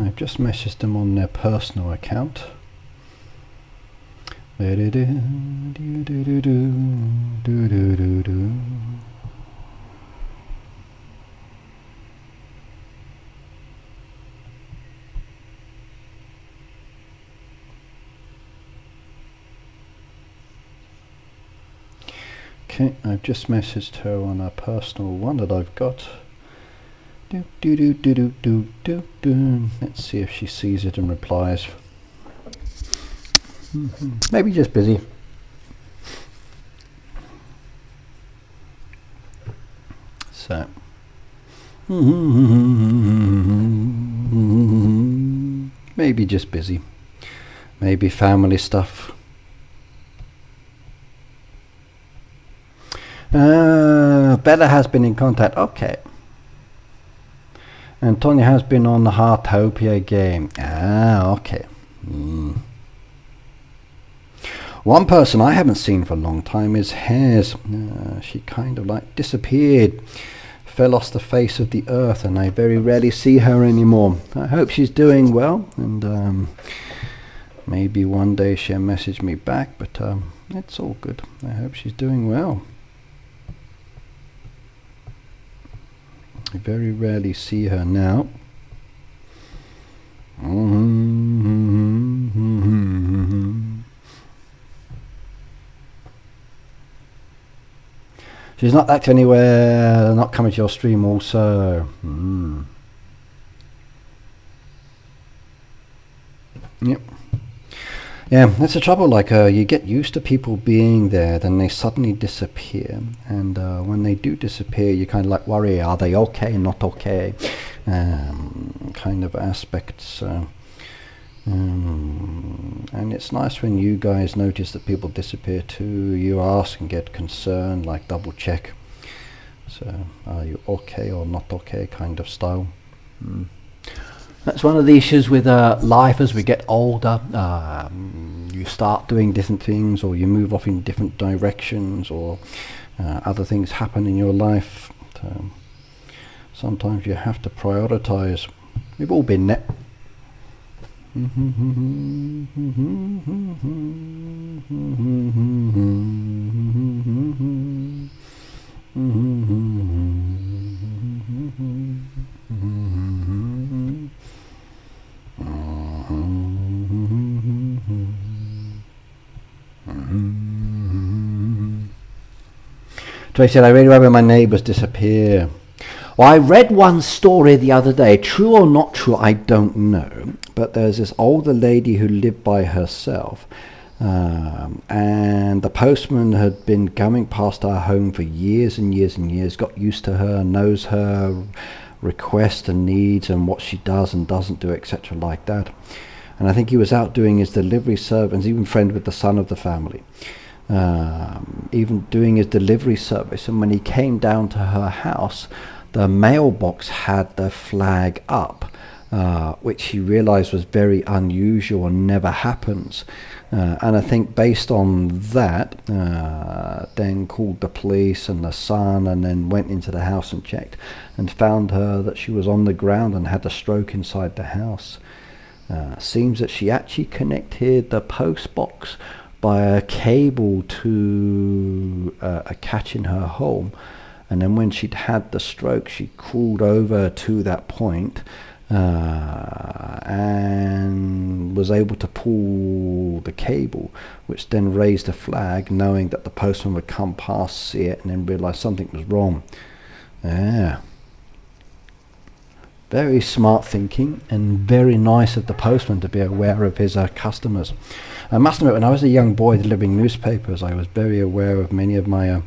I've just messaged them on their personal account. Okay, I've just messaged her on a personal one that I've got. Let's see if she sees it and replies. Maybe just busy. So maybe just busy. Maybe family stuff. Bella has been in contact. Okay. And Tonya has been on the Heartopia game. Ah, okay. One person I haven't seen for a long time is Hares. She kind of like disappeared, fell off the face of the earth, and I very rarely see her anymore. I hope she's doing well, and maybe one day she'll message me back, but it's all good. I hope she's doing well. I very rarely see her now. She's not active anywhere, not coming to your stream also. Yep. Yeah, that's the trouble, like you get used to people being there, then they suddenly disappear, and when they do disappear you kind of like worry, are they okay, not okay, kind of aspects, and it's nice when you guys notice that people disappear too. You ask and get concerned, like double check, so are you okay or not okay kind of style. That's one of the issues with life as we get older. You start doing different things, or you move off in different directions, or other things happen in your life. Sometimes you have to prioritize. We've all been there. Tracy said, I really remember my neighbours disappear. Well, I read one story the other day, true or not true, I don't know, but there's this older lady who lived by herself, and the postman had been coming past our home for years and years and years, got used to her, knows her requests and needs and what she does and doesn't do, etc. like that. And I think he was out doing his delivery service, even friend with the son of the family, even doing his delivery service, and when he came down to her house, the mailbox had the flag up, which he realized was very unusual and never happens, and I think based on that then called the police and the son, and then went into the house and checked and found her that she was on the ground and had a stroke inside the house. Seems that she actually connected the post box by a cable to a catch in her home, and then when she'd had the stroke, she crawled over to that point and was able to pull the cable, which then raised a flag, knowing that the postman would come past, see it, and then realise something was wrong. Yeah. Very smart thinking, and very nice of the postman to be aware of his customers. I must admit, when I was a young boy delivering newspapers, I was very aware of many of my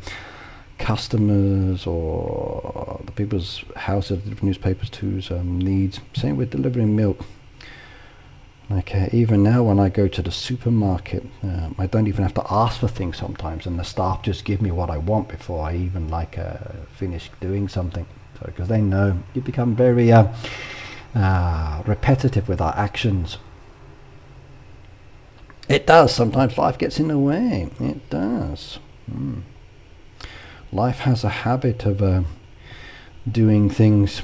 customers or the people's houses I deliver newspapers to's needs. Same with delivering milk. Like even now when I go to the supermarket, I don't even have to ask for things sometimes, and the staff just give me what I want before I even finish doing something. So because they know you become very repetitive with our actions. It does. Sometimes life gets in the way. It does. Life has a habit of doing things.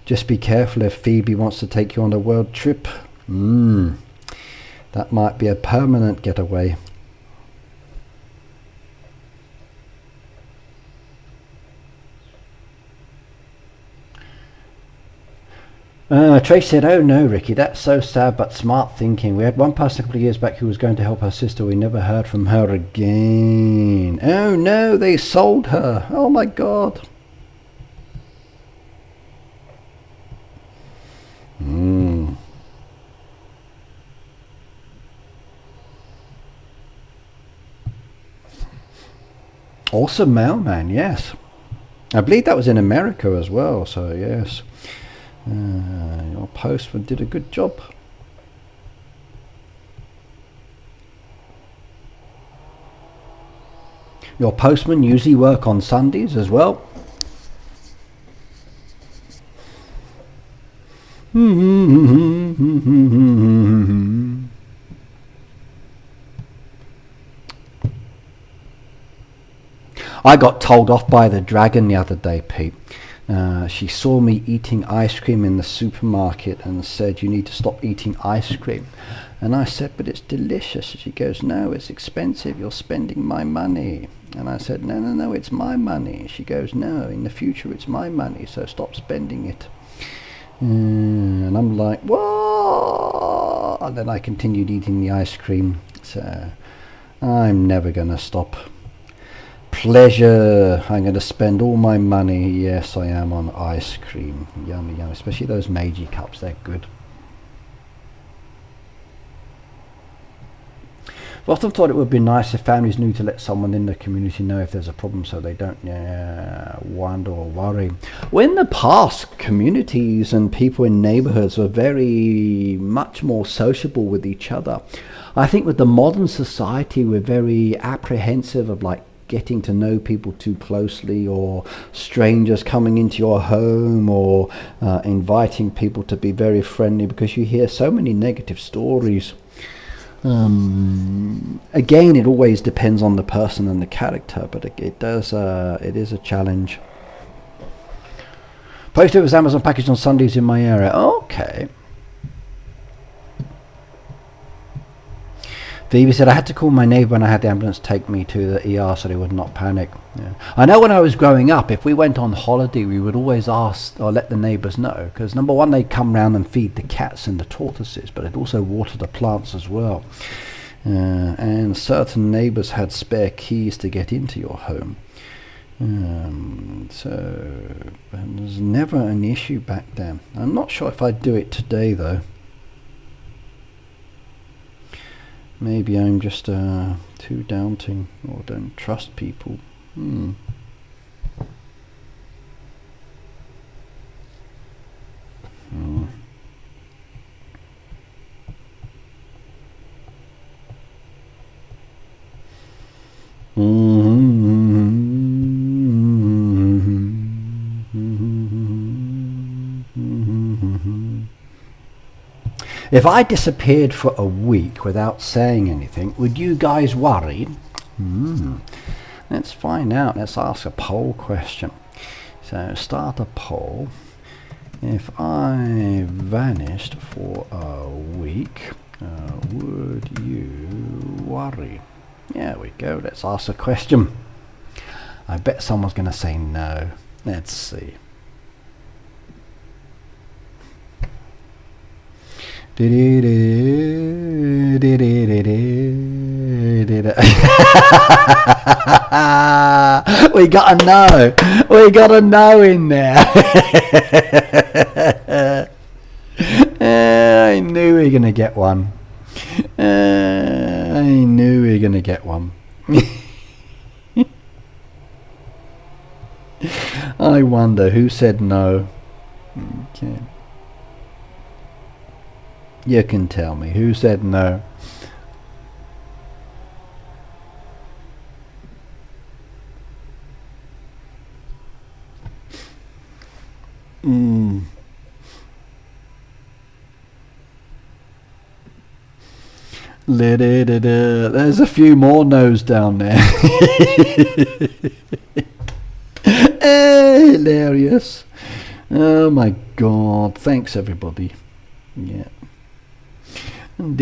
Just be careful if Phoebe wants to take you on a world trip. That might be a permanent getaway. Trace said, "Oh no, Ricky, that's so sad, but smart thinking. We had one person a couple of years back who was going to help her sister. We never heard from her again." Oh no, they sold her. Oh my God. Awesome mailman, yes. I believe that was in America as well, so yes. Your postman did a good job. Your postman usually work on Sundays as well. I got told off by the dragon the other day, Pete. She saw me eating ice cream in the supermarket and said, "You need to stop eating ice cream." And I said, "But it's delicious." She goes, "No, it's expensive. You're spending my money." And I said, No, it's my money." She goes, "No, in the future it's my money, so stop spending it." And I'm like, "What?" And then I continued eating the ice cream. So I'm never going to stop. Pleasure. I'm going to spend all my money. Yes, I am, on ice cream. Yummy, yummy. Especially those Meiji cups. They're good. I've often thought it would be nice if families knew to let someone in the community know if there's a problem, so they don't wonder or worry. Well, in the past, communities and people in neighborhoods were very much more sociable with each other. I think with the modern society, we're very apprehensive of getting to know people too closely, or strangers coming into your home, or inviting people to be very friendly, because you hear so many negative stories. Again, it always depends on the person and the character, but it is a challenge. Post it was Amazon package on Sundays in my area. Okay. Phoebe said, "I had to call my neighbour when I had the ambulance take me to the ER so they would not panic." Yeah. I know when I was growing up, if we went on holiday, we would always ask or let the neighbours know, because number one, they'd come round and feed the cats and the tortoises, but they'd also water the plants as well. And certain neighbours had spare keys to get into your home. So there was never an issue back then. I'm not sure if I'd do it today, though. Maybe I'm just too doubting, or don't trust people. If I disappeared for a week without saying anything, would you guys worry? Let's find out. Let's ask a poll question. So start a poll. If I vanished for a week, Would you worry? There we go. Let's ask a question. I bet someone's going to say no. Let's see. We got a no. We got a no in there. I knew we were going to get one. I knew we were going to get one. I wonder who said no. Okay. You can tell me who said no. There's a few more no's down there. Hilarious. Oh my god. Thanks everybody. Yeah. Well,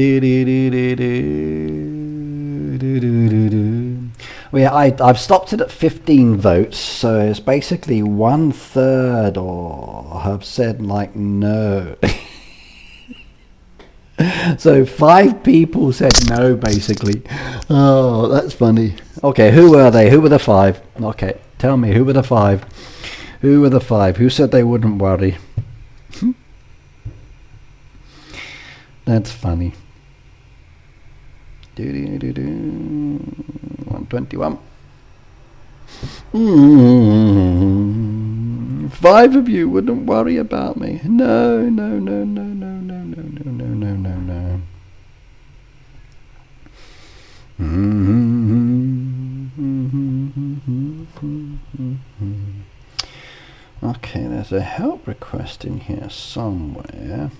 yeah, I've stopped it at 15 votes, so it's basically 1/3 or have said like no. So 5 people said no basically. Oh, that's funny. Okay, who were they? Who were the 5? Okay, tell me, who were the 5? Who were the 5? Who said they wouldn't worry? That's funny. 121. 5 of you wouldn't worry about me. No, no, no, no, no, no, no, no, no, no, no, no. Okay, there's a help request in here somewhere.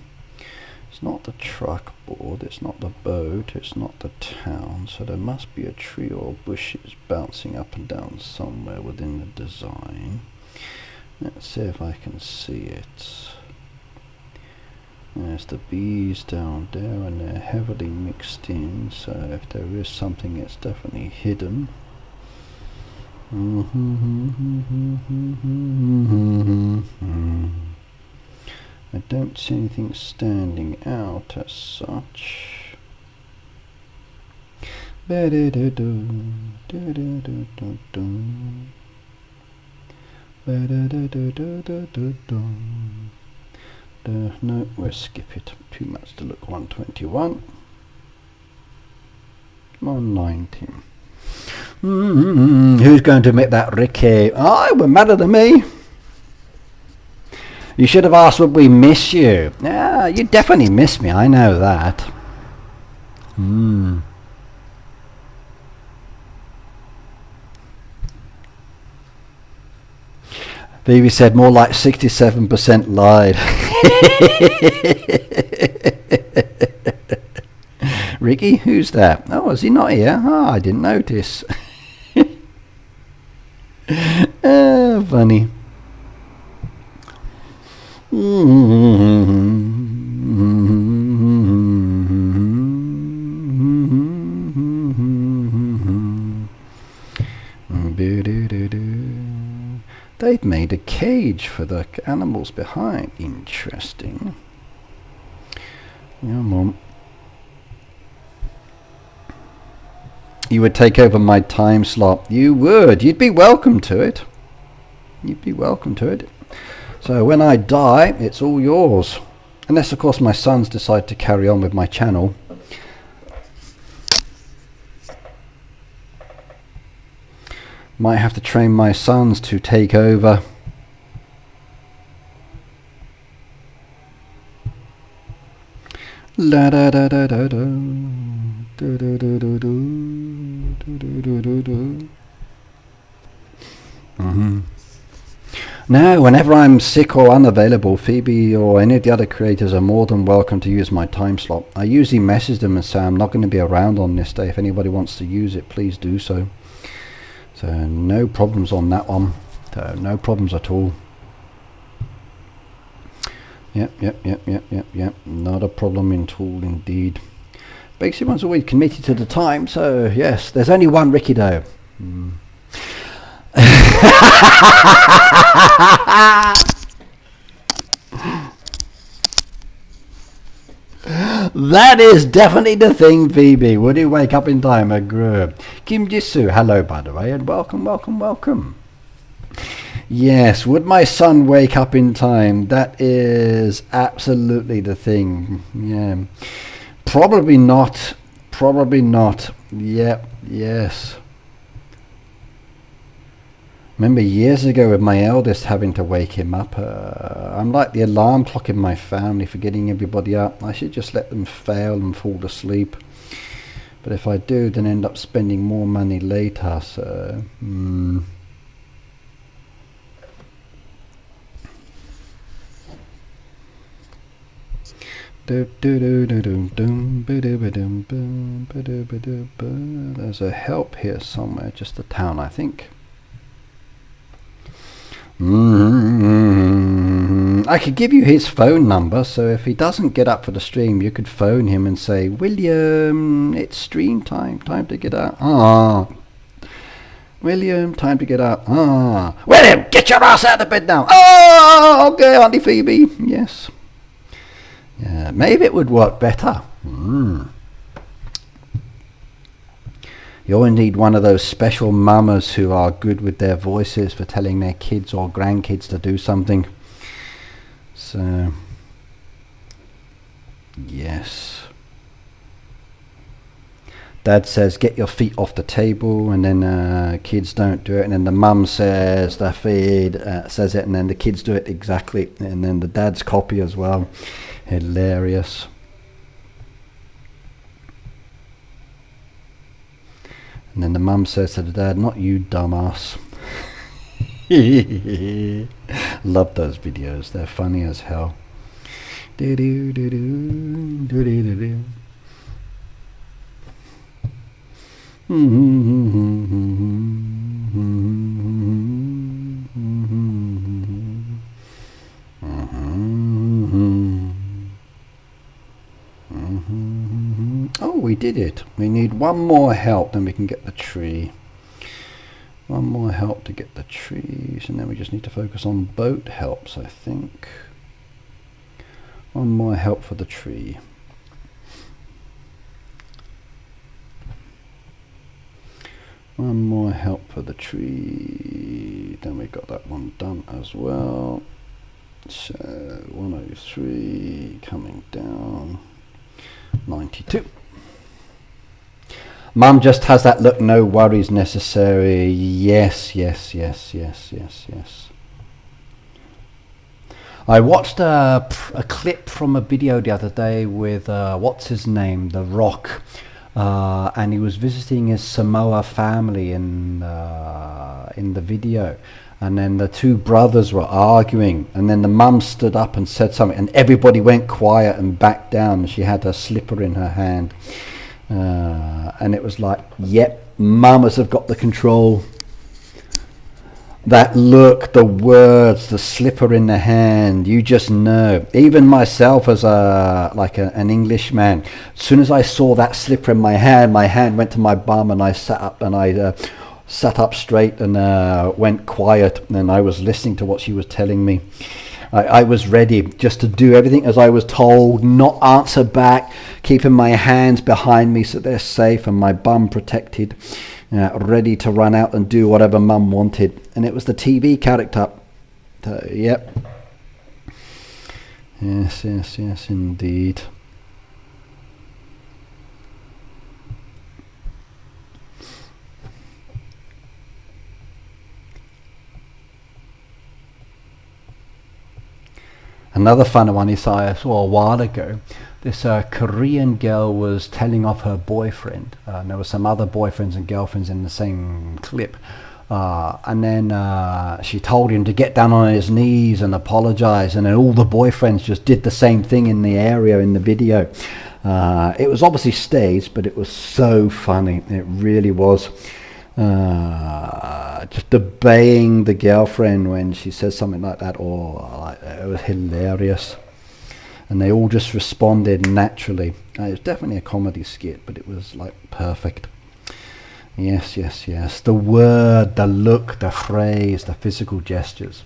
It's not the truck board, it's not the boat, it's not the town, so there must be a tree or bushes bouncing up and down somewhere within the design. Let's see if I can see it. There's the bees down there and they're heavily mixed in, so if there is something it's definitely hidden. I don't see anything standing out as such. No, we'll skip it. Too much to look. 121. 119. Who's going to admit that, Ricky? Oh, we're madder than me. You should have asked would we miss you. Yeah, you definitely miss me, I know that. Phoebe said more like 67% lied. Ricky, who's that? Oh, is he not here? Oh, I didn't notice. Funny. They've made a cage for the animals behind. Interesting. Yeah, Mom. You would take over my time slot. You would. You'd be welcome to it. You'd be welcome to it. So when I die, it's all yours. Unless, of course, my sons decide to carry on with my channel. Might have to train my sons to take over. La da da da da da. Do do do do do. Do do do do do. Now, whenever I'm sick or unavailable, Phoebe or any of the other creators are more than welcome to use my time slot. I usually message them and say I'm not going to be around on this day. If anybody wants to use it, please do so. So no problems on that one. So no problems at all. Yep. Not a problem at all indeed. Basically, one's always committed to the time, so yes, there's only one Ricky though. That is definitely the thing, Phoebe. Would he wake up in time? Agree. Kim Jisoo, hello by the way, and welcome, welcome, welcome. Yes, would my son wake up in time? That is absolutely the thing. Yeah. Probably not. Probably not. Yep, yes. Remember years ago with my eldest having to wake him up. I'm like the alarm clock in my family for getting everybody up. I should just let them fail and fall asleep. But if I do, then end up spending more money later. So, There's a help here somewhere, just a town, I think. I could give you his phone number, so if he doesn't get up for the stream, you could phone him and say, William, it's stream time, time to get up. William, time to get up. William, get your ass out of bed now. Okay, Auntie Phoebe. Yes. Yeah, maybe it would work better. You'll need one of those special mamas who are good with their voices for telling their kids or grandkids to do something. So, yes. Dad says, get your feet off the table, and then kids don't do it, and then the mum says, the feed says it, and then the kids do it exactly, and then the dad's copy as well. Hilarious. And then the mum says to the dad, not you, dumbass. Love those videos. They're funny as hell. Oh, we did it. We need one more help, then we can get the tree. One more help to get the trees, and then we just need to focus on boat helps, I think. One more help for the tree. One more help for the tree. Then we got that one done as well. So 103 coming down. 92. Mum just has that look, no worries necessary. Yes, yes, yes, yes, yes, yes. I watched a clip from a video the other day with, what's his name, The Rock. And he was visiting his Samoa family in the video. And then the two brothers were arguing, and then the mum stood up and said something, and everybody went quiet and backed down. She had her slipper in her hand, and it was like, yep, mamas have got the control. That look, the words, the slipper in the hand, you just know. Even myself as an Englishman, as soon as I saw that slipper in my hand went to my bum, and I sat up, and I sat up straight and went quiet, and I was listening to what she was telling me. I was ready just to do everything as I was told, not answer back, keeping my hands behind me so they're safe and my bum protected, ready to run out and do whatever mum wanted. And it was the TV character. Yep. Yes, yes, yes, indeed. Another fun one I saw a while ago. This Korean girl was telling off her boyfriend. And there were some other boyfriends and girlfriends in the same clip. And then she told him to get down on his knees and apologize. And then all the boyfriends just did the same thing in the area in the video. It was obviously staged, but it was so funny. It really was. Just obeying the girlfriend when she says something like that, or it was hilarious. and they all just responded naturally. It was definitely a comedy skit, but it was like perfect. Yes, yes, yes. The word, the look, the phrase, the physical gestures.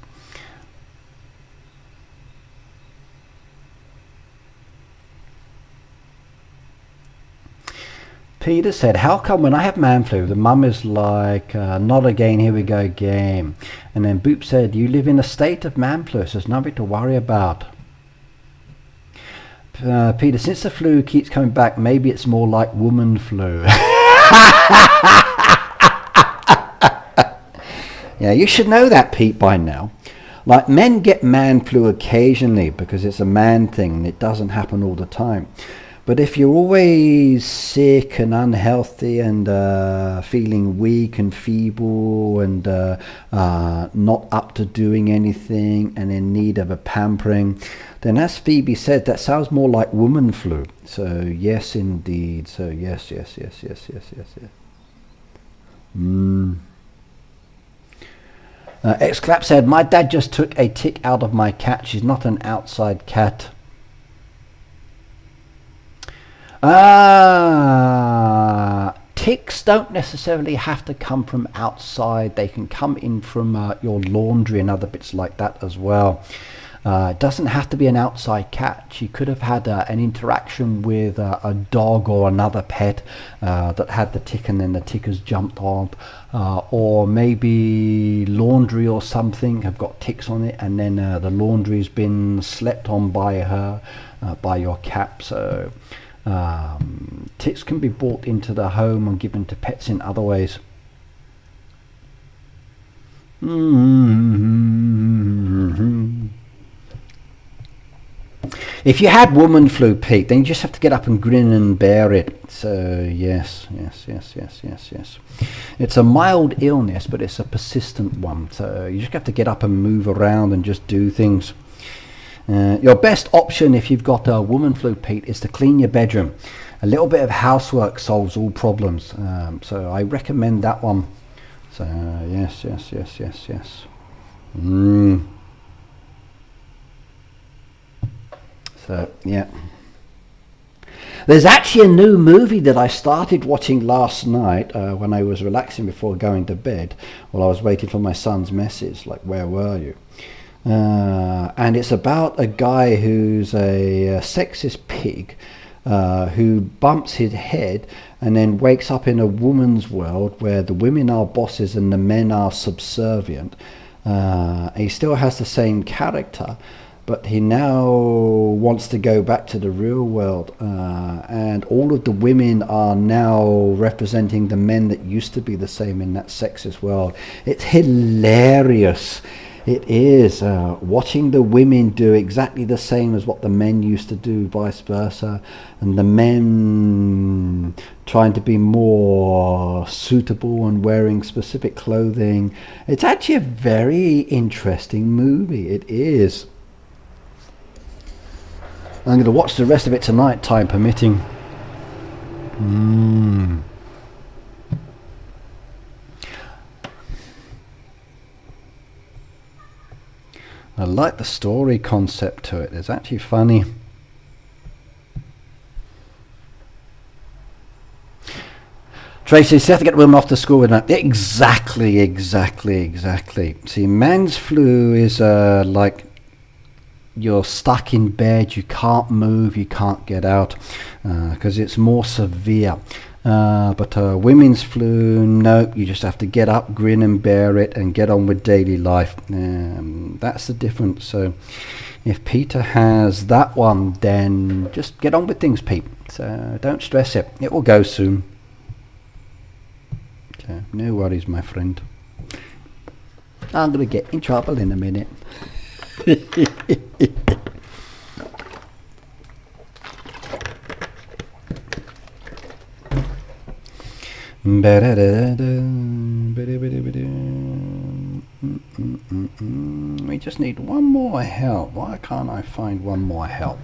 Peter said, how come when I have man flu, the mum is like, not again, here we go again. And then Boop said, you live in a state of man flu, so there's nothing to worry about. Peter, since the flu keeps coming back, maybe it's more like woman flu. Yeah, you should know that, Pete, by now. Like, men get man flu occasionally because it's a man thing and it doesn't happen all the time. But if you're always sick and unhealthy and feeling weak and feeble and not up to doing anything and in need of a pampering, then as Phoebe said, that sounds more like woman flu. So yes, indeed. So yes, yes, yes, yes, yes, yes, yes. Xclap said, my dad just took a tick out of my cat. She's not an outside cat. Ticks don't necessarily have to come from outside. They can come in from your laundry and other bits like that as well. It doesn't have to be an outside cat. She could have had an interaction with a dog or another pet that had the tick, and then the tick has jumped on, or maybe laundry or something have got ticks on it, and then the laundry's been slept on by her, by your cat. So ticks can be brought into the home and given to pets in other ways. If you had woman flu, Pete, then you just have to get up and grin and bear it. So yes, yes, yes, yes, yes, yes. It's a mild illness, but it's a persistent one. So you just have to get up and move around and just do things. Your best option if you've got a woman flu, Pete, is to clean your bedroom. A little bit of housework solves all problems. So I recommend that one. So yes, yes, yes, yes, yes. So yeah. There's actually a new movie that I started watching last night when I was relaxing before going to bed, while I was waiting for my son's message, like, where were you? And it's about a guy who's a sexist pig who bumps his head and then wakes up in a woman's world where the women are bosses and the men are subservient. He still has the same character, but he now wants to go back to the real world, and all of the women are now representing the men that used to be the same in that sexist world. It's hilarious. It is. Watching the women do exactly the same as what the men used to do, vice versa, and the men trying to be more suitable and wearing specific clothing. It's actually a very interesting movie. It is. I'm going to watch the rest of it tonight, time permitting. I like the story concept to it. It's actually funny. Tracy, you have to get women off to school with that. Exactly, exactly, exactly. See, man's flu is like you're stuck in bed, you can't move, you can't get out, because it's more severe. But women's flu, no, you just have to get up, grin and bear it, and get on with daily life. That's the difference. So if Peter has that one, then just get on with things, Pete. So don't stress it. It will go soon. So no worries, my friend. I'm going to get in trouble in a minute. We just need one more help. Why can't I find one more help?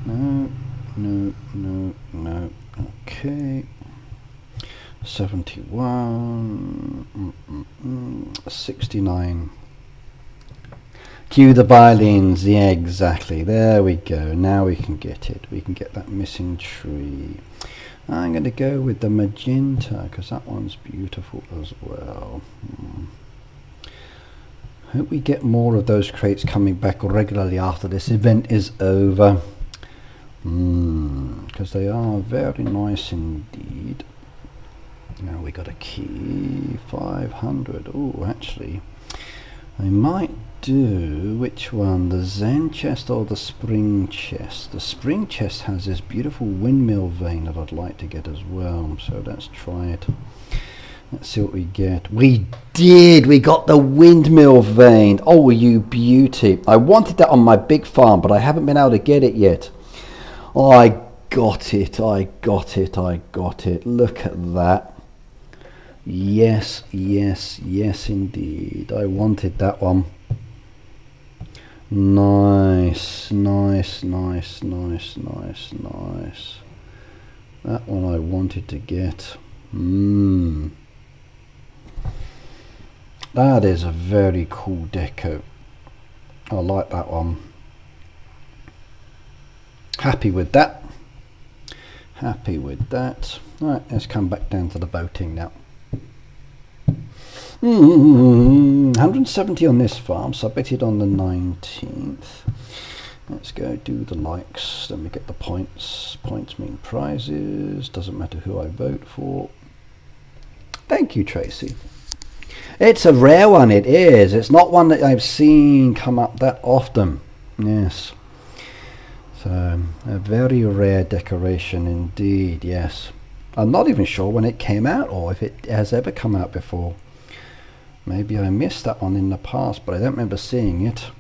No, no, no, no. Okay. 71, 69. Cue the violins. Yeah, exactly. There we go. Now we can get it. We can get that missing tree. I'm going to go with the magenta because that one's beautiful as well. Hope we get more of those crates coming back regularly after this event is over. Because they are very nice indeed. Now we got a key, 500. Oh, actually, I might do, which one, the Zen chest or the spring chest? The spring chest has this beautiful windmill vein that I'd like to get as well, so let's try it. Let's see what we get. We did! We got the windmill vein! Oh, you beauty! I wanted that on my big farm, but I haven't been able to get it yet. Oh, I got it, I got it, I got it. Look at that. Yes, yes, yes indeed. I wanted that one. Nice, nice, nice, nice, nice, nice. That one I wanted to get. That is a very cool deco. I like that one. Happy with that. Happy with that. Alright, let's come back down to the voting now. 170 on this farm, submitted on the 19th. Let's go do the likes, then we get the points. Points mean prizes, doesn't matter who I vote for. Thank you, Tracy. It's a rare one, it is. It's not one that I've seen come up that often. Yes. So, a very rare decoration indeed, yes. I'm not even sure when it came out or if it has ever come out before. Maybe I missed that one in the past, but I don't remember seeing it.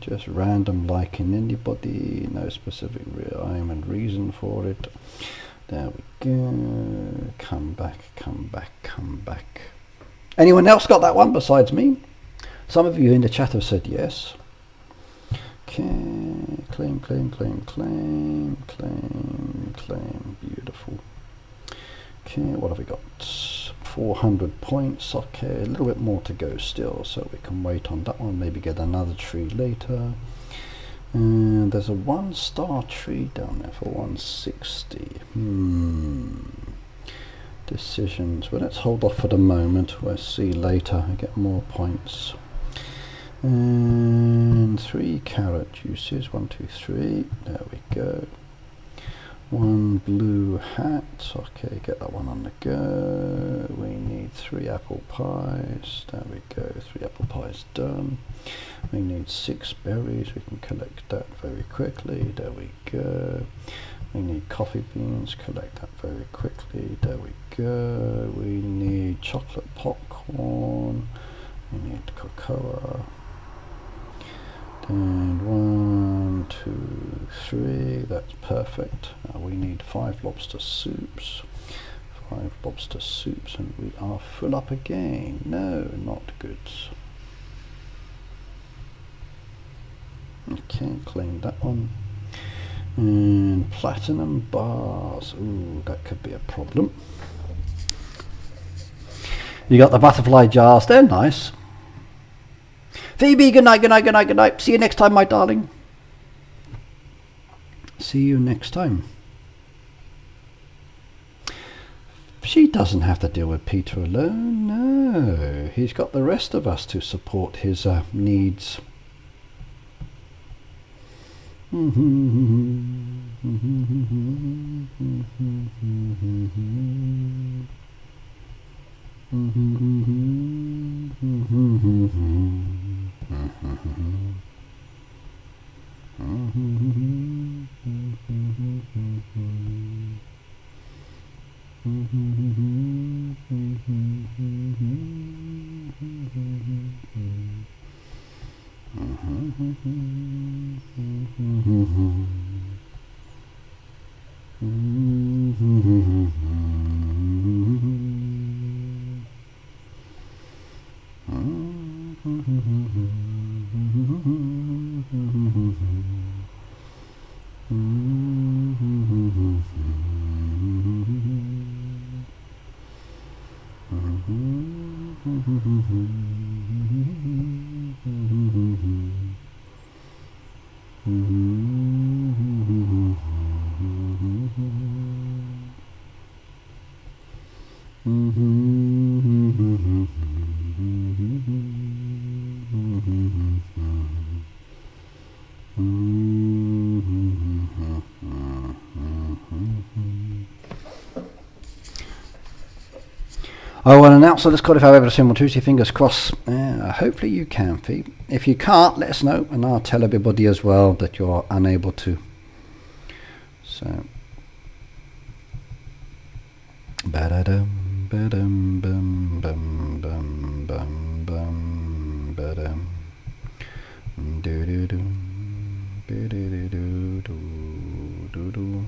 Just random liking anybody, no specific rhyme and reason for it. There we go. Come back, come back, come back. Anyone else got that one besides me? Some of you in the chat have said yes. Okay, claim, claim, claim, claim, claim, claim. Beautiful. Okay, what have we got? 400 points. Okay, a little bit more to go still, so we can wait on that one. Maybe get another tree later. And there's a 1-star tree down there for 160. Decisions. Well, let's hold off for the moment. We'll see later. I get more points. And 3 carrot juices. 1, 2, 3. There we go. 1 blue hat. Okay, get that one on the go. We need 3 apple pies. There we go. 3 apple pies done. We need 6 berries. We can collect that very quickly. There we go. We need coffee beans. Collect that very quickly. There we go. We need chocolate popcorn. We need cocoa. And 1, 2, 3, that's perfect. We need 5 lobster soups. 5 lobster soups, and we are full up again. No, not good. Okay, claim that one. And platinum bars. Ooh, that could be a problem. You got the butterfly jars, they're nice. Phoebe, good night, good night, good night, good night. See you next time, my darling. See you next time. She doesn't have to deal with Peter alone, no. He's got the rest of us to support his needs. I will announce on Discord if I'm able to simultaneously, fingers crossed. Hopefully you can, Phoebe. If you can't, let us know, and I'll tell everybody as well that you're unable to. So, ba-da-dum, ba-dum, bum, bum, bum, bum, bum, ba-dum, do-do-dum, do-do-do-do, do-do-do-do,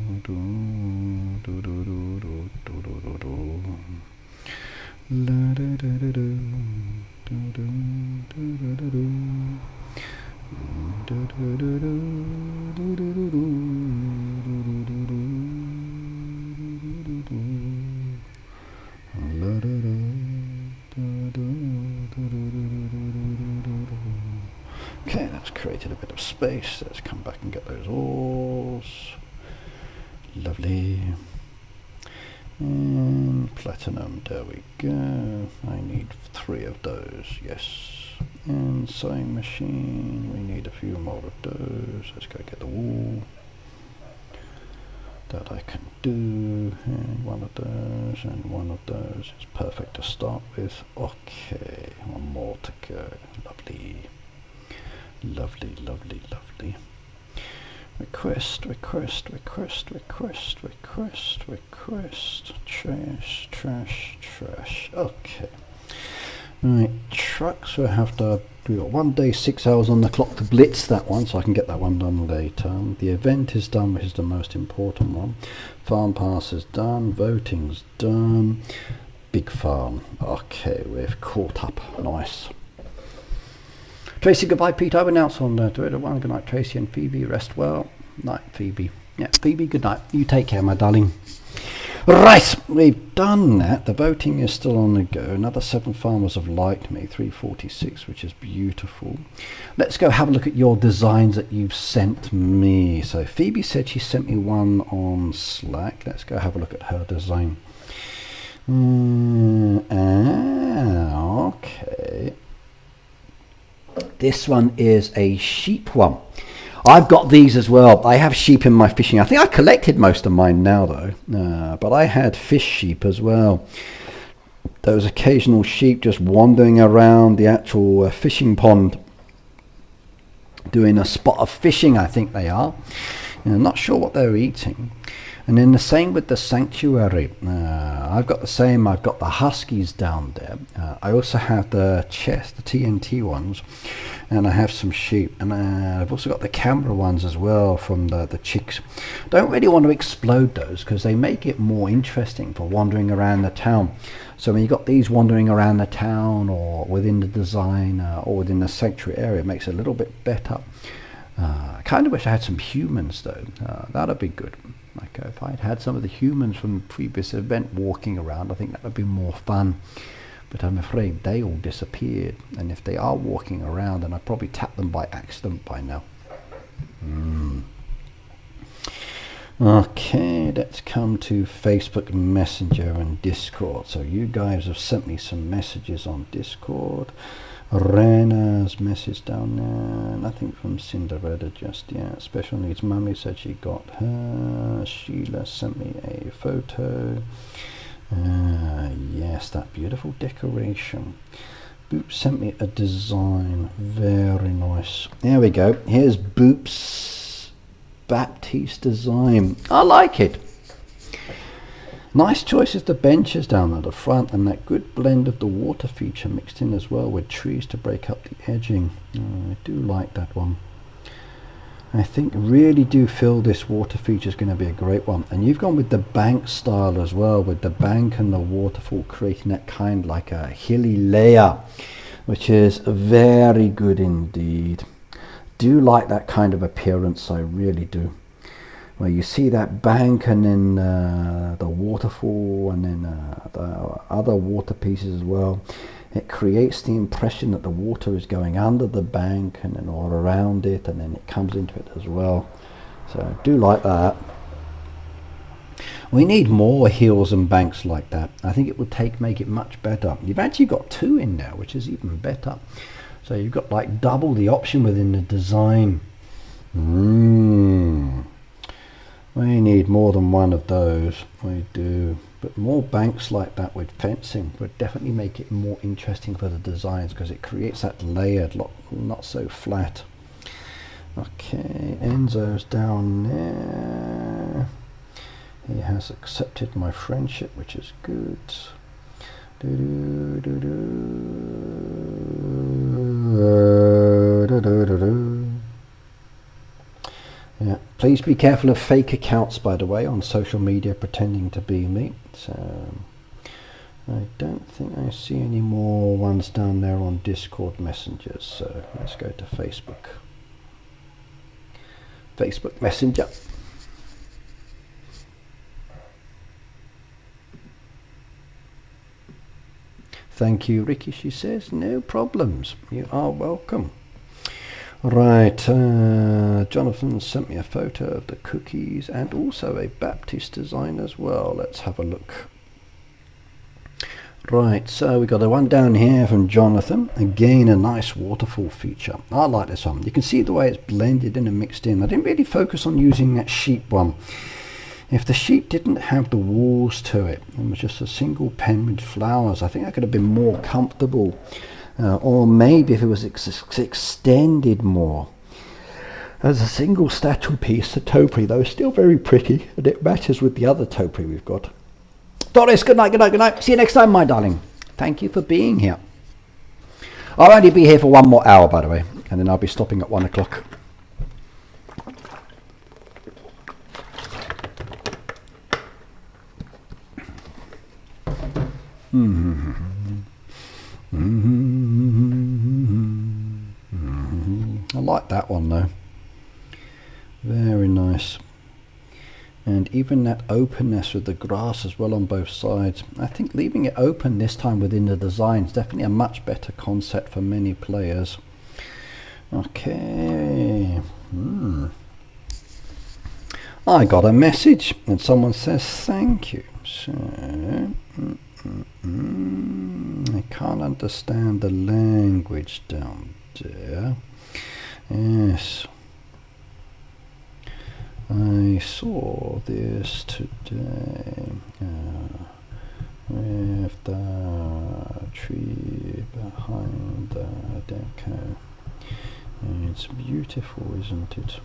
la da da da do, do do do do do do, do do do do, do do do do, do do do, la da da, do do do do do. Okay, that's created a bit of space. Let's come back and get those alls. Lovely. And platinum, there we go. I need 3 of those, yes. And sewing machine, we need a few more of those. Let's go get the wool. That I can do. And one of those, and one of those is perfect to start with. Okay, one more to go. Lovely. Lovely, lovely, lovely. Request, request, request, request, request, request. Trash, trash, trash. Okay. Right, trucks will have to do 1 day, 6 hours on the clock to blitz that one, so I can get that one done later. The event is done, which is the most important one. Farm pass is done, voting's done. Big farm. Okay, we've caught up. Nice. Tracy, goodbye, Pete. I will announce on Twitter. Good night, Tracy and Phoebe. Rest well. Night, Phoebe. Yeah, Phoebe, good night. You take care, my darling. Right, we've done that. The voting is still on the go. Another 7 farmers have liked me. 346, which is beautiful. Let's go have a look at your designs that you've sent me. So Phoebe said she sent me one on Slack. Let's go have a look at her design. Okay. This one is a sheep one. I've got these as well. I have sheep in my fishing. I think I collected most of mine now though, but I had fish sheep as well. Those occasional sheep just wandering around the actual fishing pond doing a spot of fishing, I think they are. I'm not sure what they're eating. And then the same with the sanctuary. I've got the same. I've got the huskies down there. I also have the chest, the TNT ones, and I have some sheep. And I've also got the camera ones as well from the chicks. Don't really want to explode those because they make it more interesting for wandering around the town. So when you've got these wandering around the town or within the design or within the sanctuary area, it makes it a little bit better. I kind of wish I had some humans though. That'd be good. Like if I'd had some of the humans from the previous event walking around, I think that would be more fun. But I'm afraid they all disappeared. And if they are walking around, then I probably tapped them by accident by now. Okay, let's come to Facebook Messenger and Discord. So you guys have sent me some messages on Discord. Rena's message down there. Nothing from Cinderella just yet. Special needs mummy said she got her. Sheila sent me a photo. Yes, that beautiful decoration. Boop sent me a design. Very nice. There we go. Here's Boop's Baptiste design. I like it. Nice choices, the benches down at the front, and that good blend of the water feature mixed in as well with trees to break up the edging. I do like that one. I think really do feel this water feature is going to be a great one. And you've gone with the bank style as well, with the bank and the waterfall creating that kind like a hilly layer, which is very good indeed. Do like that kind of appearance, I really do. Where you see that bank and then the waterfall and then the other water pieces as well. It creates the impression that the water is going under the bank and then all around it, and then it comes into it as well. So I do like that. We need more hills and banks like that. I think it would make it much better. You've actually got 2 in there, which is even better. So you've got like double the option within the design. Very definitely need more than one of those. We do. But more banks like that with fencing would definitely make it more interesting for the designs, because it creates that layered look, not so flat. Okay, Enzo's down there. He has accepted my friendship, which is good. Yeah, please be careful of fake accounts, by the way, on social media pretending to be me. So I don't think I see any more ones down there on Discord messengers. So let's go to Facebook. Facebook Messenger. Thank you, Ricky, she says. No problems. You are welcome. Right, Jonathan sent me a photo of the cookies and also a Baptiste design as well. Let's have a look. Right, so we got the one down here from Jonathan. Again, a nice waterfall feature. I like this one. You can see the way it's blended in and mixed in. I didn't really focus on using that sheep one. If the sheep didn't have the walls to it, it was just a single pen with flowers, I think I could have been more comfortable. Or maybe if it was extended more. As a single statue piece, the topiary, though, is still very pretty, and it matches with the other topiary we've got. Doris, good night, good night, good night. See you next time, my darling. Thank you for being here. I'll only be here for 1 more hour, by the way, and then I'll be stopping at 1 o'clock. I like that one though. Very nice. And even that openness with the grass as well on both sides. I think leaving it open this time within the design is definitely a much better concept for many players. Okay. I got a message and someone says thank you. So I can't understand the language down there. Yes, I saw this today with the tree behind the deco. It's beautiful, isn't it?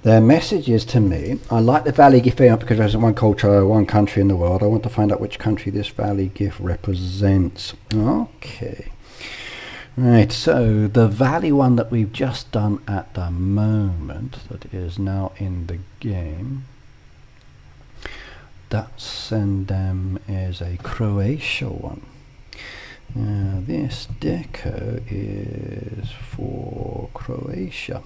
Their message is to me, I like the valley GIF because there's one culture, one country in the world. I want to find out which country this valley GIF represents. Okay. Right, so the valley one that we've just done at the moment, that is now in the game, that Sendam is a Croatia one. This deco is for Croatia.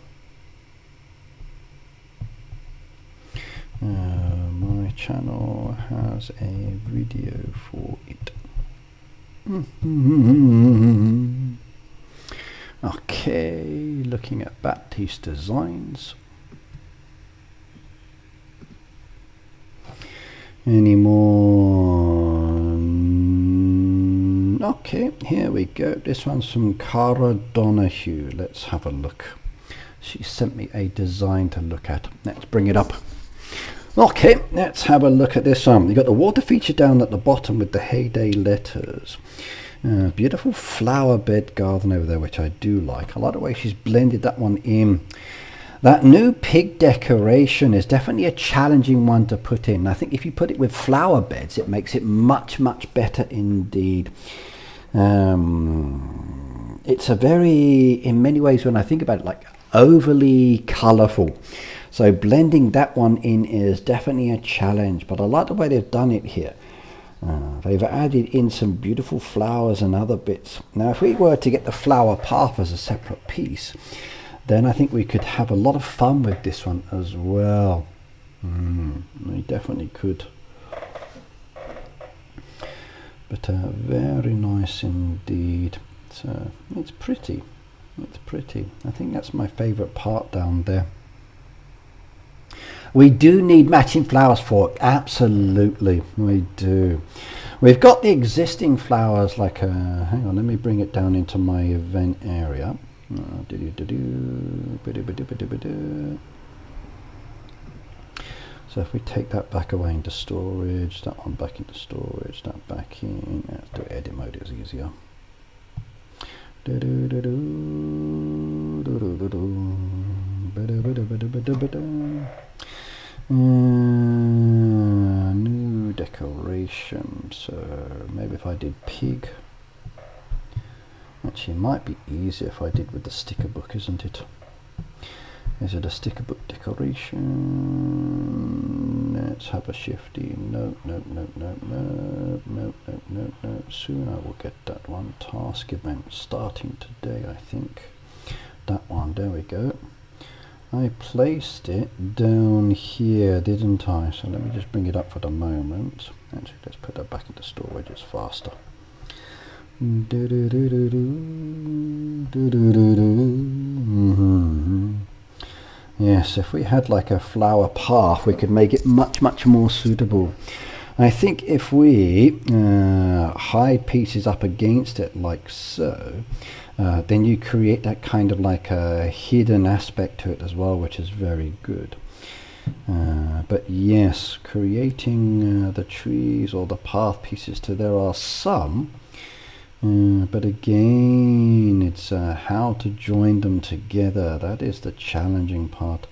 My channel has a video for it. Okay, looking at Baptiste designs. Any more? Okay, here we go. This one's from Cara Donahue. Let's have a look. She sent me a design to look at. Let's bring it up. Okay, let's have a look at this one. You've got the water feature down at the bottom with the Heyday letters. Beautiful flower bed garden over there, which I do like. I like the way she's blended that one in. That new pig decoration is definitely a challenging one to put in. I think if you put it with flower beds, it makes it much, much better indeed. It's a very, in many ways, when I think about it, like overly colourful. So blending that one in is definitely a challenge, but I like the way they've done it here. They've added in some beautiful flowers and other bits. Now, if we were to get the flower path as a separate piece, then I think we could have a lot of fun with this one as well. We definitely could. But very nice indeed. So it's pretty. It's pretty. I think that's my favourite part down there. We do need matching flowers for it. Absolutely, we do. We've got the existing flowers like hang on, let me bring it down into my event area. So if we take that back away into storage, that one back into storage, that back in, let's do edit mode, it's easier. New decoration, so maybe if I did pig, actually it might be easier if I did with the sticker book, isn't it? Is it a sticker book decoration? Let's have a shifty. No. Soon I will get that one. Task event starting today, I think. That one, there we go. I placed it down here, didn't I? So let me just bring it up for the moment. Actually, let's put that back into storage, it's faster. Yes, if we had like a flower path, we could make it much more suitable. I think if we hide pieces up against it like so, then you create that kind of like a hidden aspect to it as well, which is very good. But yes, creating the trees or the path pieces too, there are some. But again, it's how to join them together. That is the challenging part.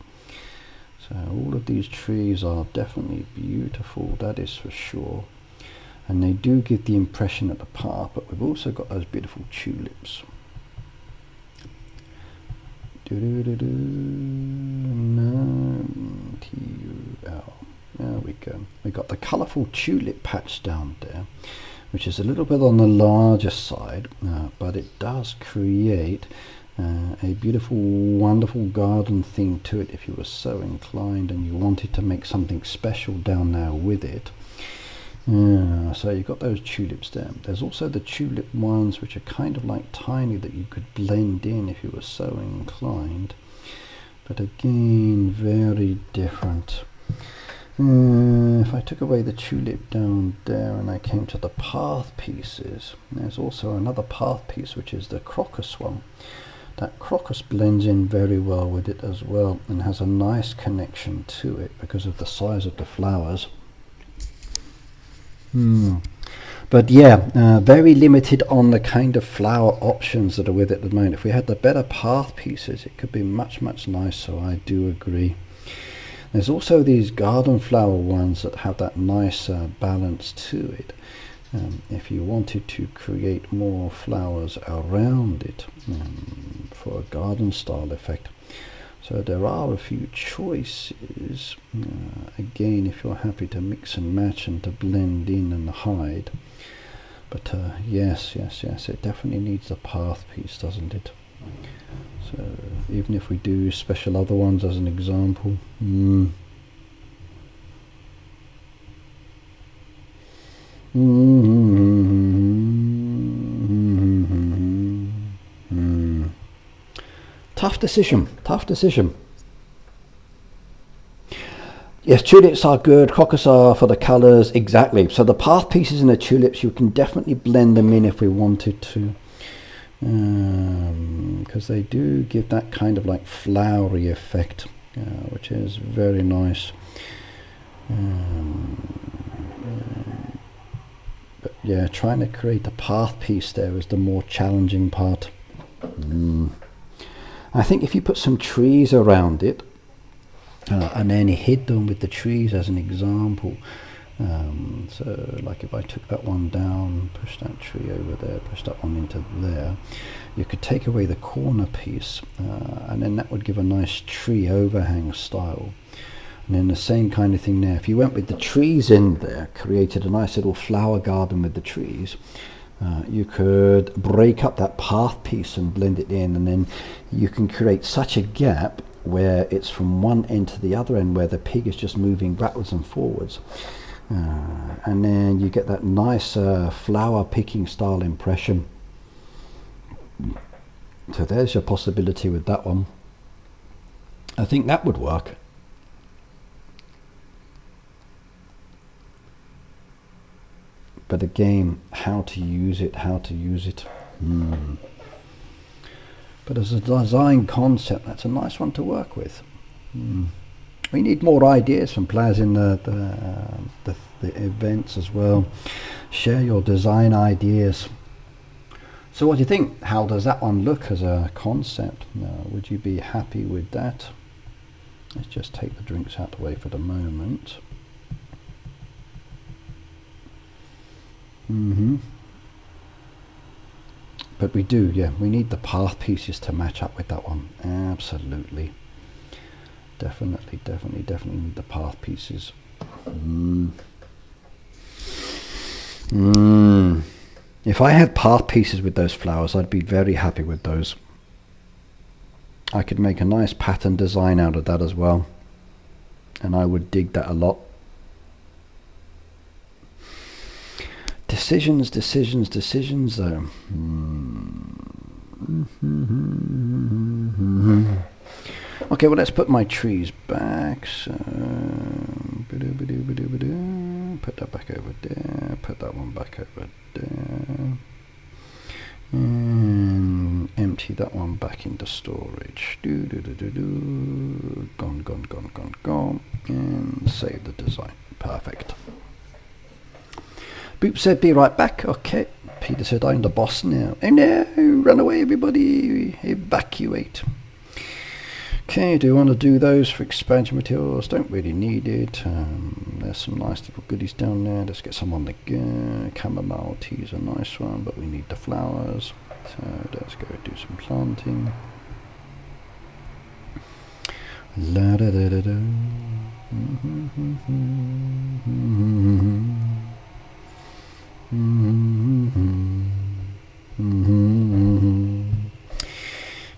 So all of these trees are definitely beautiful, that is for sure. And they do give the impression of the path, but we've also got those beautiful tulips. No, T-U-L. There we go. We've got the colourful tulip patch down there, which is a little bit on the larger side, but it does create a beautiful, wonderful garden theme to it if you were so inclined and you wanted to make something special down there with it. So you've got those tulips there. There's also the tulip ones which are kind of like tiny that you could blend in if you were so inclined. But again, very different. If I took away the tulip down there and I came to the path pieces, there's also another path piece which is the crocus one. That crocus blends in very well with it as well and has a nice connection to it because of the size of the flowers. But yeah, very limited on the kind of flower options that are with it at the moment. If we had the better path pieces, it could be much nicer. I do agree. There's also these garden flower ones that have that nice balance to it. If you wanted to create more flowers around it for a garden style effect. So there are a few choices. Again, if you're happy to mix and match and to blend in and hide. But yes, it definitely needs a path piece, doesn't it? So even if we do special other ones as an example, tough decision. Yes, tulips are good, crocus are for the colours, exactly. So the path pieces in the tulips, you can definitely blend them in if we wanted to. Because they do give that kind of like flowery effect, which is very nice. But yeah, trying to create a path piece there is the more challenging part. I think if you put some trees around it and then hid them with the trees as an example, so like if I took that one down, push that tree over there, push that one into there, you could take away the corner piece and then that would give a nice tree overhang style. And then the same kind of thing there. If you went with the trees in there, created a nice little flower garden with the trees, you could break up that path piece and blend it in, and then you can create such a gap where it's from one end to the other end where the pig is just moving backwards and forwards. And then you get that nice flower picking style impression. So there's your possibility with that one. I think that would work. But again, how to use it. But as a design concept, that's a nice one to work with. We need more ideas from players in the events as well. Share your design ideas. So what do you think? How does that one look as a concept? Would you be happy with that? Let's just take the drinks out of the way for the moment. But we do, yeah, we need the path pieces to match up with that one. Absolutely. Definitely need the path pieces. If I had path pieces with those flowers, I'd be very happy with those. I could make a nice pattern design out of that as well, and I would dig that a lot. Decisions though. Okay, well, let's put my trees back. So put that back over there, put that one back over there, and empty that one back into storage. Gone, and save the design. Perfect. Boop said be right back. Okay. Peter said I'm the boss now. Oh no, run away everybody, evacuate. Okay, do you want to do those for expansion materials? Don't really need it. There's some nice little goodies down there. Let's get some on the go. Chamomile tea is a nice one, but we need the flowers. So let's go do some planting. La da da da da.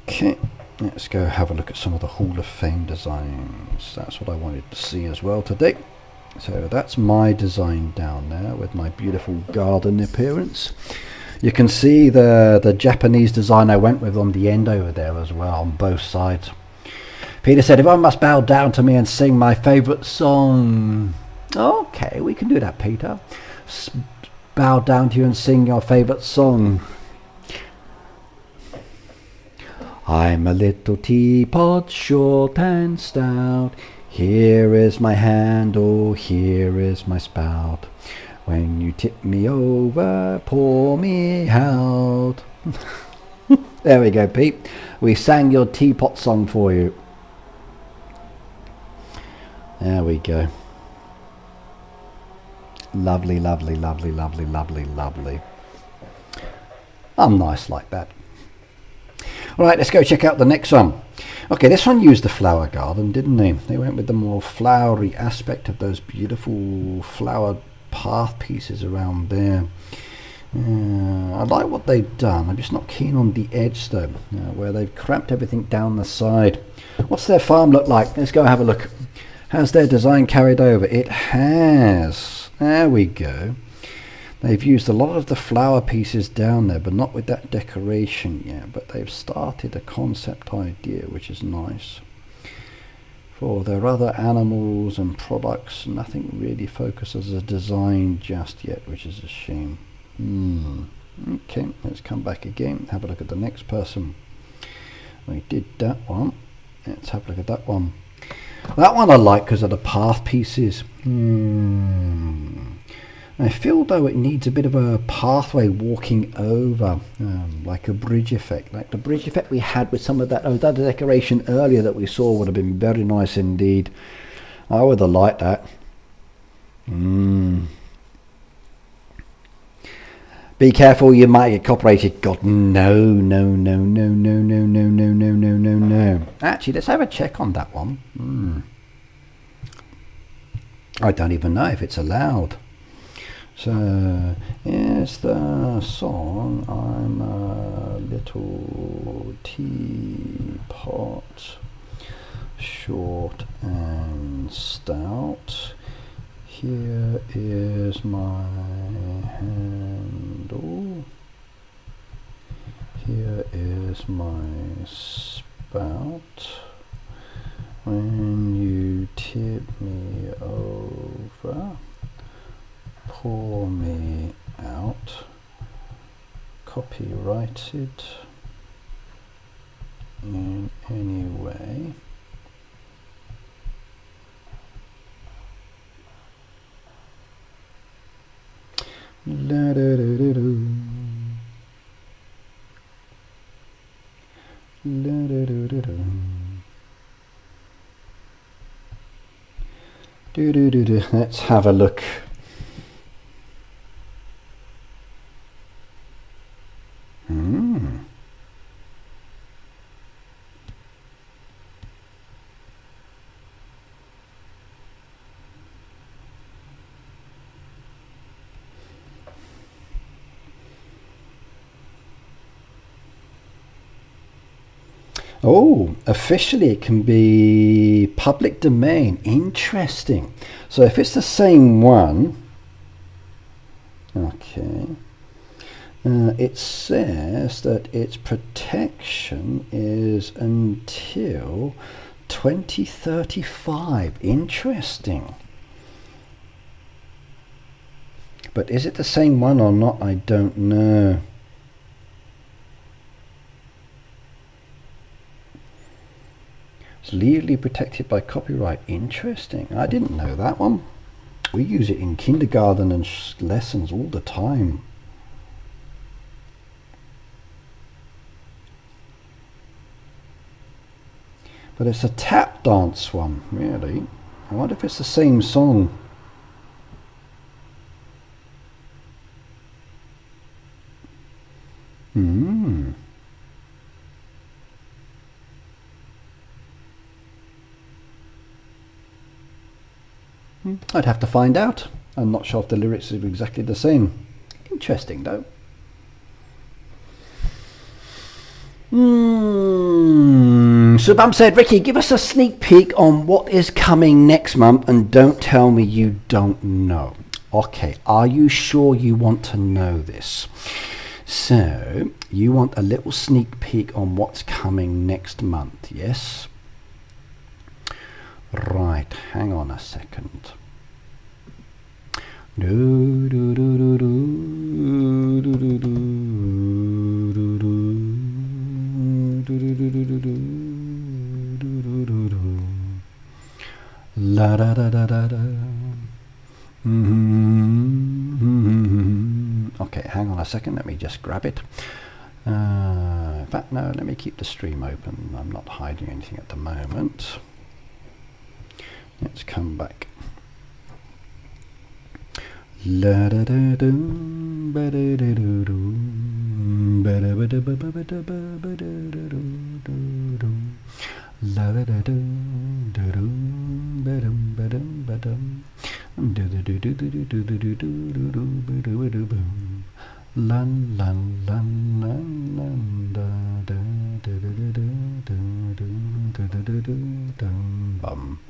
Okay, let's go have a look at some of the Hall of Fame designs. That's what I wanted to see as well today. So that's my design down there with my beautiful garden appearance. You can see the Japanese design I went with on the end over there as well, on both sides. Peter said, if I must bow down to me and sing my favourite song. Okay, we can do that, Peter. Bow down to you and sing your favourite song. I'm a little teapot, short and stout. Here is my handle, here is my spout. When you tip me over, pour me out. There we go, Pete. We sang your teapot song for you. There we go. Lovely, lovely, lovely, lovely, lovely, lovely. I'm nice like that. Alright, let's go check out the next one. Okay, this one used the flower garden, didn't they? They went with the more flowery aspect of those beautiful flower path pieces around there. I like what they've done. I'm just not keen on the edge though, where they've cramped everything down the side. What's their farm look like? Let's go have a look. Has their design carried over? It has. There we go. They've used a lot of the flower pieces down there, but not with that decoration yet. But they've started a concept idea, which is nice. For their other animals and products, nothing really focuses a design just yet, which is a shame. Okay, let's come back again. Have a look at the next person. We did that one. Let's have a look at that one. That one I like because of the path pieces. I feel though it needs a bit of a pathway walking over, like a bridge effect. Like the bridge effect we had with some of that other decoration earlier that we saw would have been very nice indeed. I would have liked that. Be careful, you might get copyrighted. God, no, no, no, no, no, no, no, no, no, no, no, no. Actually, let's have a check on that one. I don't even know if it's allowed. So, here's the song. I'm a little teapot, short and stout. Here is my handle. Here is my spout. When you tip me over, pour me out, copyrighted in any way. La da da da do. La da da da do. Do do do do. Let's have a look. Oh, officially it can be public domain. Interesting. So if it's the same one, okay, it says that its protection is until 2035. Interesting. But is it the same one or not? I don't know. It's legally protected by copyright. Interesting. I didn't know that one. We use it in kindergarten and lessons all the time. But it's a tap dance one, really. I wonder if it's the same song. I'd have to find out. I'm not sure if the lyrics are exactly the same. Interesting though. So Bum said, Ricky, give us a sneak peek on what is coming next month and don't tell me you don't know. Okay, are you sure you want to know this? So, you want a little sneak peek on what's coming next month, yes? Right, hang on a second. Do do do do do do do do do do do do do do. La da da da da da. Okay, hang on a second, let me just grab it. In fact, no, let me keep the stream open. I'm not hiding anything at the moment. Let's come back. La da da do, ba da da do do, ba da ba da ba ba da ba ba da da do do do. La da da do do do, ba dum ba dum ba dum, do do do do do do do do do do do ba do ba do boom. Lan lan lan lan lan da da da da da da da da da da da da dum bum.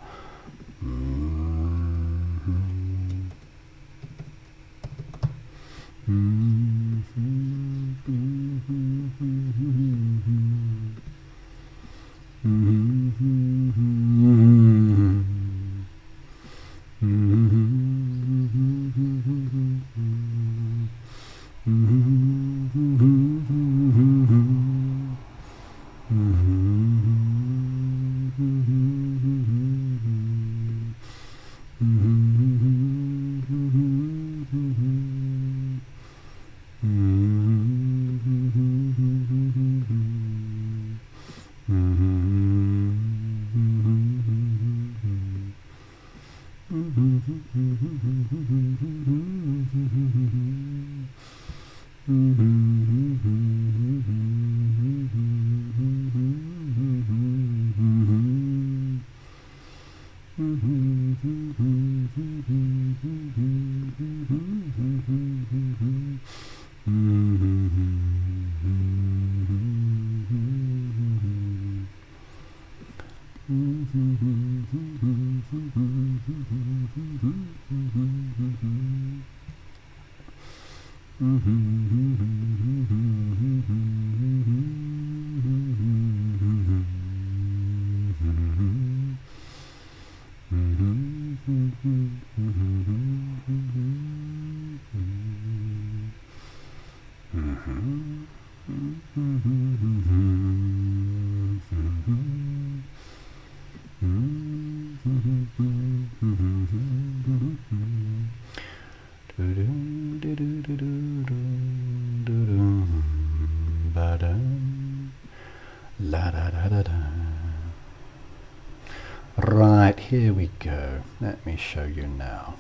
Right, here we go. Let me show you now.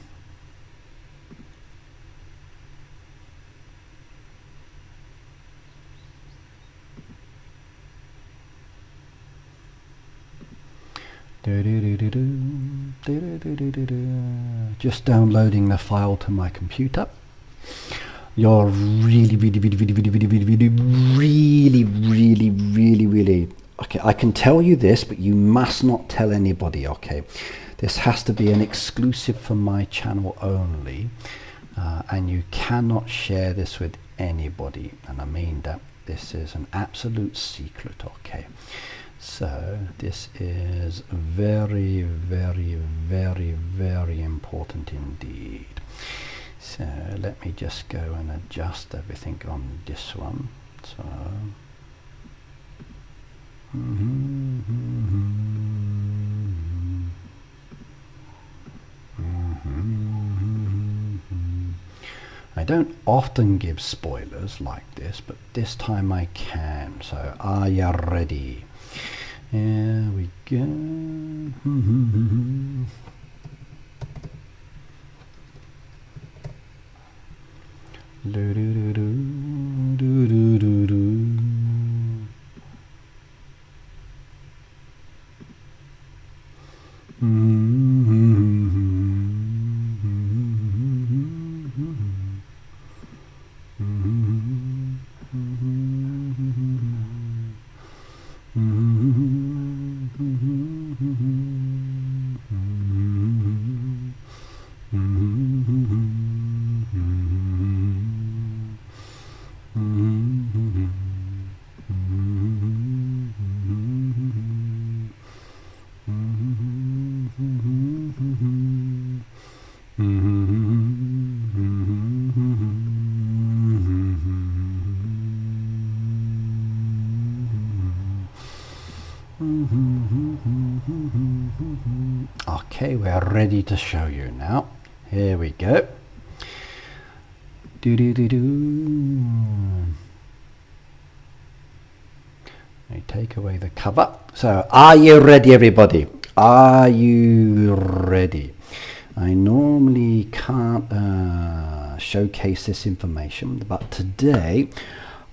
Just downloading the file to my computer. You're really okay, I can tell you this, but you must not tell anybody. Okay, this has to be an exclusive for my channel only, and you cannot share this with anybody, and I mean that this is an absolute secret. Okay, so this is very important indeed. So let me just go and adjust everything on this one. So I don't often give spoilers like this, but this time I can. So are you ready? Here we go. Okay, we're ready to show you now. Here we go. I take away the cover. So, are you ready, everybody? Are you ready? I normally can't showcase this information, but today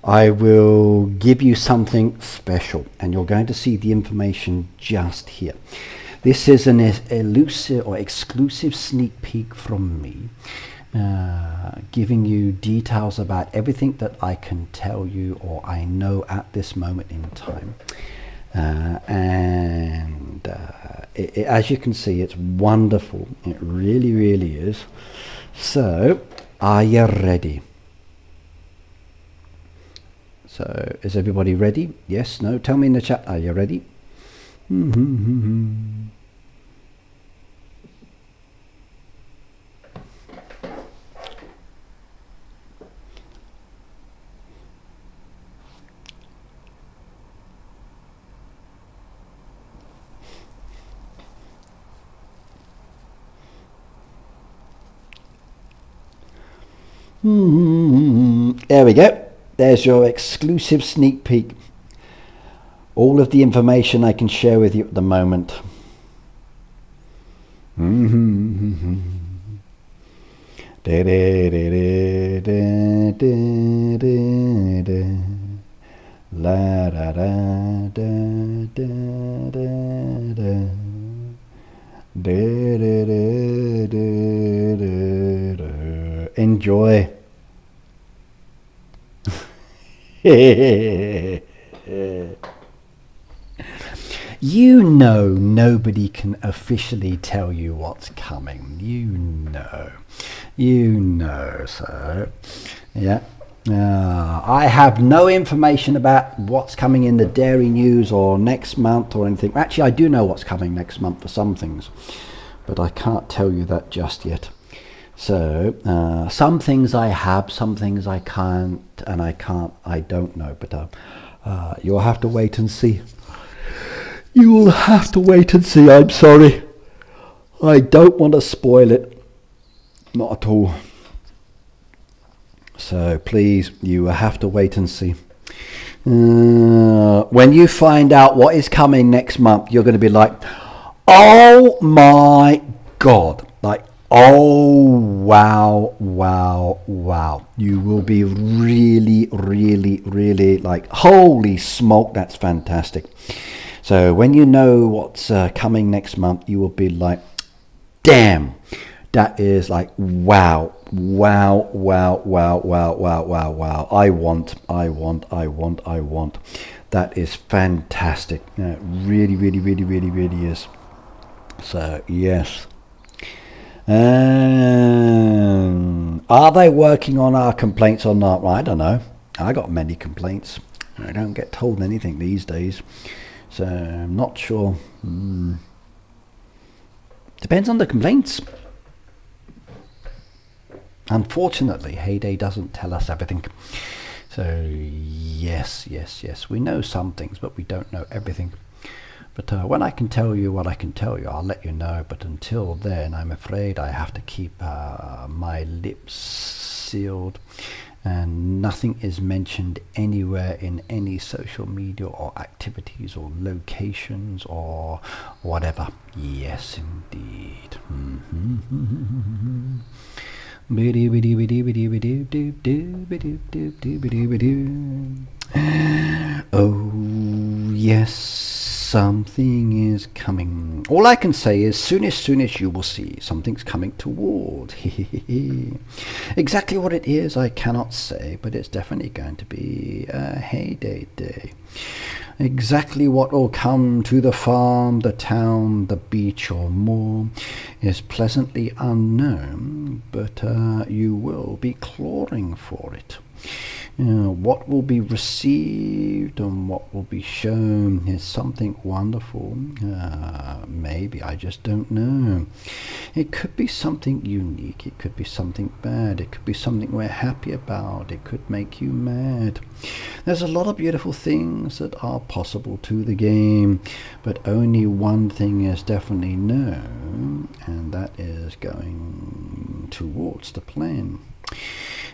I will give you something special, and you're going to see the information just here. This is an elusive or exclusive sneak peek from me, giving you details about everything that I can tell you or I know at this moment in time. As you can see, it's wonderful. It really is. So, are you ready? So, is everybody ready? Yes? No? Tell me in the chat. Are you ready? There we go. There's your exclusive sneak peek. All of the information I can share with you at the moment. Enjoy. You know nobody can officially tell you what's coming. You know, so yeah. I have no information about what's coming in the dairy news or next month or anything. Actually, I do know what's coming next month for some things, but I can't tell you that just yet. So some things I have, some things I can't, and I don't know, but you'll have to wait and see. You will have to wait and see. I'm sorry. I don't want to spoil it. Not at all. So please, you have to wait and see. When you find out what is coming next month, you're going to be like, oh my God, like, oh wow, wow, wow. You will be really, really, really like, holy smoke, that's fantastic. So when you know what's coming next month, you will be like, damn, that is like, wow, wow, wow, wow, wow, wow, wow, wow. I want. That is fantastic. Really, really, really, really, really is. So, yes. Are they working on our complaints or not? Well, I don't know. I got many complaints. I don't get told anything these days. So, I'm not sure. Depends on the complaints. Unfortunately, Heyday doesn't tell us everything. So, yes. We know some things, but we don't know everything. But when I can tell you what I can tell you, I'll let you know. But until then, I'm afraid I have to keep my lips sealed. And nothing is mentioned anywhere in any social media or activities or locations or whatever. Yes, indeed. Oh, yes, something is coming. All I can say is soon as you will see something's coming toward. Exactly what it is, I cannot say, but it's definitely going to be a Heyday day. Exactly what will come to the farm, the town, the beach or more is pleasantly unknown, but you will be clawing for it. What will be received and what will be shown is something wonderful. Maybe, I just don't know. It could be something unique, it could be something bad, it could be something we're happy about, it could make you mad. There's a lot of beautiful things that are possible to the game, but only one thing is definitely known, and that is going towards the plan.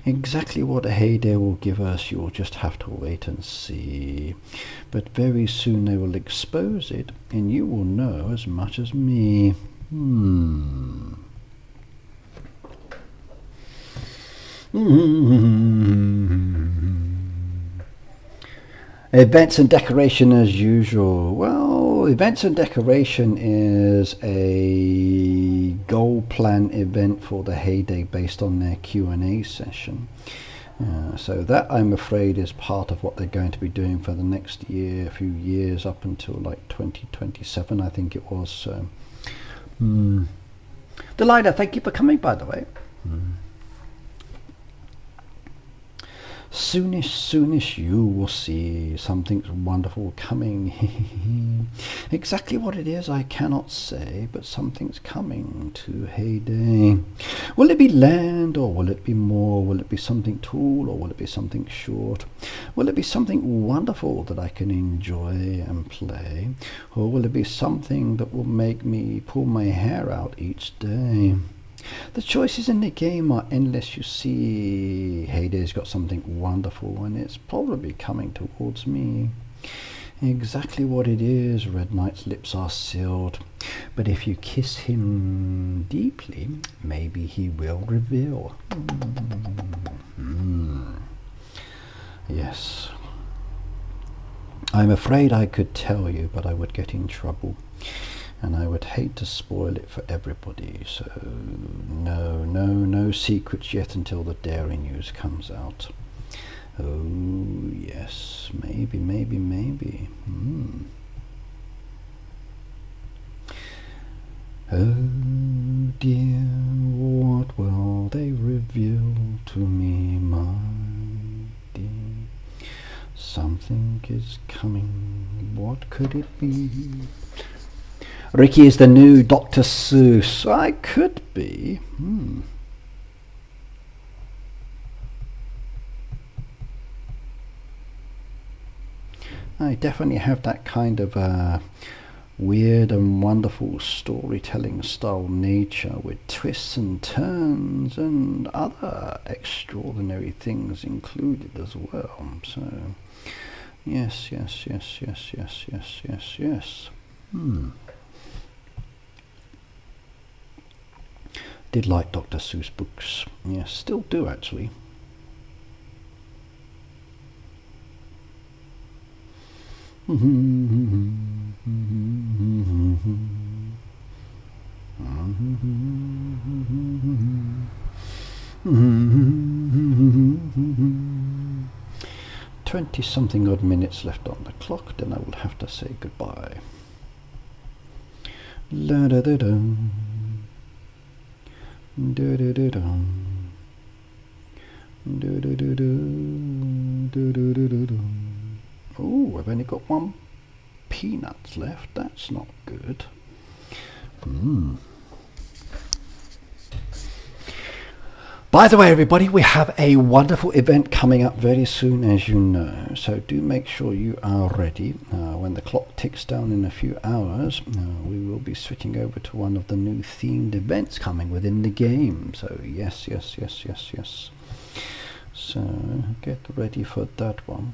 Exactly what a Heyday will give us, you'll just have to wait and see. But very soon they will expose it, and you will know as much as me. Events and decoration as usual. Well, events and decoration is a goal plan event for the Heyday based on their Q&A session. So that, I'm afraid, is part of what they're going to be doing for the next year, a few years, up until like 2027, I think it was. So, Delilah, thank you for coming, by the way. Soonish you will see something wonderful coming. Exactly what it is I cannot say, but something's coming to Heyday. Will it be land, or will it be more? Will it be something tall, or will it be something short? Will it be something wonderful that I can enjoy and play, or will it be something that will make me pull my hair out each day? The choices in the game are endless, you see. Heyday's got something wonderful, and it's probably coming towards me. Exactly what it is, Red Knight's lips are sealed. But if you kiss him deeply, maybe he will reveal. Yes. I'm afraid I could tell you, but I would get in trouble. And I would hate to spoil it for everybody, so no secrets yet until the dairy news comes out. Oh yes, maybe. Oh dear, what will they reveal to me, my dear? Something is coming, what could it be? Ricky is the new Dr. Seuss. I could be. I definitely have that kind of weird and wonderful storytelling style nature with twists and turns and other extraordinary things included as well. So yes. Did like Dr. Seuss books. Yes, still do actually. Something odd minutes left on the clock, then I will have to say goodbye. La da da dum. Do do do dum. Do do do do. Do do do do do. Oh, I've only got one peanuts left. That's not good. By the way, everybody, we have a wonderful event coming up very soon, as you know. So do make sure you are ready. When the clock ticks down in a few hours, we will be switching over to one of the new themed events coming within the game. So yes. So get ready for that one.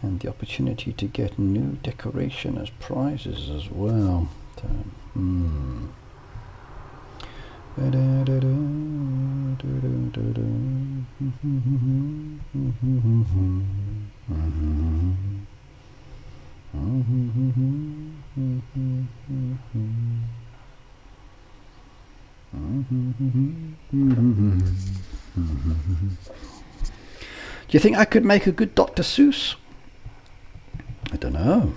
And the opportunity to get new decoration as prizes as well. So, do you think I could make a good Dr. Seuss? I don't know.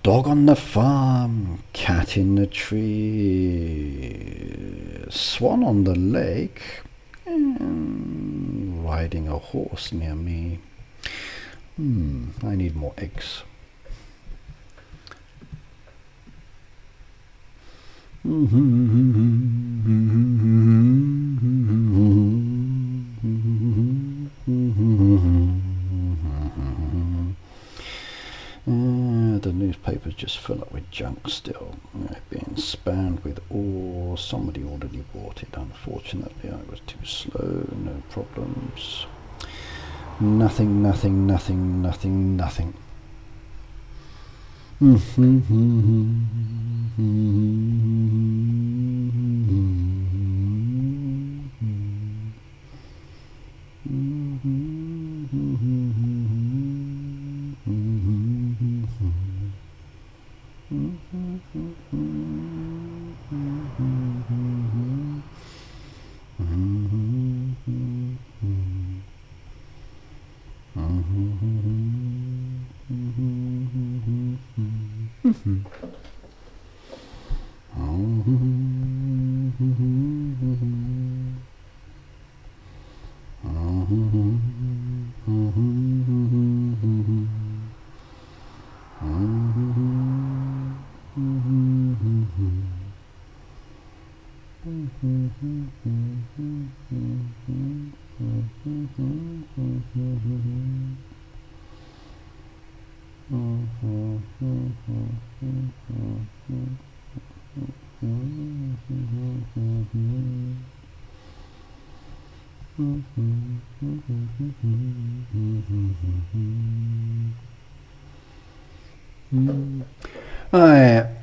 Dog on the farm, cat in the tree, swan on the lake, and riding a horse near me. I need more eggs. The newspapers just fill up with junk still. Being spammed with somebody already bought it. Unfortunately, I was too slow. No problems. Nothing.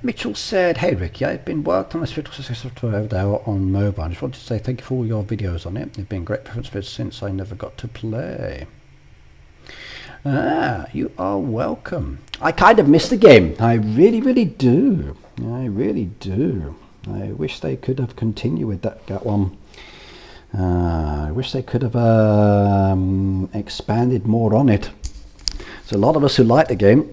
Mitchell said, "Hey Ricky, I've been worked on this video software over there on mobile. I just wanted to say thank you for all your videos on it. They've been great preferences since I never got to play." You are welcome. I kind of miss the game. I really do. I really do. I wish they could have continued with that one. I wish they could have expanded more on it. There's a lot of us who like the game.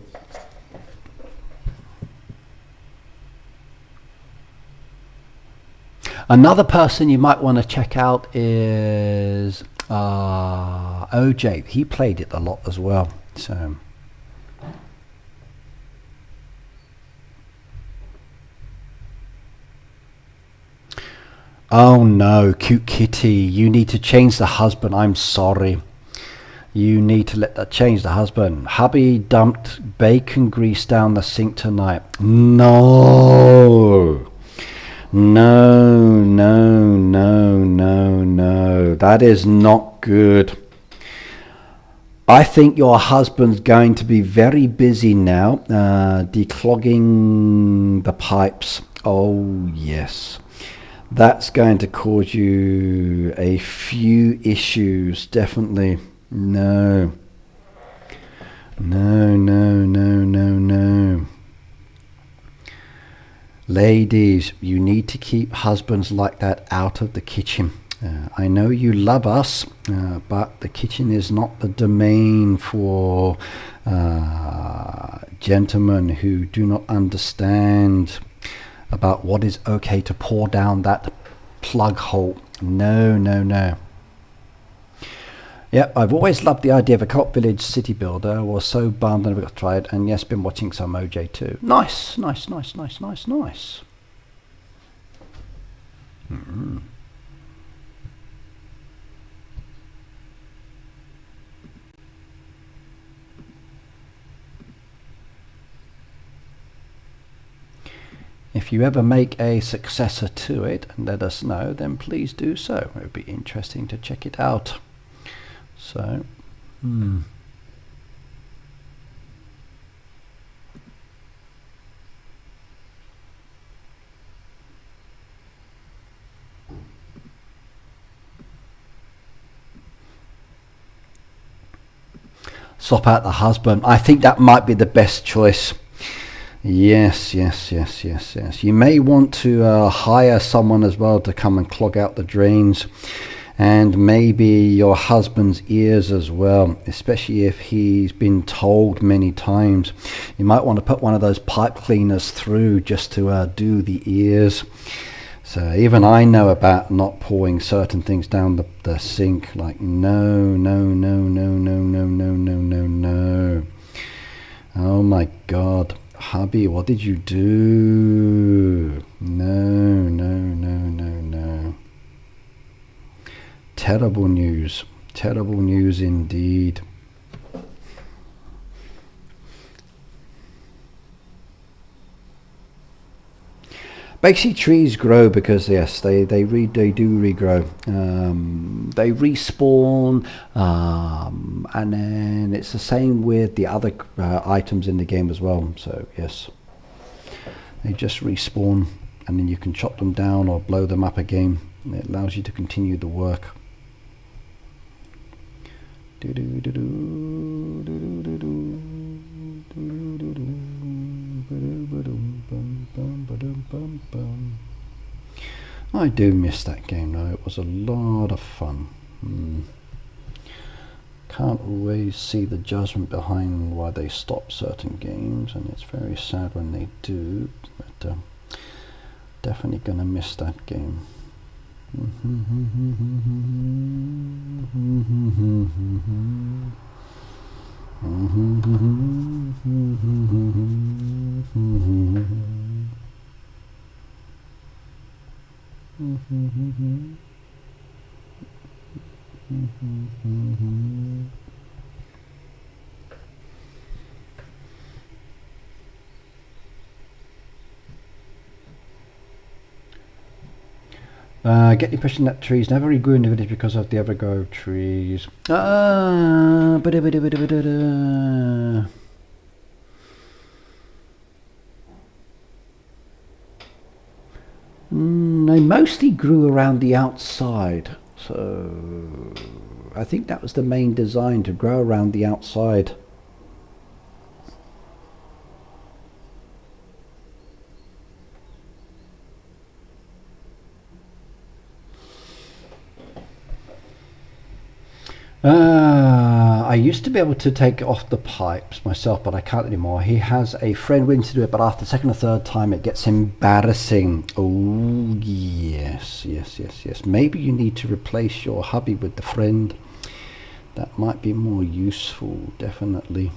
Another person you might want to check out is OJ. He played it a lot as well. So Oh no, cute kitty, you need to change the husband. I'm sorry. You need to let that change the husband. Hubby dumped bacon grease down the sink tonight. No. No, no, no, no, no. That is not good. I think your husband's going to be very busy now, declogging the pipes. Oh, yes. That's going to cause you a few issues, definitely. No. No, no, no, no, no. Ladies, you need to keep husbands like that out of the kitchen. I know you love us, but the kitchen is not the domain for gentlemen who do not understand about what is okay to pour down that plug hole. No, no, no. Yeah, I've always loved the idea of a co-op village city builder. I was so bummed I never got to try it, and yes, been watching some OJ too. Nice, nice, nice, nice, nice, nice. If you ever make a successor to it and let us know, then please do so. It would be interesting to check it out. So, swap out the husband. I think that might be the best choice. Yes, yes, yes, yes, yes. You may want to hire someone as well to come and clog out the drains, and maybe your husband's ears as well, especially if he's been told many times. You might want to put one of those pipe cleaners through just to do the ears. So even I know about not pouring certain things down the sink, like no, no, no, no, no, no, no, no, no, no. Oh my God. Hubby, what did you do? No, no, no, no, no. Terrible news. Terrible news indeed. Basically, trees grow because yes, they do regrow. They respawn, and then it's the same with the other items in the game as well. So yes, they just respawn, and then you can chop them down or blow them up again. It allows you to continue the work. I do miss that game though. It was a lot of fun. Can't always see the judgment behind why they stop certain games, and it's very sad when they do, but definitely gonna miss that game. Get the impression that trees never regrew in the village because of the ever-grow trees. They mostly grew around the outside, so I think that was the main design, to grow around the outside. I used to be able to take off the pipes myself, but I can't anymore. He has a friend willing to do it, but after the second or third time it gets embarrassing. Oh yes, yes, yes, yes. Maybe you need to replace your hubby with the friend. That might be more useful, definitely.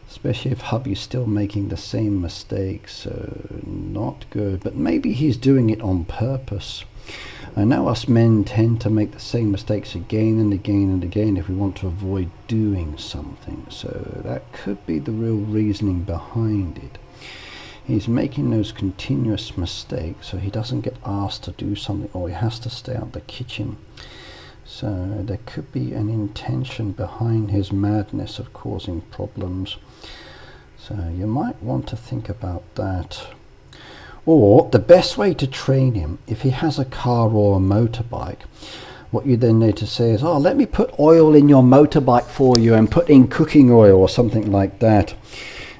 Especially if hubby's still making the same mistakes, so not good. But maybe he's doing it on purpose. I know us men tend to make the same mistakes again and again and again if we want to avoid doing something, so that could be the real reasoning behind it. He's making those continuous mistakes so he doesn't get asked to do something, or he has to stay out the kitchen. So there could be an intention behind his madness of causing problems. So you might want to think about that. Or the best way to train him, if he has a car or a motorbike, what you then need to say is, oh, let me put oil in your motorbike for you and put in cooking oil or something like that.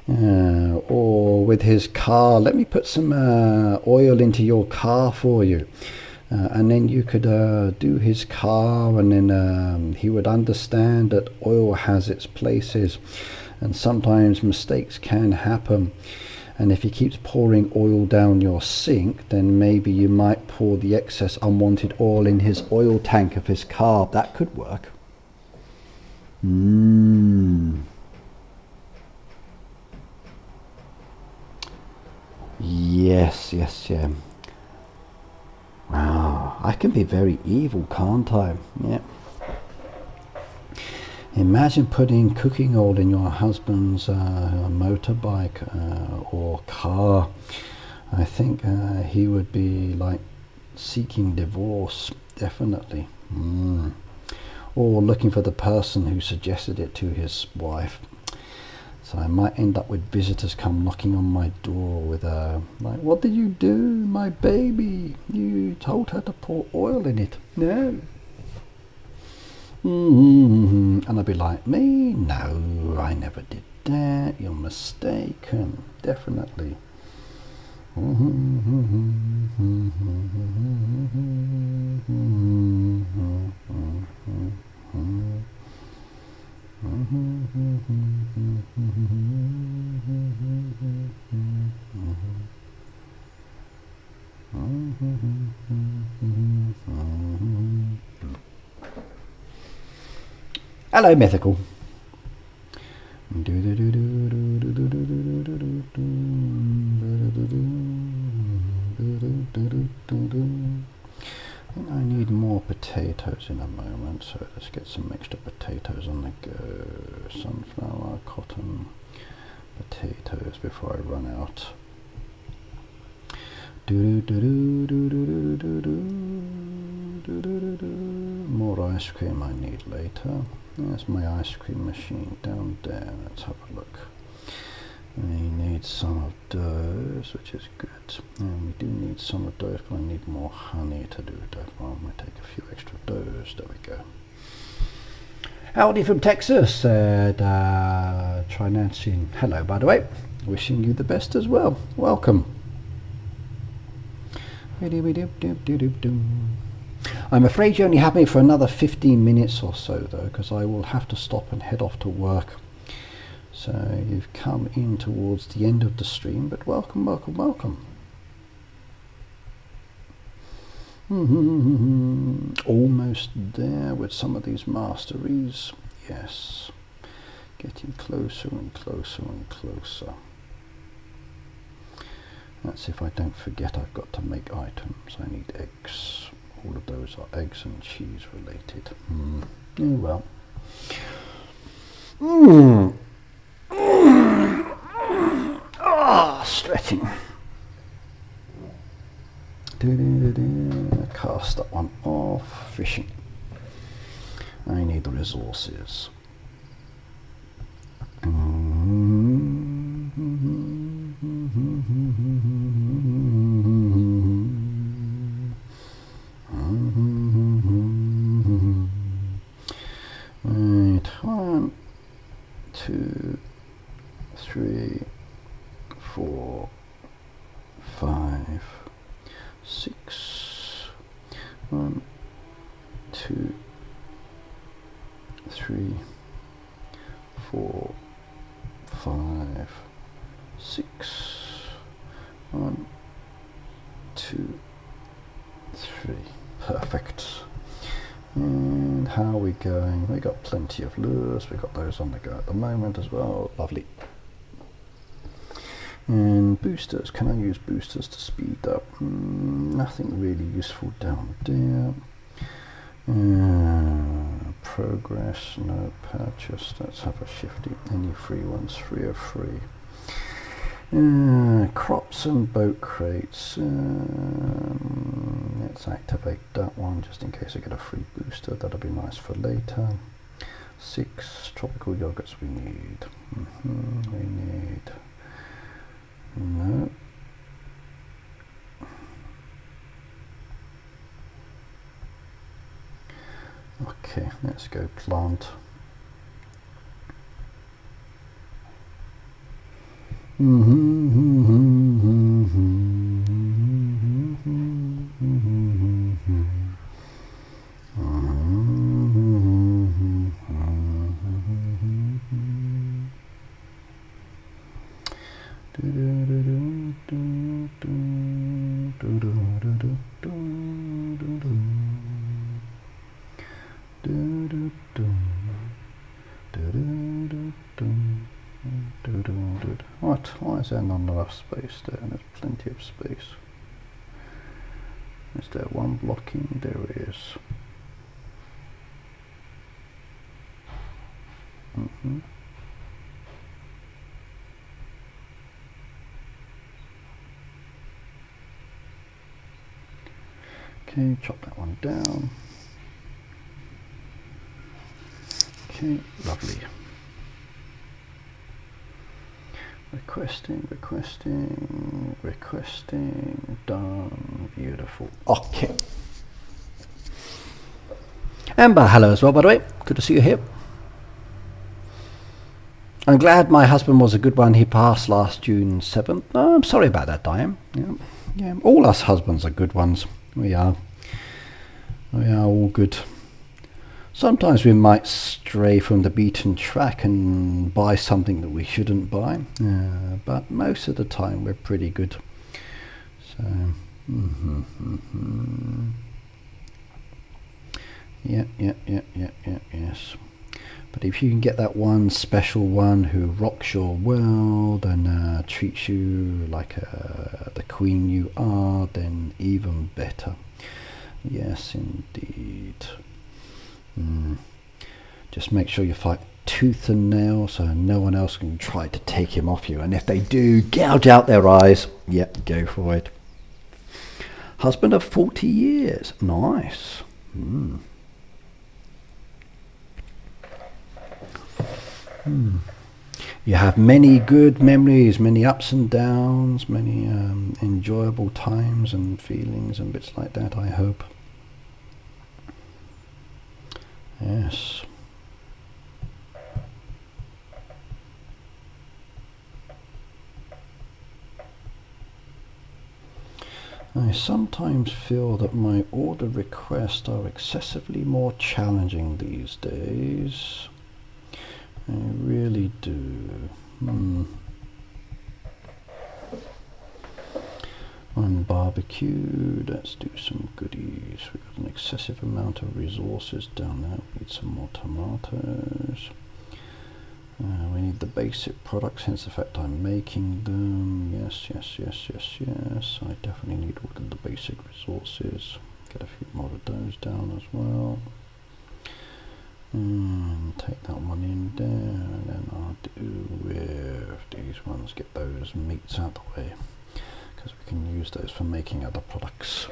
Or with his car, let me put some oil into your car for you. And then you could do his car, and then he would understand that oil has its places and sometimes mistakes can happen. And if he keeps pouring oil down your sink, then maybe you might pour the excess unwanted oil in his oil tank of his car. That could work. Yes, yeah. Wow, I can be very evil, can't I? Yeah. Imagine putting cooking oil in your husband's motorbike or car. I think he would be like seeking divorce, definitely. Or looking for the person who suggested it to his wife. So I might end up with visitors come knocking on my door with like, what did you do, my baby? You told her to pour oil in it. No. And I'd be like, me? No, I never did that. You're mistaken. Definitely. Hello, Mythical. I need more potatoes in a moment, so let's get some extra potatoes on the go. Sunflower, cotton, potatoes before I run out. More ice cream I need later. There's my ice cream machine down there. Let's have a look. We need some of those, which is good. And we do need some of those, but I need more honey to do that. Well, I'm going to take a few extra of those. There we go. Howdy from Texas, said Try Nancy. Hello, by the way. Wishing you the best as well. Welcome. I'm afraid you only have me for another 15 minutes or so, though, because I will have to stop and head off to work. So you've come in towards the end of the stream, but welcome, welcome, welcome. Almost there with some of these masteries. Yes, getting closer and closer and closer. That's if I don't forget I've got to make items. I need eggs. All of those are eggs and cheese related. Oh well. Stretching. Cast that one off. Fishing. I need the resources. Right, 1, 2, 3, 4, 5, 6. 1, 2, 3, 4, 5, 6. 1, 2, 3. Perfect. And how are we going? We got plenty of lures. We got those on the go at the moment as well. Lovely. And boosters, can I use boosters to speed up? Nothing really useful down there. Progress, no purchase. Let's have a shifty. Any free ones? 3 or 3. Crops and boat crates. Let's activate that one just in case I get a free booster. That'll be nice for later. 6 tropical yogurts we need. We need. No. Okay, let's go plant. What? Why is there not enough space there? There's plenty of space. Is there one blocking? There is. Okay, chop that one down. Okay, lovely. Requesting, done, beautiful. Okay. Amber, hello as well, by the way. Good to see you here. I'm glad my husband was a good one. He passed last June 7th. Oh, I'm sorry about that, Diane. Yeah, all us husbands are good ones. We are all good. Sometimes we might stray from the beaten track and buy something that we shouldn't buy, but most of the time we're pretty good. So, yes. But if you can get that one special one who rocks your world and treats you like the queen you are, then even better. Yes, indeed. Just make sure you fight tooth and nail so no one else can try to take him off you, and if they do, gouge out their eyes. Yep, go for it. Husband of 40 years. Nice. You have many good memories, many ups and downs, many enjoyable times and feelings and bits like that, I hope. Yes. I sometimes feel that my order requests are excessively more challenging these days. I really do. Unbarbecued. Let's do some goodies. We've got an excessive amount of resources down there. We need some more tomatoes. We need the basic products, hence the fact I'm making them. Yes. I definitely need all of the basic resources. Get a few more of those down as well. And take that one in there, and then I'll do with these ones, get those meats out of the way, because we can use those for making other products.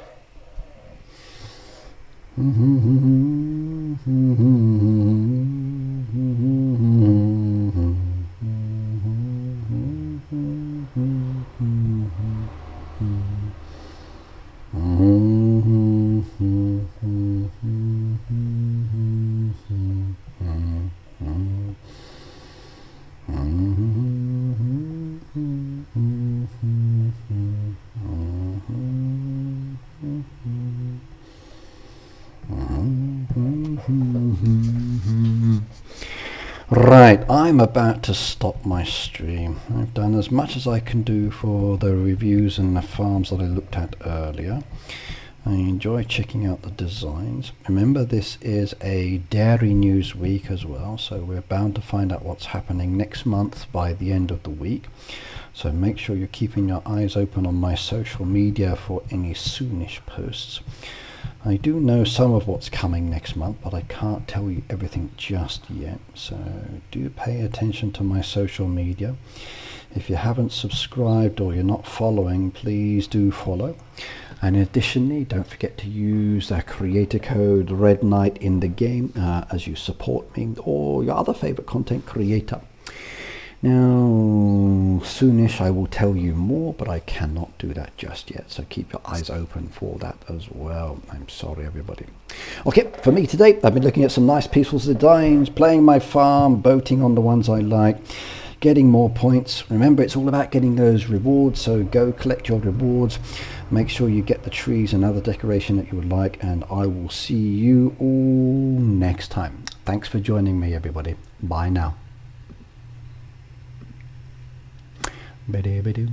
Right, I'm about to stop my stream. I've done as much as I can do for the reviews and the farms that I looked at earlier. I enjoy checking out the designs. Remember, this is a dairy news week as well, so we're bound to find out what's happening next month by the end of the week. So make sure you're keeping your eyes open on my social media for any soonish posts. I do know some of what's coming next month, but I can't tell you everything just yet. So do pay attention to my social media. If you haven't subscribed or you're not following, please do follow. And additionally, don't forget to use the creator code Red Knight in the game as you support me or your other favorite content creator. Now, soonish I will tell you more, but I cannot do that just yet. So keep your eyes open for that as well. I'm sorry, everybody. Okay, for me today, I've been looking at some nice Peaceful Designs, playing my farm, boating on the ones I like, getting more points. Remember, it's all about getting those rewards, so go collect your rewards. Make sure you get the trees and other decoration that you would like, and I will see you all next time. Thanks for joining me, everybody. Bye now. Ba-da-ba-doo.